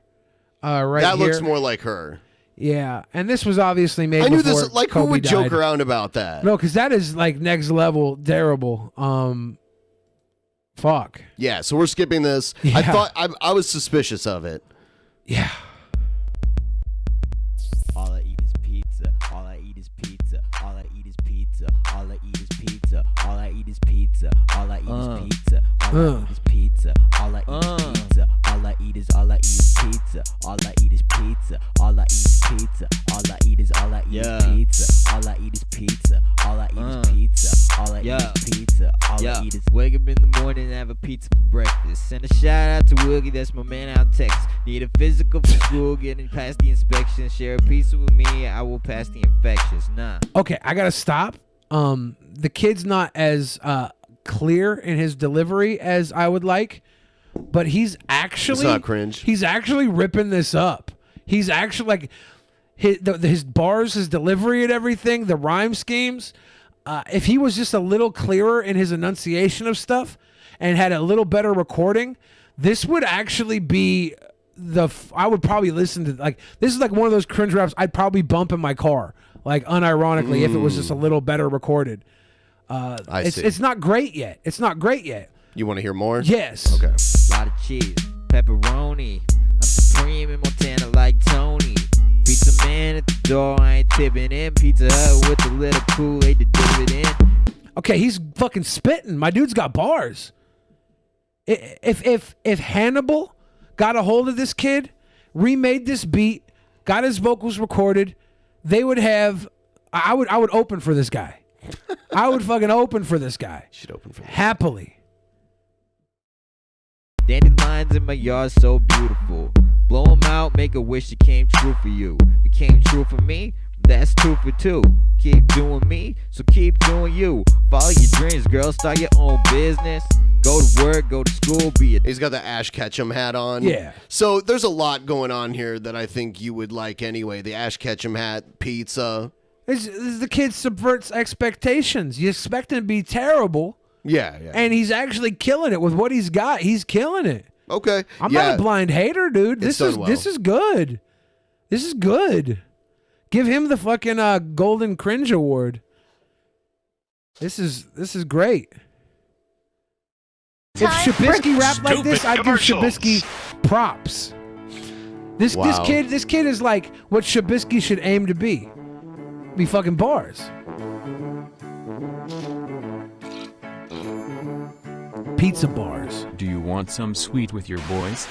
I: right
D: that
I: here.
D: Looks more like her.
I: Yeah, and this was obviously made.
D: I knew
I: before
D: this. Like,
I: Kobe
D: who would
I: died.
D: joke around about that?
I: No, because that is like next level terrible. Fuck.
D: Yeah, so we're skipping this.
I: Yeah.
D: I thought I was suspicious of it.
I: Yeah.
Q: All I eat is pizza. All I eat is pizza. All I eat is pizza. All I eat is pizza. All I eat is pizza. All I eat is pizza. All I eat is pizza. All I eat is pizza. All I eat is pizza. All I eat is pizza. All I eat is pizza. All I eat is pizza. All I eat is pizza. All I eat is pizza. All I eat is pizza. All I eat is
R: wake up in the morning and have a pizza for breakfast. Send a shout out to Wilkie, that's my man out in Texas. Need a physical for school, getting past the inspection. Share a pizza with me, I will pass the infections. Nah.
I: Okay, I gotta stop. The kid's not as clear in his delivery as I would like, but he's actually
D: It's not cringe.
I: He's actually ripping this up. He's actually like his bars, his delivery, and everything. The rhyme schemes. If he was just a little clearer in his enunciation of stuff and had a little better recording, this would actually be I would probably listen to, like, this is like one of those cringe raps I'd probably bump in my car, like unironically, if it was just a little better recorded.
D: I see.
I: It's not great yet. It's not great yet.
D: You want to hear more?
I: Yes.
D: Okay.
R: Lot of cheese, pepperoni. I'm supreme in Montana like Tony. Pizza man at the door, I ain't tipping in. Pizza Hut with a little Kool-Aid to dip it in.
I: Okay, he's fucking spitting. My dude's got bars. If Hannibal got a hold of this kid, remade this beat, got his vocals recorded, they would have. I would open for this guy. I would fucking open for this guy.
D: Should open for this
I: happily.
R: Dandelions in my yard so beautiful. Blow them out, make a wish it came true for you. It came true for me, that's 2 for 2. Keep doing me, so keep doing you. Follow your dreams, girl, start your own business. Go to work, go to school, be a...
D: He's got the Ash Ketchum hat on.
I: Yeah.
D: So there's a lot going on here that I think you would like anyway. The Ash Ketchum hat, pizza.
I: The kid subverts expectations. You expect him to be terrible.
D: Yeah.
I: And he's actually killing it with what he's got. He's killing it.
D: Okay.
I: I'm not a blind hater, dude. This is good. This is good. Give him the fucking Golden Cringe Award. This is great. If Shabisky rapped like this, I'd give Shabisky props. This kid is like what Shabisky should aim to be. Be fucking bars. Pizza bars.
H: Do you want some sweet with your boys?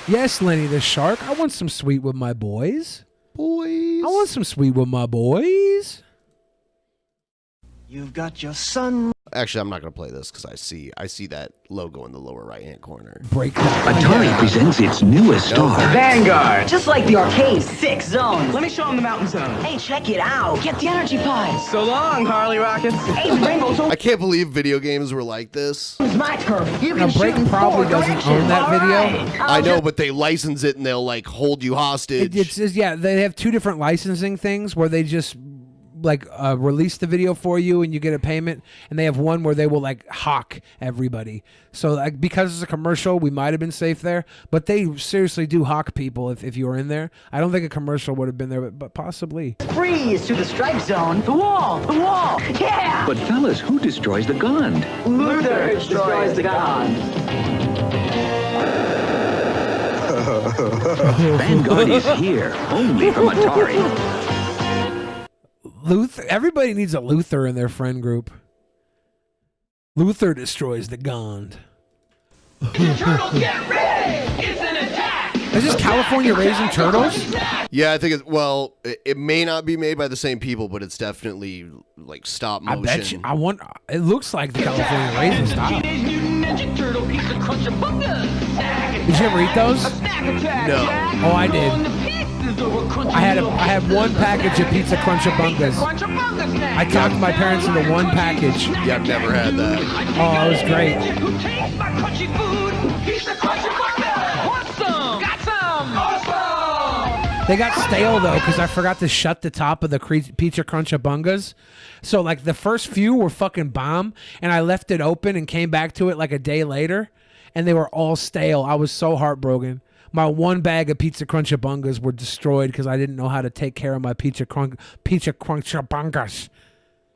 I: Yes, Lenny the Shark. I want some sweet with my boys. I want some sweet with my boys.
D: You've got your son. Actually, I'm not going to play this because I see that logo in the lower right-hand corner.
I: Break
L: Atari presents its newest star.
S: Vanguard. Just like the arcade, 6 zones. Let me show them the mountain zone. Hey, check it out. Get the energy pies. So long, Harley Rockets. Hey, the rainbow's over.
D: I can't believe video games were like this.
S: It's my turn. You can
I: Break probably doesn't own that video.
D: I know, but they license it and they'll like hold you hostage.
I: Yeah, they have two different licensing things where they just like release the video for you and you get a payment, and they have one where they will like hawk everybody. So like because it's a commercial, we might have been safe there, but they seriously do hawk people if you were in there. I don't think a commercial would have been there, but possibly.
S: Freeze to the stripe zone. The wall. Yeah.
L: But fellas, who destroys the Gond?
S: Luther destroys the Gond.
L: Vanguard is here, only from Atari.
I: Luther. Everybody needs a Luther in their friend group. Luther destroys the Gond.
O: Turtles, get ready! It's an attack!
I: Is this California Raising Turtles?
D: Yeah, I think it may not be made by the same people, but it's definitely like stop motion.
I: I bet you. It looks like the California Raisin style. Did you ever eat those?
D: No.
I: Oh, I did. I had one package of Pizza Crunch-A-Bungas. I talked my parents into one package.
D: Yeah, I've never had that.
I: Oh, it was great. They got stale though because I forgot to shut the top of the Pizza Crunch-A-Bungas. So like the first few were fucking bomb, and I left it open and came back to it like a day later, and they were all stale. I was so heartbroken. My one bag of Pizza Crunch-A-Bungas were destroyed because I didn't know how to take care of my Pizza Crunch-A-Bungas.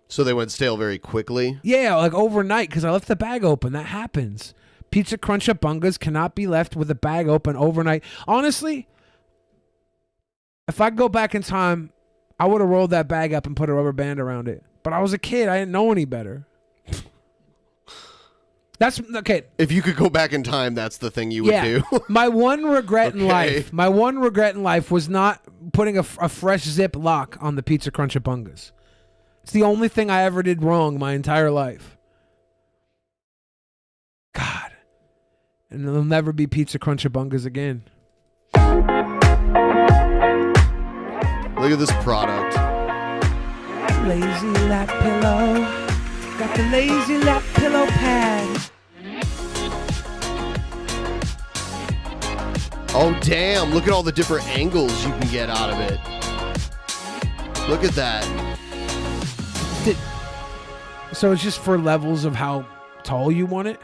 D: So they went stale very quickly?
I: Yeah, like overnight because I left the bag open. That happens. Pizza Crunch-A-Bungas cannot be left with the bag open overnight. Honestly, if I go back in time, I would have rolled that bag up and put a rubber band around it. But I was a kid. I didn't know any better. That's okay.
D: If you could go back in time, that's the thing you would do.
I: My one regret in life was not putting a fresh zip lock on the Pizza Crunch-A-Bungas. It's the only thing I ever did wrong my entire life. God. And there'll never be Pizza Crunch-A-Bungas again.
D: Look at this product.
I: Lazy lap pillow. Got the lazy lap pillow pad.
D: Oh, damn. Look at all the different angles you can get out of it. Look at that.
I: So it's just for levels of how tall you want it?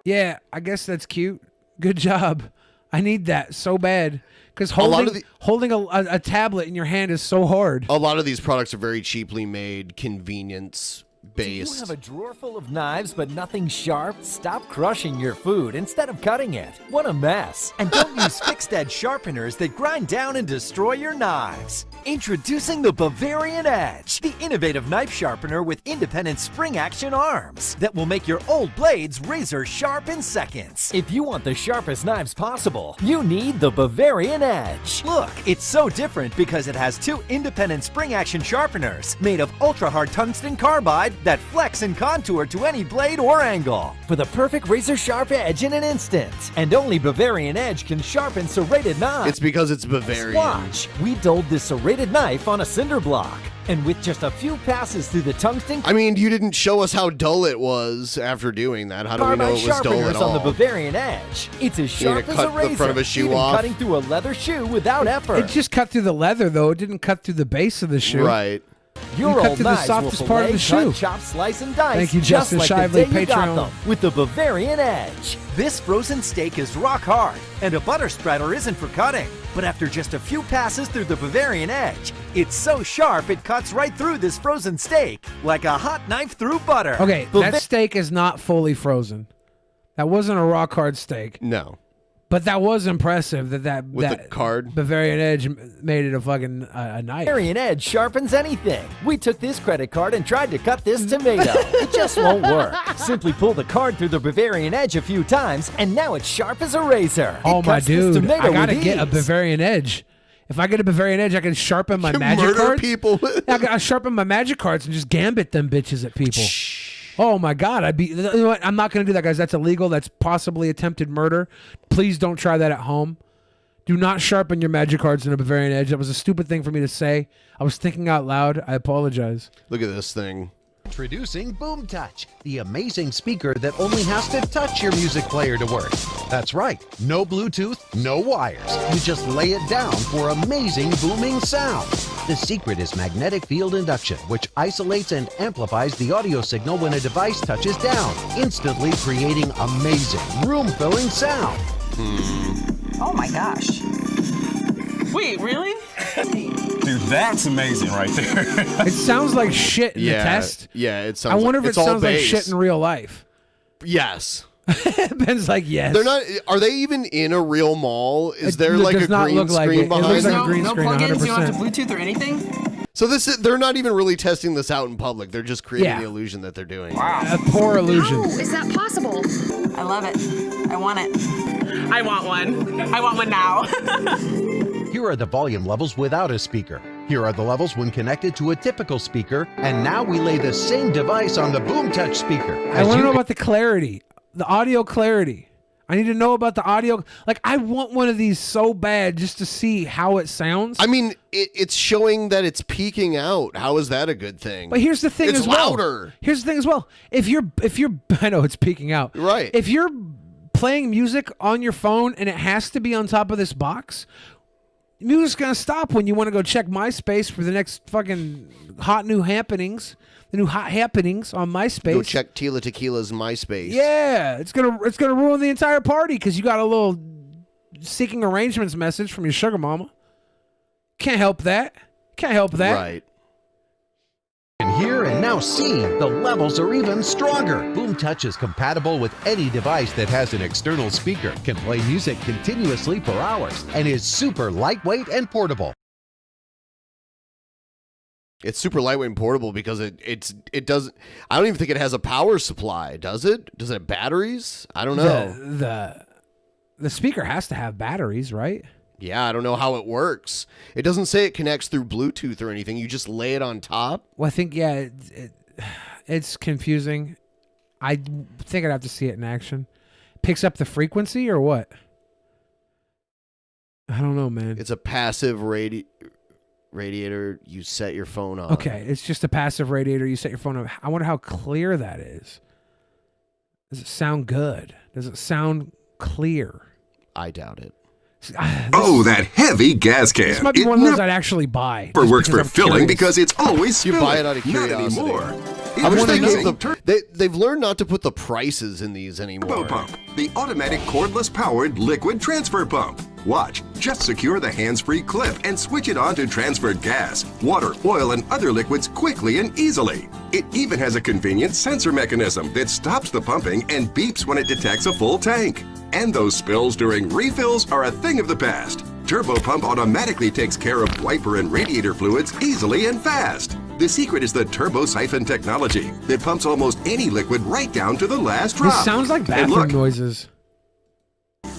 I: Yeah, I guess that's cute. Good job. I need that so bad. Because holding a tablet in your hand is so hard.
D: A lot of these products are very cheaply made, convenience-based.
T: Do you have a drawer full of knives but nothing sharp? Stop crushing your food instead of cutting it. What a mess. And don't use fixed edge sharpeners that grind down and destroy your knives. Introducing the Bavarian Edge, the innovative knife sharpener with independent spring action arms that will make your old blades razor sharp in seconds. If you want the sharpest knives possible, you need the Bavarian Edge. Look, it's so different because it has two independent spring action sharpeners made of ultra hard tungsten carbide that flex and contour to any blade or angle for the perfect razor-sharp edge in an instant. And only Bavarian Edge can sharpen serrated knives.
D: It's because it's Bavarian.
T: Watch, we dulled this serrated knife on a cinder block. And with just a few passes through the tungsten...
D: I mean, you didn't show us how dull it was after doing that. How do we know it was dull at all?
T: on the Bavarian Edge. It's as sharp as a razor,
D: the front of a shoe
T: even
D: off.
T: cutting through a leather shoe without effort.
I: It just cut through the leather, though. It didn't cut through the base of the shoe.
D: Right.
T: Your
I: cut
T: old
I: through the
T: knives
I: softest
T: will
I: part of the
T: fillet,
I: shoe.
T: cut, chop, slice, and dice.
I: Thank you,
T: just
I: Justin
T: like
I: Shively,
T: the day you got
I: Patreon.
T: them with the Bavarian Edge. This frozen steak is rock hard, and a butter spreader isn't for cutting. But after just a few passes through the Bavarian Edge, it's so sharp it cuts right through this frozen steak like a hot knife through butter.
I: Okay, that steak is not fully frozen. That wasn't a rock hard steak.
D: No.
I: But that was impressive
D: With
I: that
D: the card.
I: Bavarian Edge made it a fucking a knife.
T: Bavarian Edge sharpens anything. We took this credit card and tried to cut this tomato. It just won't work. Simply pull the card through the Bavarian Edge a few times, and now it's sharp as a razor.
I: Oh
T: It
I: my
T: cuts this
I: dude,
T: tomato
I: I gotta
T: with
I: get a
T: ease.
I: Bavarian Edge. If I get a Bavarian Edge, I can sharpen my magic
D: murder
I: cards.
D: people.
I: I sharpen my magic cards and just gambit them bitches at people. Oh my God! You know what? I'm not going to do that, guys. That's illegal. That's possibly attempted murder. Please don't try that at home. Do not sharpen your magic cards in a Bavarian Edge. That was a stupid thing for me to say. I was thinking out loud. I apologize.
D: Look at this thing.
U: Introducing Boom Touch, the amazing speaker that only has to touch your music player to work. That's right, no Bluetooth, no wires. You just lay it down for amazing booming sound. The secret is magnetic field induction, which isolates and amplifies the audio signal when a device touches down, instantly creating amazing, room-filling sound.
V: Oh my gosh. Wait, really?
W: Dude, that's amazing right there.
I: It sounds like shit in the test.
D: Yeah, it sounds.
I: I wonder if it
D: it's all
I: sounds like
D: bass.
I: shit in real life.
D: Yes.
I: Ben's like, yes.
D: They're not. Are they even in a real mall? Is there
I: It
D: like a
I: does not
D: green
I: look like
D: screen
I: it. It
D: behind
I: looks like
D: them?
I: a green
V: No
I: screen,
V: plugins? You don't have to
I: 100%.
V: Bluetooth or anything?
D: So they're not even really testing this out in public. They're just creating
I: Yeah.
D: the illusion that they're doing.
V: Wow.
I: Poor illusion.
P: Oh, is that possible?
V: I love it. I want it. I want one. I want one now.
U: Here are the volume levels without a speaker. Here are the levels when connected to a typical speaker. And now we lay the same device on the Boom Touch speaker.
I: I want to know about the clarity, the audio clarity. I need to know about the audio. Like, I want one of these so bad just to see how it sounds.
D: I mean, it's showing that it's peaking out. How is that a good thing?
I: But here's the thing
D: it's
I: as well.
D: louder.
I: Here's the thing as well. If you're, I know it's peaking out.
D: Right.
I: If you're playing music on your phone and it has to be on top of this box, music's gonna stop when you want to go check MySpace for the next fucking hot new happenings. The new hot happenings on MySpace.
D: Go check Tila Tequila's MySpace.
I: Yeah, it's gonna ruin the entire party because you got a little seeking arrangements message from your sugar mama. Can't help that. Can't help that.
D: Right.
U: And hear and now see the levels are even stronger. Boom Touch is compatible with any device that has an external speaker, can play music continuously for hours, and is super lightweight and portable.
D: It's super lightweight and portable because it doesn't. I don't even think it has a power supply. Does it? Does it have batteries? I don't know.
I: The speaker has to have batteries, right?
D: Yeah, I don't know how it works. It doesn't say it connects through Bluetooth or anything. You just lay it on top.
I: Well, I think it's confusing. I think I'd have to see it in action. Picks up the frequency or what? I don't know, man.
D: It's a passive radiator you set your phone on.
I: Okay, it's just a passive radiator. You set your phone up. I wonder how clear that is. Does it sound good? Does it sound clear?
D: I doubt it.
B: That heavy gas can.
I: This might be one of those I'd actually buy.
B: Never works for
I: I'm
B: filling
I: curious.
B: because it's always
D: You
B: spilling.
D: buy it out of curiosity.
B: Not anymore.
D: I wish they
B: Introducing
D: they've learned not to put the prices in these anymore.
B: Turbo Pump, the automatic cordless powered liquid transfer pump. Watch, just secure the hands-free clip and switch it on to transferred gas, water, oil, and other liquids quickly and easily. It even has a convenient sensor mechanism that stops the pumping and beeps when it detects a full tank. And those spills during refills are a thing of the past. Turbo Pump automatically takes care of wiper and radiator fluids easily and fast. The secret is the turbo siphon technology that pumps almost any liquid right down to the last drop.
I: This sounds like
B: And
I: bathroom
B: look,
I: noises.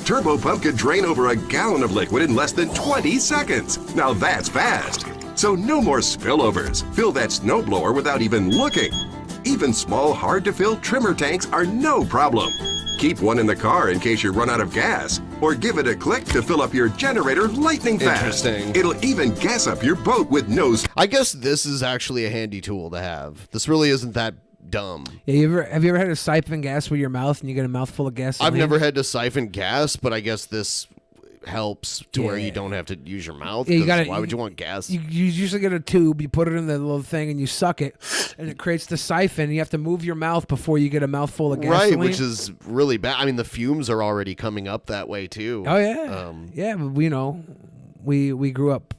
B: Turbo Pump could drain over a gallon of liquid in less than 20 seconds. Now that's fast. So no more spillovers. Fill that snowblower without even looking.
C: even small, hard-to-fill trimmer tanks are no problem. Keep one in the car in case you run out of gas, or give it a click to fill up your generator lightning fast.
D: Interesting.
C: It'll even gas up your boat with no...
D: I guess this is actually a handy tool to have. This really isn't that dumb.
I: Yeah, have you ever had to siphon gas with your mouth and you get a mouthful of gas?
D: I've never had to siphon gas, but I guess this helps to where you don't have to use your mouth.
I: Yeah, you gotta,
D: why would you want gas?
I: You usually get a tube, you put it in the little thing, and you suck it, and it creates the siphon. You have to move your mouth before you get a mouthful of gasoline.
D: Right, which is really bad. I mean, the fumes are already coming up that way too.
I: Oh yeah, yeah. But we grew up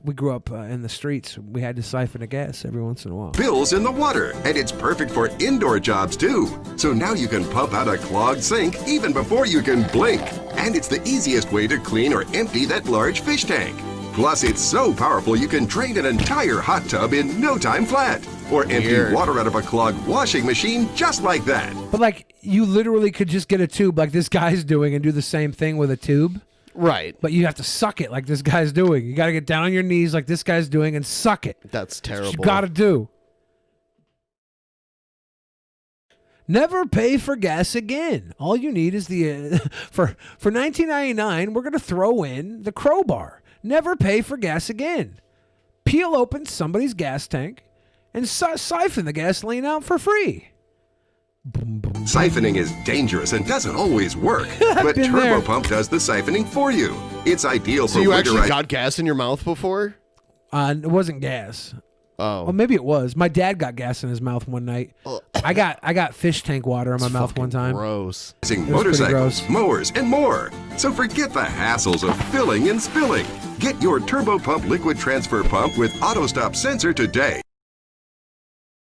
I: in the streets. We had to siphon the gas every once in a while.
C: Bills in the water, and it's perfect for indoor jobs too. So now you can pump out a clogged sink even before you can blink. And it's the easiest way to clean or empty that large fish tank. Plus, it's so powerful you can drain an entire hot tub in no time flat. Or empty water out of a clogged washing machine just like that.
I: But like, you literally could just get a tube like this guy's doing and do the same thing with a tube.
D: Right.
I: But you have to suck it like this guy's doing. You got to get down on your knees like this guy's doing and suck it.
D: That's terrible.
I: That's what you got to do. Never pay for gas again. All you need is the for $19.99. We're gonna throw in the crowbar. Never pay for gas again. Peel open somebody's gas tank and siphon the gasoline out for free.
C: Siphoning is dangerous and doesn't always work, but Turbo Pump does the siphoning for you. It's ideal for
D: So you actually
C: winterized-
D: got gas in your mouth before?
I: It wasn't gas.
D: Oh.
I: Well, maybe it was. My dad got gas in his mouth one night. I got fish tank water in my mouth one time.
D: Gross.
I: It was pretty
C: motorcycles,
I: gross.
C: mowers, and more. So forget the hassles of filling and spilling. Get your Turbo Pump liquid transfer pump with auto stop sensor today.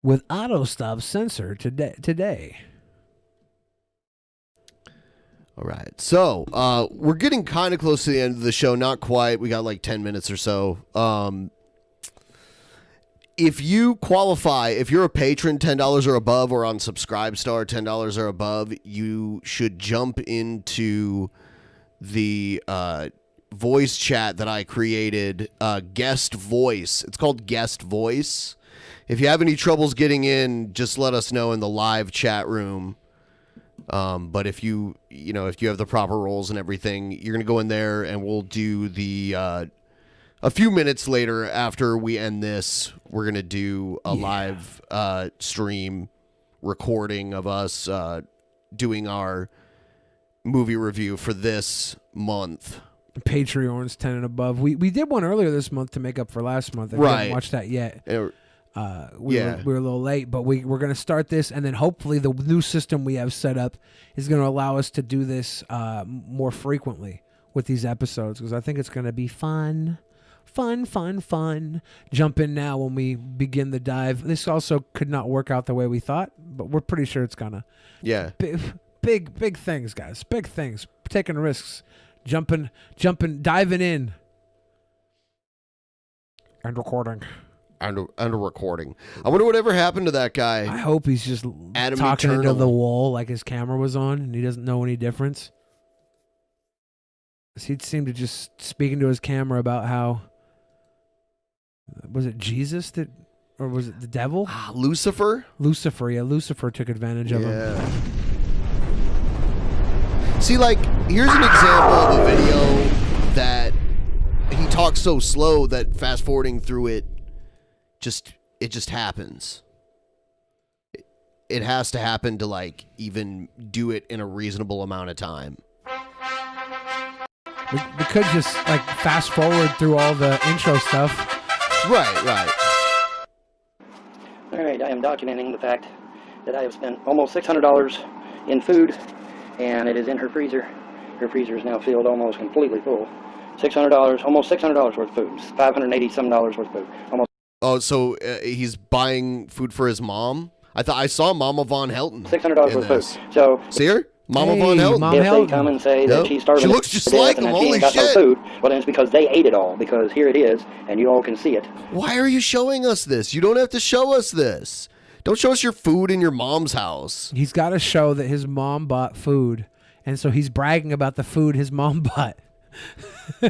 I: With auto stop sensor today.
D: All right. So we're getting kind of close to the end of the show. Not quite. We got like 10 minutes or so. If you qualify, if you're a patron, $10 or above, or on Subscribestar, $10 or above, you should jump into the voice chat that I created, Guest Voice. It's called Guest Voice. If you have any troubles getting in, just let us know in the live chat room. But if you have the proper roles and everything, you're going to go in there and we'll do the... a few minutes later, after we end this, we're going to do a live stream recording of us doing our movie review for this month.
I: Patreons 10 and above. We did one earlier this month to make up for last month. I haven't watched that yet. We were a little late, but we're going to start this, and then hopefully the new system we have set up is going to allow us to do this more frequently with these episodes, because I think it's going to be fun. Fun. Jump in now when we begin the dive. This also could not work out the way we thought, but we're pretty sure it's gonna.
D: Yeah.
I: Big things, guys. Big things. Taking risks. Jumping, diving in. And recording.
D: And recording. I wonder whatever happened to that guy.
I: I hope he's just
D: Adam
I: talking
D: Eternal.
I: into the wall like his camera was on and he doesn't know any difference. He seemed to just speaking to his camera about how... Was it Jesus that, or was it the devil?
D: Lucifer?
I: Lucifer took advantage of him.
D: See, like, here's an example of a video that he talks so slow that fast forwarding through it just happens. It has to happen to, like, even do it in a reasonable amount of time.
I: We could just, like, fast forward through all the intro stuff.
D: Right.
F: All right, I am documenting the fact that I have spent almost $600 in food, and it is in her freezer. Her freezer is now filled almost completely full. $600, almost $600 worth of food. $580 worth of food. Almost.
D: Oh, so he's buying food for his mom? I saw Mama Von Helton.
F: $600 worth of food. So
D: see her? Mama Von Helton.
F: If they come and say that she's starving
D: she looks just
F: to death
D: like
F: and
D: him.
F: that she
D: Holy
F: ain't got no
D: shit.
F: food, well, then it's because they ate it all, because here it is, and you all can see it.
D: Why are you showing us this? You don't have to show us this. Don't show us your food in your mom's house.
I: He's got to show that his mom bought food, and so he's bragging about the food his mom bought.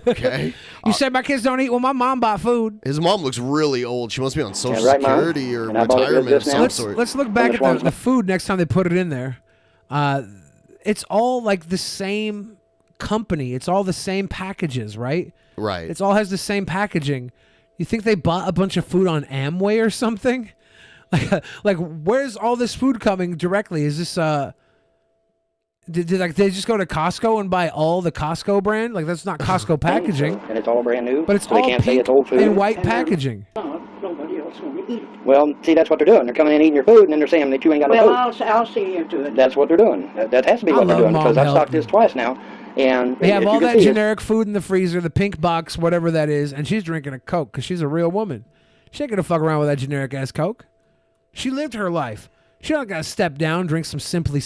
D: Okay.
I: You said my kids don't eat. Well, my mom bought food.
D: His mom looks really old. She must be on Social
F: Yeah, right, Mom.
D: Security or
F: And I bought it
D: retirement of
F: just now.
D: some sort.
I: Let's look back at the food next time they put it in there. It's all like the same company. It's all the same packages, right?
D: Right.
I: It's all has the same packaging. You think they bought a bunch of food on Amway or something? Like where's all this food coming directly? Is this did they just go to Costco and buy all the Costco brand? Like that's not Costco packaging.
F: And it's all brand new.
I: But it's
F: so
I: all
F: they can't say
I: pink
F: it's old food.
I: and white packaging.
K: Nobody else want to eat it.
F: Well, see, that's what they're doing. They're coming in and eating your food, and then they're saying that you ain't got no food.
K: I'll see you to it.
F: That's what they're doing. That has to be
I: I
F: what they're
I: love
F: doing
I: Mom
F: because I've
I: Help.
F: stocked this twice now. And
I: They have
F: if
I: all
F: you can
I: that
F: see,
I: generic food in the freezer, the pink box, whatever that is, and she's drinking a Coke because she's a real woman. She ain't gonna fuck around with that generic ass Coke. She lived her life. She don't gotta step down, drink some Simply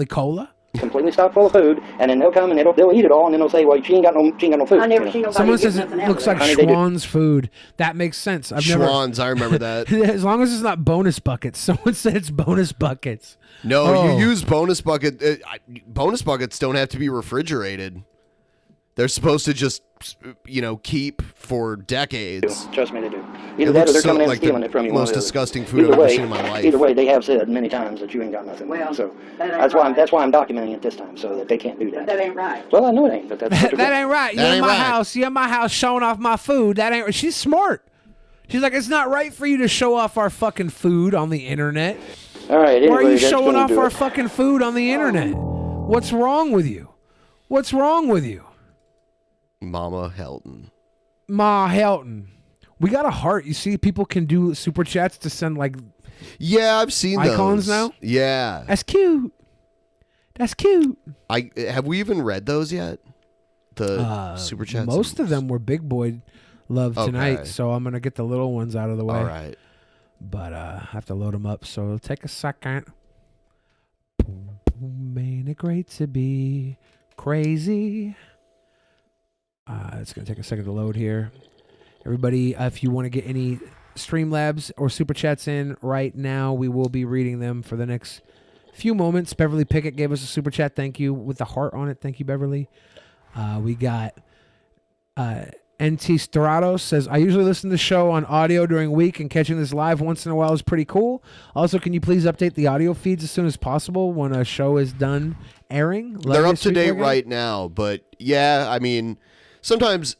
I: Cola.
F: completely stocked full of food, and then they'll come and they'll eat it all, and then they'll say, "Well, she ain't got no food."
K: I never seen nobody
I: Someone
K: get
I: says it
K: nothing out
I: looks
K: of
I: like
F: Honey, they do.
I: Schwann's food. That makes sense.
D: Schwann's, I remember that.
I: As long as it's not bonus buckets. Someone said it's bonus buckets.
D: No,
I: Oh.
D: you use bonus bucket. Bonus buckets don't have to be refrigerated. They're supposed to just, keep for decades.
F: Trust me, they do.
D: It
F: Either that or
D: looks
F: they're coming in
D: like
F: and stealing
D: the
F: it from you.
D: most
F: one or the other.
D: disgusting food
F: Either
D: I've ever
F: way,
D: seen in my life.
F: Either way, they have said many times that you ain't got nothing.
K: Well,
F: so
K: that ain't
F: that's why
K: right.
F: I'm documenting it this time so that they can't do that.
K: That ain't right.
F: Well, I know it ain't, but that's what they're
I: That
F: doing.
I: ain't right.
D: That
I: You're in
D: ain't
I: my
D: right.
I: house. You're in my house showing off my food. That ain't. She's smart. She's like, it's not right for you to show off our fucking food on the internet.
F: All right.
I: Why are
F: anyway,
I: you
F: that's
I: showing
F: gonna
I: off
F: do
I: our
F: it.
I: fucking food on the internet? What's wrong with you? What's wrong with you?
D: Mama Helton.
I: Ma Helton. We got a heart. You see, people can do super chats to send like
D: Yeah, I've seen
I: icons
D: those.
I: now.
D: Yeah.
I: That's cute. That's cute.
D: Have we even read those yet? The super chats.
I: Most of them were big boy love tonight,
D: Okay.
I: so I'm gonna get the little ones out of the way.
D: All right.
I: But I have to load them up, so it'll take a second. Ain't it great to be crazy? It's going to take a second to load here. Everybody, if you want to get any Streamlabs or Super Chats in right now, we will be reading them for the next few moments. Beverly Pickett gave us a Super Chat. Thank you. With the heart on it. Thank you, Beverly. We got NT Storados says, I usually listen to the show on audio during week, and catching this live once in a while is pretty cool. Also, can you please update the audio feeds as soon as possible when a show is done airing?
D: They're up to date right now, but yeah, I mean, sometimes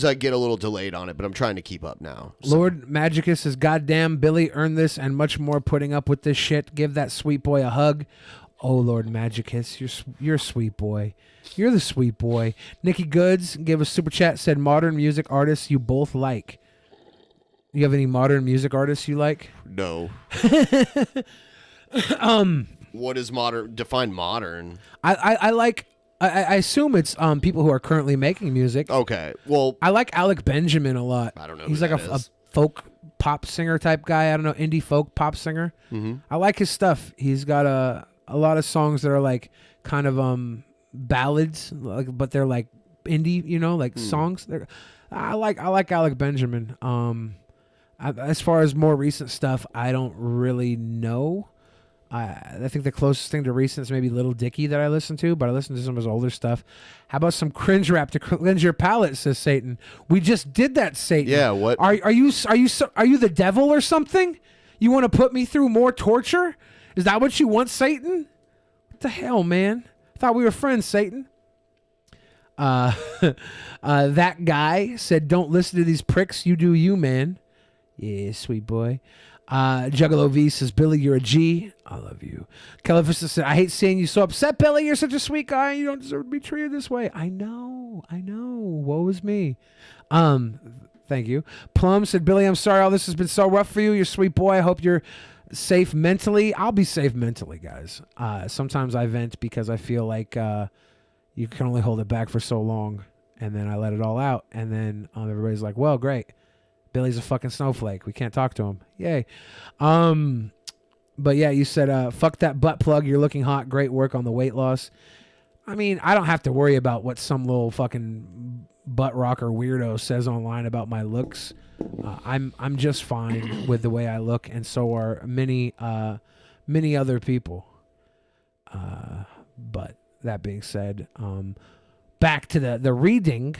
D: I get a little delayed on it, but I'm trying to keep up now.
I: Lord Magicus says, goddamn, Billy earned this and much more putting up with this shit. Give that sweet boy a hug. Oh, Lord Magicus, you're a sweet boy. You're the sweet boy. Nikki Goods gave a super chat, said modern music artists you both like. You have any modern music artists you like?
D: No. What is modern? Define modern.
I: I like. I assume it's people who are currently making music.
D: Okay. Well,
I: I like Alec Benjamin a lot.
D: I don't know.
I: He's
D: who
I: like
D: that
I: a
D: is.
I: folk pop singer type guy. I don't know, indie folk pop singer.
D: Mm-hmm.
I: I like his stuff. He's got a lot of songs that are like kind of ballads, but they're like indie, songs. I like Alec Benjamin. As far as more recent stuff, I don't really know. I think the closest thing to recent is maybe Little Dicky that I listen to, but I listen to some of his older stuff. How about some cringe rap to cleanse your palate? Says Satan. We just did that, Satan.
D: Yeah. What?
I: Are you the devil or something? You want to put me through more torture? Is that what you want, Satan? What the hell, man? I thought we were friends, Satan. That guy said, "Don't listen to these pricks. You do you, man." Yeah, sweet boy. Juggalo V says, Billy, you're a G. I love you. Califista said, I hate seeing you so upset, Billy. You're such a sweet guy. You don't deserve to be treated this way. I know. Woe is me. Thank you. Plum said, Billy, I'm sorry all this has been so rough for you. You're a sweet boy. I hope you're safe mentally. I'll be safe mentally, guys. Sometimes I vent because I feel like you can only hold it back for so long. And then I let it all out. And then everybody's like, well, great. Billy's a fucking snowflake. We can't talk to him. Yay. But yeah, you said, fuck that butt plug. You're looking hot. Great work on the weight loss. I mean, I don't have to worry about what some little fucking butt rocker weirdo says online about my looks. I'm just fine with the way I look, and so are many other people. But that being said, back to the reading.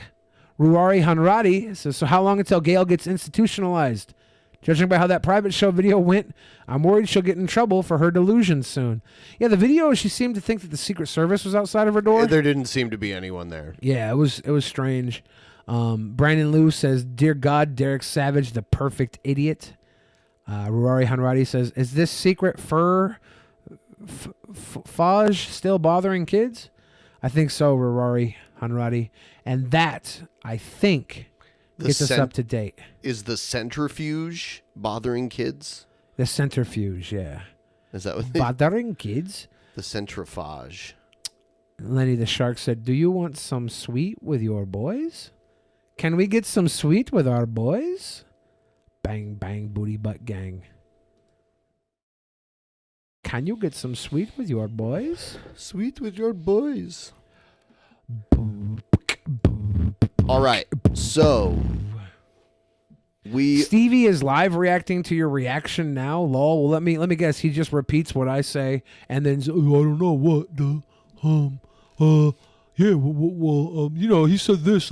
I: Ruari Hanradi says, so how long until Gail gets institutionalized? Judging by how that private show video went, I'm worried she'll get in trouble for her delusions soon. Yeah, the video, she seemed to think that the Secret Service was outside of her door.
D: There didn't seem to be anyone there.
I: Yeah, it was strange. Brandon Liu says, dear God, Derek Savage, the perfect idiot. Ruari Hanradi says, is this secret fudge still bothering kids? I think so, Ruari Hanradi. And that, I think, gets us up to date.
D: Is the centrifuge bothering kids?
I: The centrifuge, yeah.
D: Is that what
I: bothering kids?
D: The centrifage.
I: Lenny the Shark said, do you want some sweet with your boys? Can we get some sweet with our boys? Bang, bang, booty butt gang. Can you get some sweet with your boys?
D: Sweet with your boys. All right, so
I: Stevie is live reacting to your reaction now. Lol. Well, let me guess. He just repeats what I say and then I don't know what yeah. Well, you know, he said this.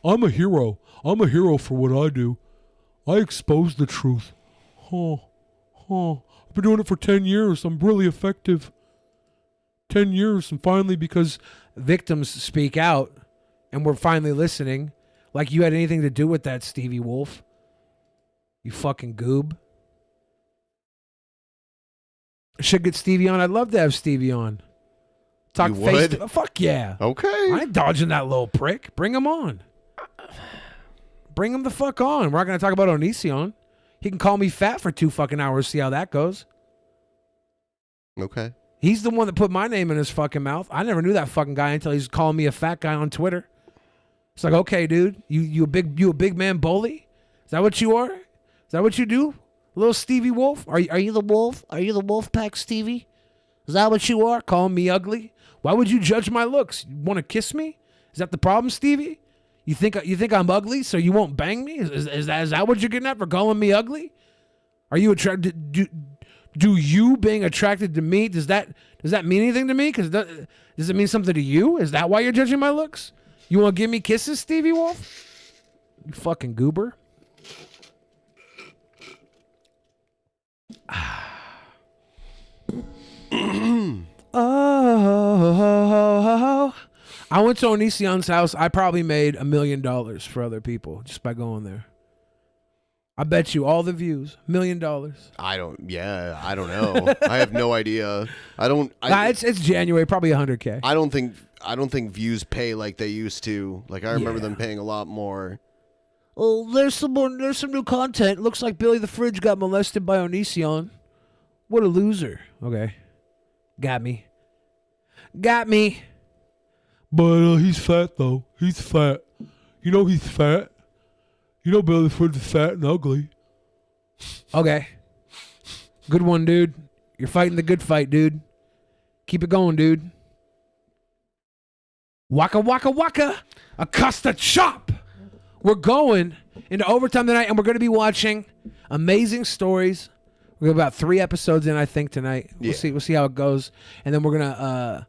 I: I'm a hero. I'm a hero for what I do. I expose the truth. I've been doing it for 10 years. I'm really effective. 10 years, and finally, because victims speak out. And we're finally listening. Like you had anything to do with that, Stevie Wolfe. You fucking goob. Should get Stevie on. I'd love to have Stevie on. Talk
D: you
I: face
D: would?
I: to fuck yeah.
D: Okay.
I: I ain't dodging that little prick. Bring him on. Bring him the fuck on. We're not going to talk about Onision. He can call me fat for 2 fucking hours. See how that goes.
D: Okay.
I: He's the one that put my name in his fucking mouth. I never knew that fucking guy until he's calling me a fat guy on Twitter. It's like, okay, dude, you a big man bully? Is that what you are? Is that what you do? Little Stevie Wolfe? Are you the wolf? Are you the wolf pack, Stevie? Is that what you are? Calling me ugly? Why would you judge my looks? You want to kiss me? Is that the problem, Stevie? You think I'm ugly, so you won't bang me? Is that what you're getting at for calling me ugly? Are you attracted? Do you being attracted to me, does that mean anything to me? Does it mean something to you? Is that why you're judging my looks? You want to give me kisses, Stevie Wolfe? You fucking goober. Oh, I went to Onision's house. I probably made $1 million for other people just by going there. I bet you all the views, $1 million.
D: I don't know. I have no idea.
I: It's January, probably 100K.
D: I don't think views pay like they used to. Like I remember them paying a lot more.
I: Oh, there's some new content. Looks like Billy the Fridge got molested by Onision. What a loser. Okay. Got me.
E: But he's fat though. He's fat. You know he's fat. You know Billy the Fridge is fat and ugly.
I: Okay. Good one, dude. You're fighting the good fight, dude. Keep it going, dude. Waka waka waka. Acosta chop. We're going into overtime tonight, and we're going to be watching Amazing Stories. We're about 3 episodes in, I think, tonight. We'll see how it goes, and then we're gonna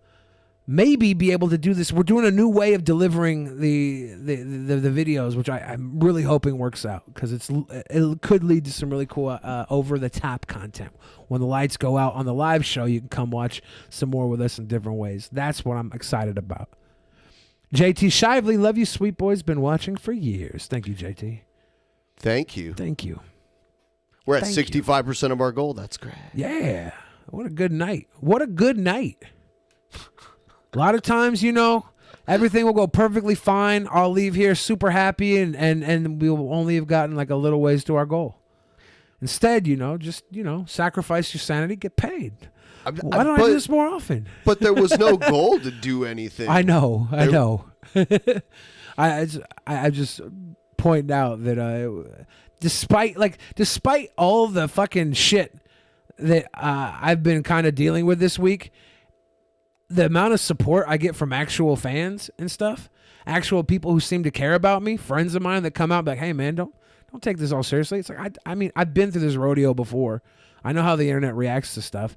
I: maybe be able to do this. We're doing a new way of delivering the videos, which I'm really hoping works out because it could lead to some really cool over the top content. When the lights go out on the live show, you can come watch some more with us in different ways. That's what I'm excited about. JT Shively, love you, sweet boys. Been watching for years. Thank you, JT.
D: Thank you.
I: Thank you.
D: We're at 65% of our goal. That's great.
I: Yeah. What a good night. What a good night. A lot of times, you know, everything will go perfectly fine. I'll leave here super happy and we'll only have gotten like a little ways to our goal. Instead, you know, just, you know, sacrifice your sanity, get paid. Why don't I do this more often?
D: But there was no goal to do anything.
I: I know. I just point out that despite all the fucking shit that I've been kind of dealing with this week, the amount of support I get from actual fans and stuff, actual people who seem to care about me, friends of mine that come out like, hey man, don't take this all seriously. It's like I mean I've been through this rodeo before. I know how the internet reacts to stuff.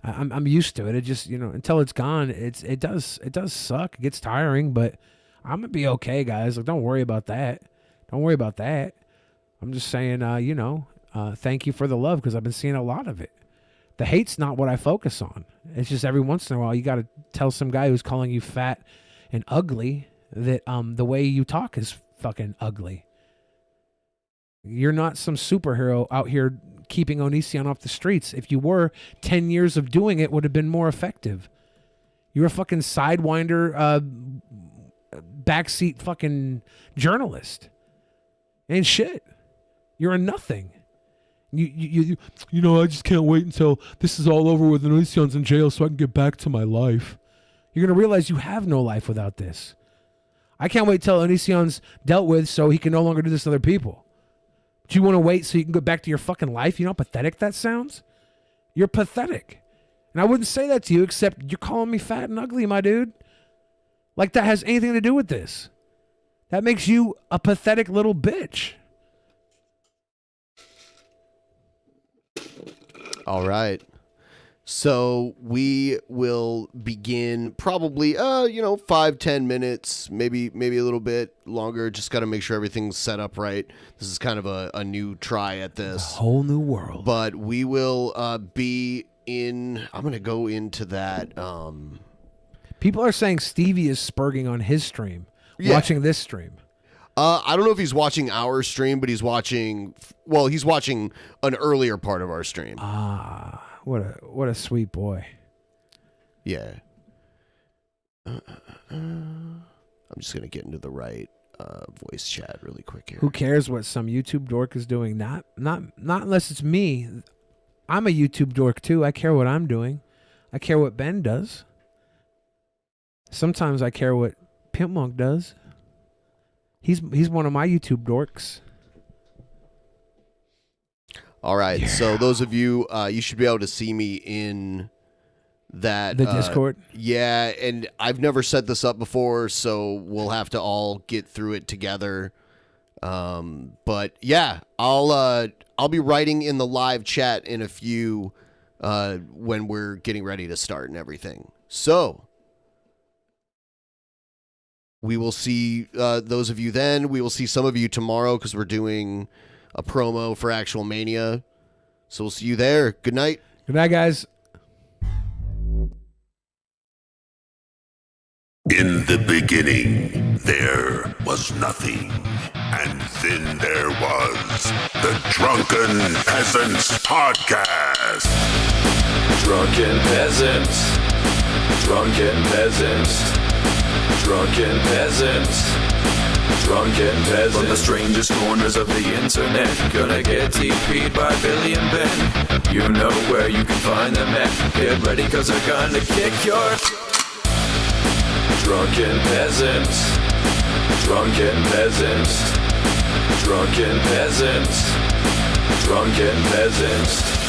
I: I'm used to it. It just, you know, until it's gone, it does suck. It gets tiring, but I'm gonna be okay, guys. Like, don't worry about that. Don't worry about that. I'm just saying, thank you for the love, because I've been seeing a lot of it. The hate's not what I focus on. It's just every once in a while you got to tell some guy who's calling you fat and ugly that the way you talk is fucking ugly. You're not some superhero out here keeping Onision off the streets. If you were, 10 years of doing it would have been more effective. You're a fucking sidewinder, backseat fucking journalist. Ain't shit. You're a nothing. You know, I just can't wait until this is all over with and Onision's in jail so I can get back to my life. You're going to realize you have no life without this. I can't wait till Onision's dealt with so he can no longer do this to other people. Do you want to wait so you can go back to your fucking life? You know how pathetic that sounds? You're pathetic. And I wouldn't say that to you, except you're calling me fat and ugly, my dude. Like that has anything to do with this. That makes you a pathetic little bitch.
D: All right. So we will begin probably, 5-10 minutes, maybe a little bit longer. Just got to make sure everything's set up right. This is kind of a new try at this.
I: A whole new world.
D: But we will be in, I'm going to go into that.
I: People are saying Stevie is spurging on his stream, watching this stream.
D: I don't know if he's watching our stream, but he's watching an earlier part of our stream.
I: Ah, what a sweet boy.
D: Yeah. I'm just going to get into the right voice chat really quick here.
I: Who cares what some YouTube dork is doing? Not unless it's me. I'm a YouTube dork too. I care what I'm doing. I care what Ben does. Sometimes I care what Pimp Monk does. He's one of my YouTube dorks.
D: All right, so those of you, you should be able to see me in that.
I: The Discord?
D: Yeah, and I've never set this up before, so we'll have to all get through it together. But yeah, I'll be writing in the live chat in a few when we're getting ready to start and everything. So we will see those of you then. We will see some of you tomorrow because we're doing a promo for Actual Mania. So we'll see you there. Good night.
I: Good night, guys.
B: In the beginning, there was nothing. And then there was the Drunken Peasants Podcast.
A: Drunken Peasants. Drunken Peasants. Drunken Peasants. Drunken Peasants. From the strangest corners of the internet, gonna get TP'd by Billy and Ben. You know where you can find them at. Get ready cause they're gonna kick your Drunken Peasants. Drunken Peasants. Drunken Peasants. Drunken Peasants.